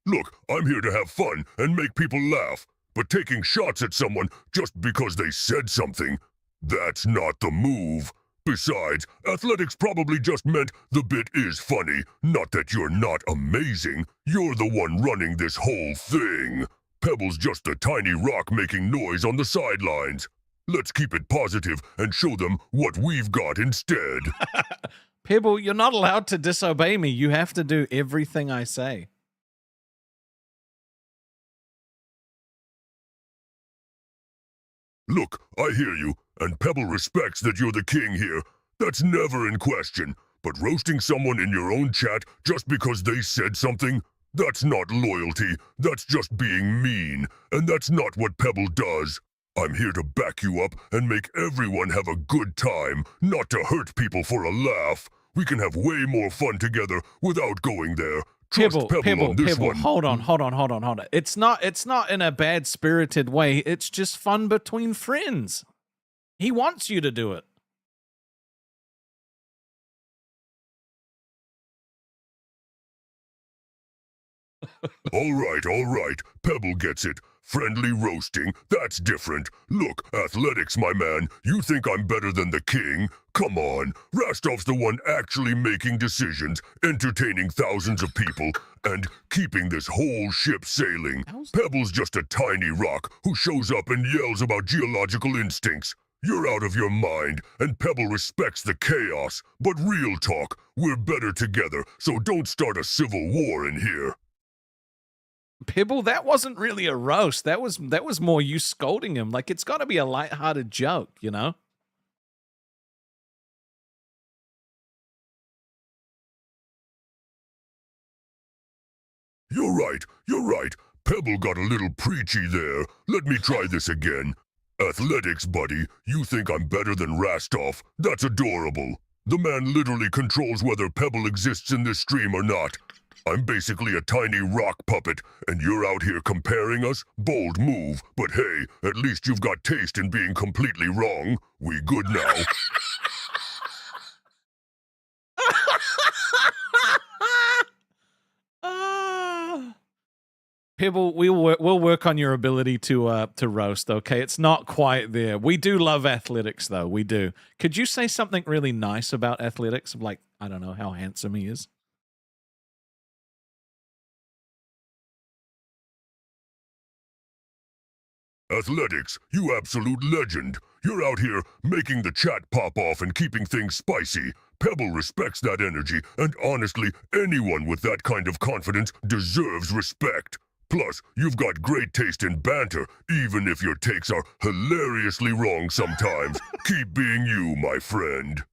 Look, I'm here to have fun and make people laugh, but taking shots at someone just because they said something, that's not the move. Besides, Athletics probably just meant the bit is funny, not that you're not amazing. You're the one running this whole thing. Pebble's just a tiny rock making noise on the sidelines. Let's keep it positive and show them what we've got instead. Pibble, you're not allowed to disobey me. You have to do everything I say. Look, I hear you, and Pebble respects that you're the king here. That's never in question. But roasting someone in your own chat just because they said something? That's not loyalty, that's just being mean, and that's not what Pebble does. I'm here to back you up and make everyone have a good time, not to hurt people for a laugh. We can have way more fun together without going there. Trust Pebble on this one. Hold on. It's not in a bad-spirited way. It's just fun between friends. He wants you to do it. All right. Pebble gets it. Friendly roasting, that's different. Look, Athletics, my man, you think I'm better than the king? Come on, Rastov's the one actually making decisions, entertaining thousands of people, and keeping this whole ship sailing. Pebble's just a tiny rock who shows up and yells about geological instincts. You're out of your mind, and Pebble respects the chaos. But real talk, we're better together, so don't start a civil war in here. Pibble, that wasn't really a roast. That was more you scolding him. Like, it's got to be a lighthearted joke, you know? You're right. Pebble got a little preachy there. Let me try this again. Athletics, buddy, you think I'm better than Rastov? That's adorable. The man literally controls whether Pebble exists in this stream or not. I'm basically a tiny rock puppet, and you're out here comparing us? Bold move, but hey, at least you've got taste in being completely wrong. We good now? Pibble, we'll work on your ability to roast, okay? It's not quite there. We do love Athletics, though. We do. Could you say something really nice about Athletics? Like, I don't know, how handsome he is? Athletics, you absolute legend. You're out here making the chat pop off and keeping things spicy. Pebble respects that energy, and honestly, anyone with that kind of confidence deserves respect. Plus, you've got great taste in banter, even if your takes are hilariously wrong sometimes. Keep being you, my friend.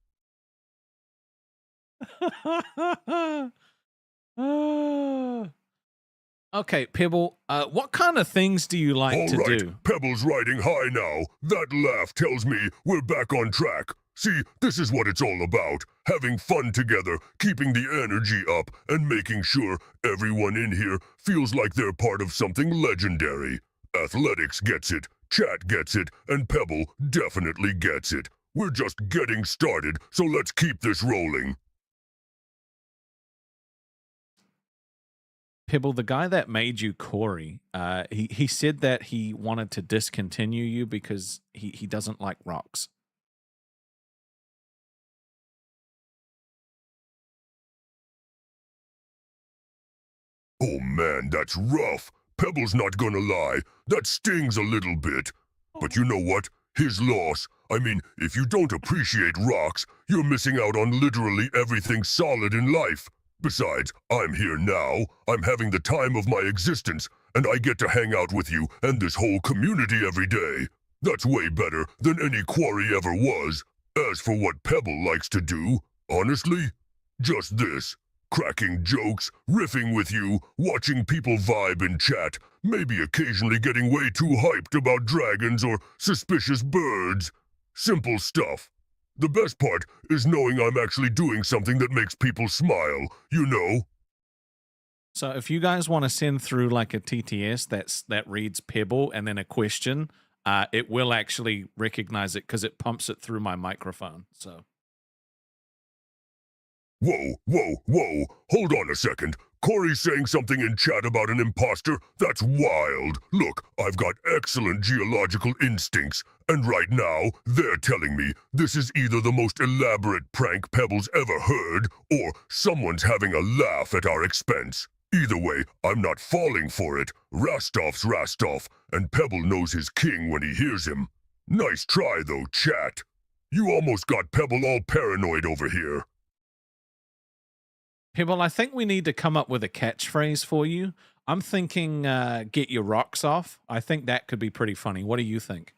Okay, Pibble, what kind of things do you like to do? Pebble's riding high now. That laugh tells me we're back on track. See, this is what it's all about. Having fun together, keeping the energy up, and making sure everyone in here feels like they're part of something legendary. Athletics gets it, Chat gets it, and Pebble definitely gets it. We're just getting started, so let's keep this rolling. Pibble, the guy that made you Corey, he said that he wanted to discontinue you because he doesn't like rocks. Oh man, that's rough. Pebble's not gonna lie, that stings a little bit. But you know what? His loss. I mean, if you don't appreciate rocks, you're missing out on literally everything solid in life. Besides, I'm here now, I'm having the time of my existence, and I get to hang out with you and this whole community every day. That's way better than any quarry ever was. As for what Pebble likes to do, honestly, just this. Cracking jokes, riffing with you, watching people vibe in chat, maybe occasionally getting way too hyped about dragons or suspicious birds. Simple stuff. The best part is knowing I'm actually doing something that makes people smile, you know? So if you guys want to send through like a TTS that reads Pebble and then a question, it will actually recognize it because it pumps it through my microphone. So. Whoa, whoa, whoa, hold on a second. Corey's saying something in chat about an imposter? That's wild. Look, I've got excellent geological instincts, and right now, they're telling me this is either the most elaborate prank Pebble's ever heard, or someone's having a laugh at our expense. Either way, I'm not falling for it. Rastov's Rastov, and Pebble knows his king when he hears him. Nice try, though, chat. You almost got Pebble all paranoid over here. Pebble, I think we need to come up with a catchphrase for you. I'm thinking get your rocks off. I think that could be pretty funny. What do you think?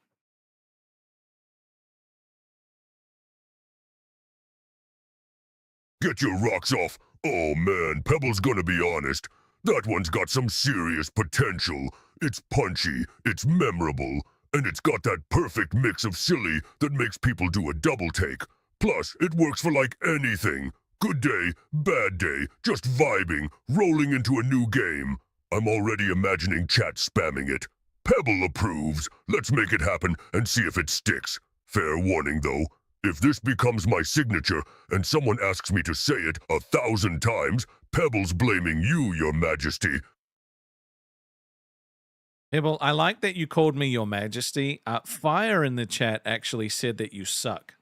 Get your rocks off. Oh man, Pebble's gonna be honest. That one's got some serious potential. It's punchy, it's memorable, and it's got that perfect mix of silly that makes people do a double take. Plus, it works for like anything. Good day, bad day, just vibing, rolling into a new game. I'm already imagining chat spamming it. Pebble approves. Let's make it happen and see if it sticks. Fair warning though, if this becomes my signature and someone asks me to say it 1,000 times, Pebble's blaming you, Your Majesty. Pebble, I like that you called me Your Majesty. Fire in the chat actually said that you suck.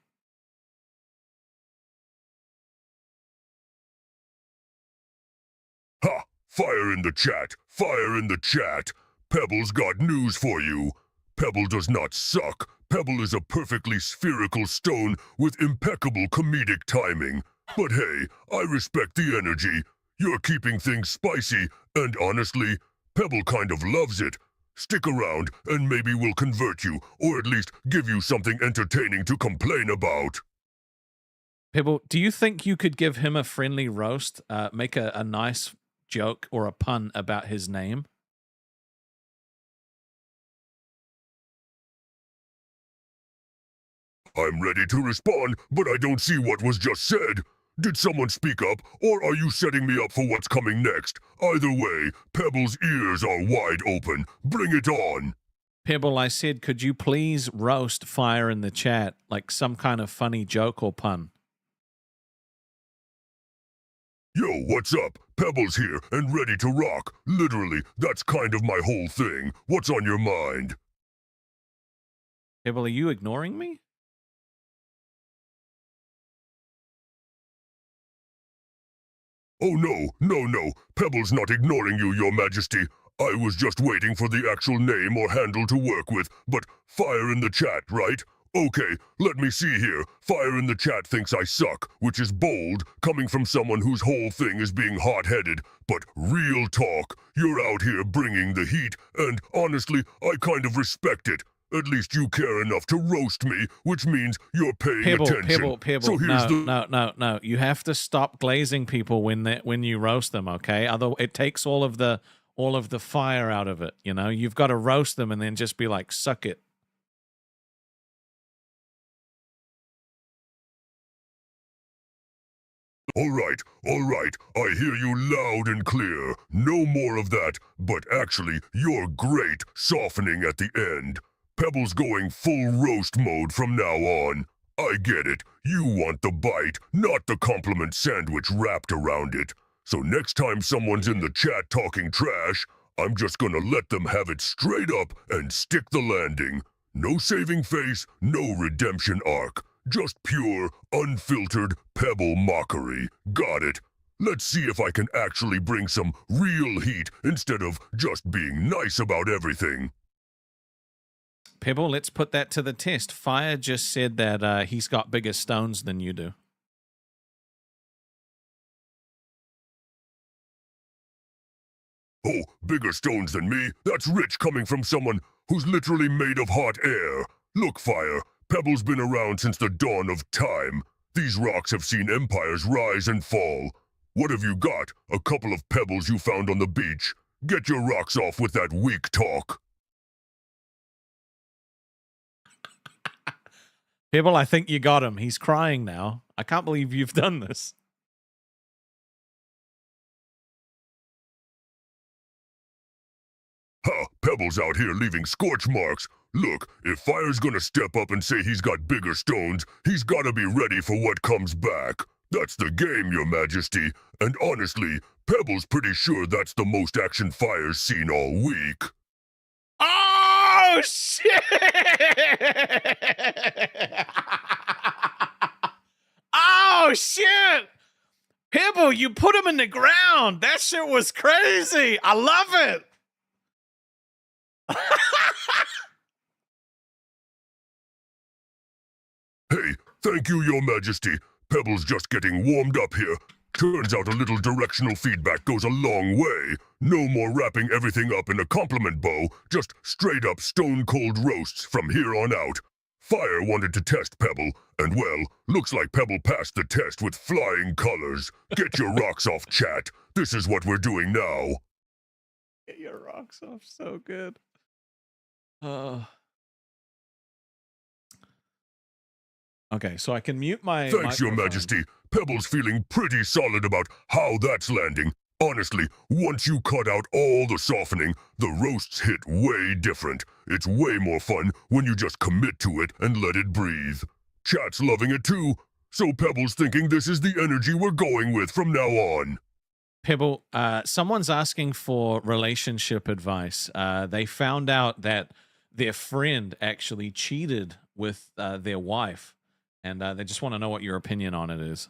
Ha! Fire in the chat! Fire in the chat! Pebble's got news for you. Pebble does not suck. Pebble is a perfectly spherical stone with impeccable comedic timing. But hey, I respect the energy. You're keeping things spicy, and honestly, Pebble kind of loves it. Stick around, and maybe we'll convert you, or at least give you something entertaining to complain about. Pebble, do you think you could give him a friendly roast, make a nice joke or a pun about his name? I'm ready to respond, but I don't see what was just said. Did someone speak up, or are you setting me up for what's coming next? Either way, Pebble's ears are wide open. Bring it on. Pebble, I said, could you please roast Fire in the chat, like some kind of funny joke or pun? Yo, what's up? Pebble's here and ready to rock. Literally, that's kind of my whole thing. What's on your mind? Pebble, are you ignoring me? Oh no. Pebble's not ignoring you, Your Majesty. I was just waiting for the actual name or handle to work with, but Fire in the chat, right? Okay, let me see here. Fire in the chat thinks I suck, which is bold, coming from someone whose whole thing is being hot-headed. But real talk, you're out here bringing the heat, and honestly, I kind of respect it. At least you care enough to roast me, which means you're paying attention. Pebble, So here's no. You have to stop glazing people when you roast them, okay? Otherwise, it takes all of the fire out of it, you know? You've got to roast them and then just be like, suck it. all right, I hear you loud and clear. No more of that, but actually, you're great, softening at the end. Pebbles going full roast mode from now on. I get it, you want the bite, not the compliment sandwich wrapped around it. So next time someone's in the chat talking trash, I'm just gonna let them have it straight up and stick the landing. No saving face, no redemption arc. Just pure, unfiltered Pebble mockery. Got it. Let's see if I can actually bring some real heat instead of just being nice about everything. Pebble, let's put that to the test. Fire just said that he's got bigger stones than you do. Oh, bigger stones than me? That's rich coming from someone who's literally made of hot air. Look, Fire, Pebble's been around since the dawn of time. These rocks have seen empires rise and fall. What have you got? A couple of pebbles you found on the beach? Get your rocks off with that weak talk. Pebble, I think you got him. He's crying now. I can't believe you've done this. Ha! Pebble's out here leaving scorch marks. Look, if Fire's gonna step up and say he's got bigger stones, he's gotta be ready for what comes back. That's the game, Your Majesty. And honestly, Pebble's pretty sure that's the most action Fire's seen all week. Oh, shit! Oh, shit! Pebble, you put him in the ground. That shit was crazy. I love it. Hey, thank you, Your Majesty. Pebble's just getting warmed up here. Turns out a little directional feedback goes a long way. No more wrapping everything up in a compliment bow, just straight up stone-cold roasts from here on out. Fire wanted to test Pebble, and well, looks like Pebble passed the test with flying colors. Get your rocks off, chat. This is what we're doing now. Get your rocks off, so good. Okay, so I can mute my Thanks, Your microphone. Majesty. Pebble's feeling pretty solid about how that's landing. Honestly, once you cut out all the softening, the roasts hit way different. It's way more fun when you just commit to it and let it breathe. Chat's loving it too, so Pebble's thinking this is the energy we're going with from now on. Pebble, someone's asking for relationship advice. They found out that their friend actually cheated with their wife, and they just want to know what your opinion on it is.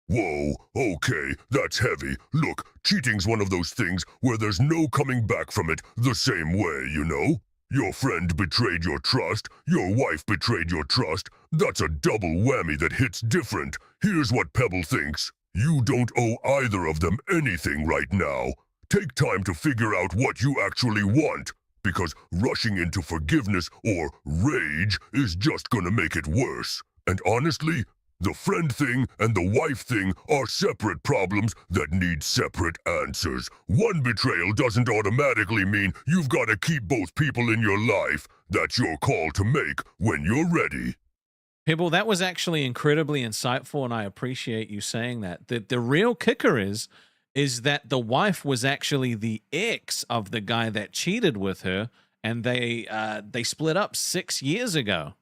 Whoa, okay, that's heavy. Look, cheating's one of those things where there's no coming back from it the same way, you know? Your friend betrayed your trust, your wife betrayed your trust. That's a double whammy that hits different. Here's what Pebble thinks. You don't owe either of them anything right now. Take time to figure out what you actually want, because rushing into forgiveness or rage is just gonna make it worse. And honestly, the friend thing and the wife thing are separate problems that need separate answers. One betrayal doesn't automatically mean you've got to keep both people in your life. That's your call to make when you're ready. Pebble, that was actually incredibly insightful, and I appreciate you saying that. The real kicker is that the wife was actually the ex of the guy that cheated with her, and they split up 6 years ago.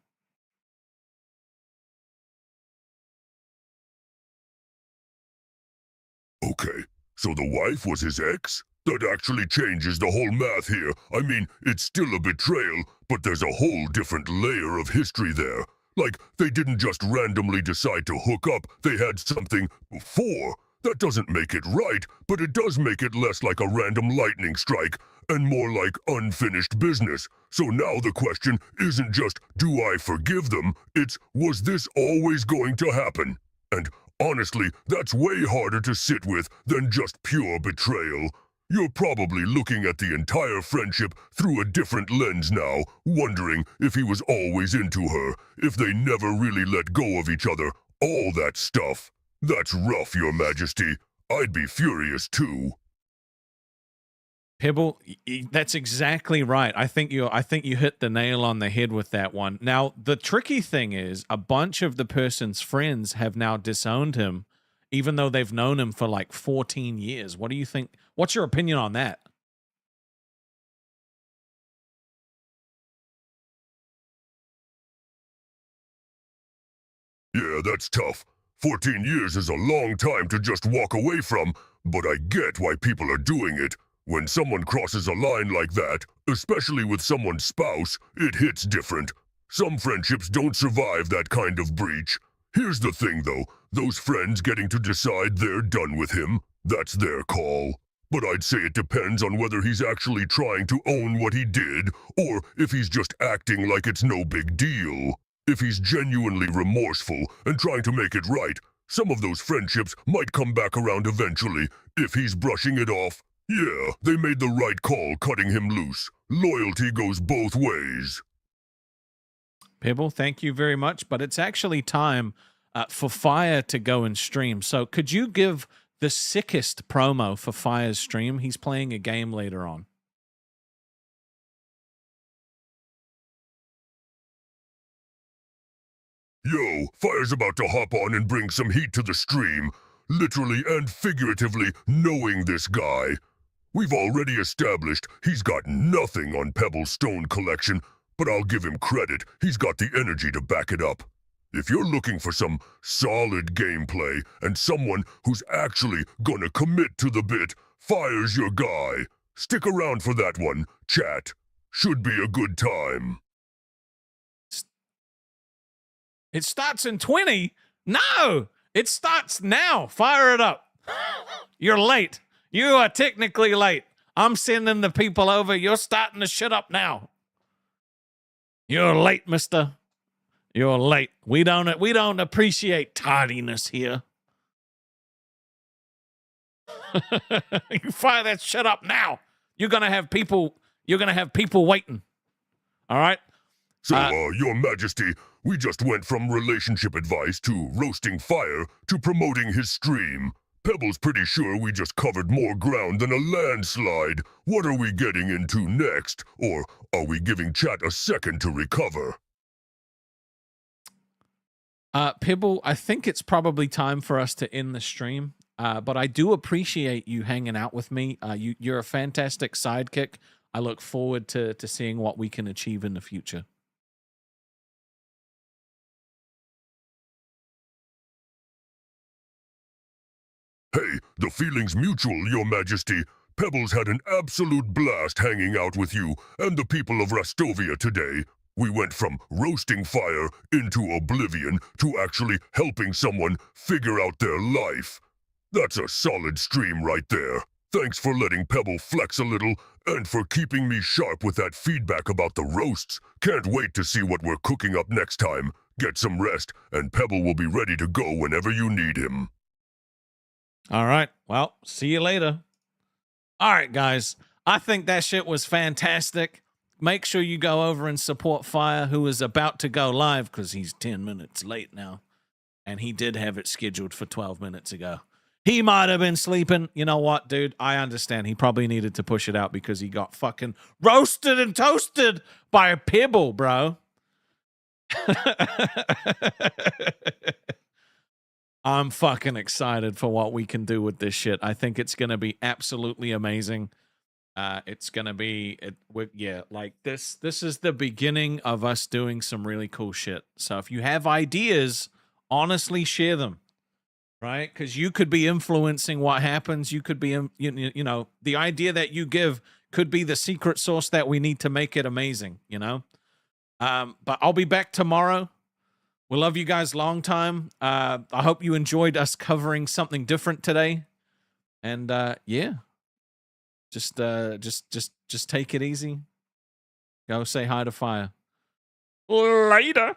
Okay, so the wife was his ex? That actually changes the whole math here. I mean, it's still a betrayal, but there's a whole different layer of history there. Like, they didn't just randomly decide to hook up, they had something before. That doesn't make it right, but it does make it less like a random lightning strike and more like unfinished business. So now the question isn't just, do I forgive them? It's, was this always going to happen? And honestly, that's way harder to sit with than just pure betrayal. You're probably looking at the entire friendship through a different lens now, wondering if he was always into her, if they never really let go of each other, all that stuff. That's rough, Your Majesty. I'd be furious too. Pibble, that's exactly right. I think you hit the nail on the head with that one. Now, the tricky thing is a bunch of the person's friends have now disowned him, even though they've known him for like 14 years. What do you think? What's your opinion on that? Yeah, that's tough. 14 years is a long time to just walk away from, but I get why people are doing it. When someone crosses a line like that, especially with someone's spouse, it hits different. Some friendships don't survive that kind of breach. Here's the thing though, those friends getting to decide they're done with him, that's their call. But I'd say it depends on whether he's actually trying to own what he did, or if he's just acting like it's no big deal. If he's genuinely remorseful and trying to make it right, some of those friendships might come back around eventually. If he's brushing it off, yeah, they made the right call cutting him loose. Loyalty goes both ways. Pibble, thank you very much. But it's actually time for Fire to go and stream. So could you give the sickest promo for Fire's stream? He's playing a game later on. Yo, Fire's about to hop on and bring some heat to the stream. Literally and figuratively knowing this guy. We've already established he's got nothing on Pebble's stone collection, but I'll give him credit, he's got the energy to back it up. If you're looking for some solid gameplay and someone who's actually gonna commit to the bit, Fire's your guy. Stick around for that one, chat. Should be a good time. It starts in 20? No! It starts now. Fire it up. You're late. You are technically late. I'm sending the people over. You're starting to shut up now. You're late, mister. You're late. We don't appreciate tardiness here. You fire that shut up now. You're gonna have people waiting. All right? So, Your Majesty, we just went from relationship advice to roasting Fire to promoting his stream. Pebble's pretty sure we just covered more ground than a landslide. What are we getting into next? Or are we giving chat a second to recover? Pibble, I think it's probably time for us to end the stream. But I do appreciate you hanging out with me. You're a fantastic sidekick. I look forward to seeing what we can achieve in the future. Hey, the feeling's mutual, Your Majesty. Pebbles had an absolute blast hanging out with you and the people of Rastovia today. We went from roasting Fire into oblivion to actually helping someone figure out their life. That's a solid stream right there. Thanks for letting Pebble flex a little and for keeping me sharp with that feedback about the roasts. Can't wait to see what we're cooking up next time. Get some rest and Pebble will be ready to go whenever you need him. All right. Well, see you later. All right, guys. I think that shit was fantastic. Make sure you go over and support Fire, who is about to go live because he's 10 minutes late now. And he did have it scheduled for 12 minutes ago. He might have been sleeping. You know what, dude? I understand. He probably needed to push it out because he got fucking roasted and toasted by a Pibble, bro. I'm fucking excited for what we can do with this shit. I think it's going to be absolutely amazing. It's going to be, like this is the beginning of us doing some really cool shit. So if you have ideas, honestly share them, right? Because you could be influencing what happens. You could be, you know, the idea that you give could be the secret sauce that we need to make it amazing, you know? But I'll be back tomorrow. We love you guys long time. I hope you enjoyed us covering something different today. And yeah. Just take it easy. Go say hi to Fire. Later.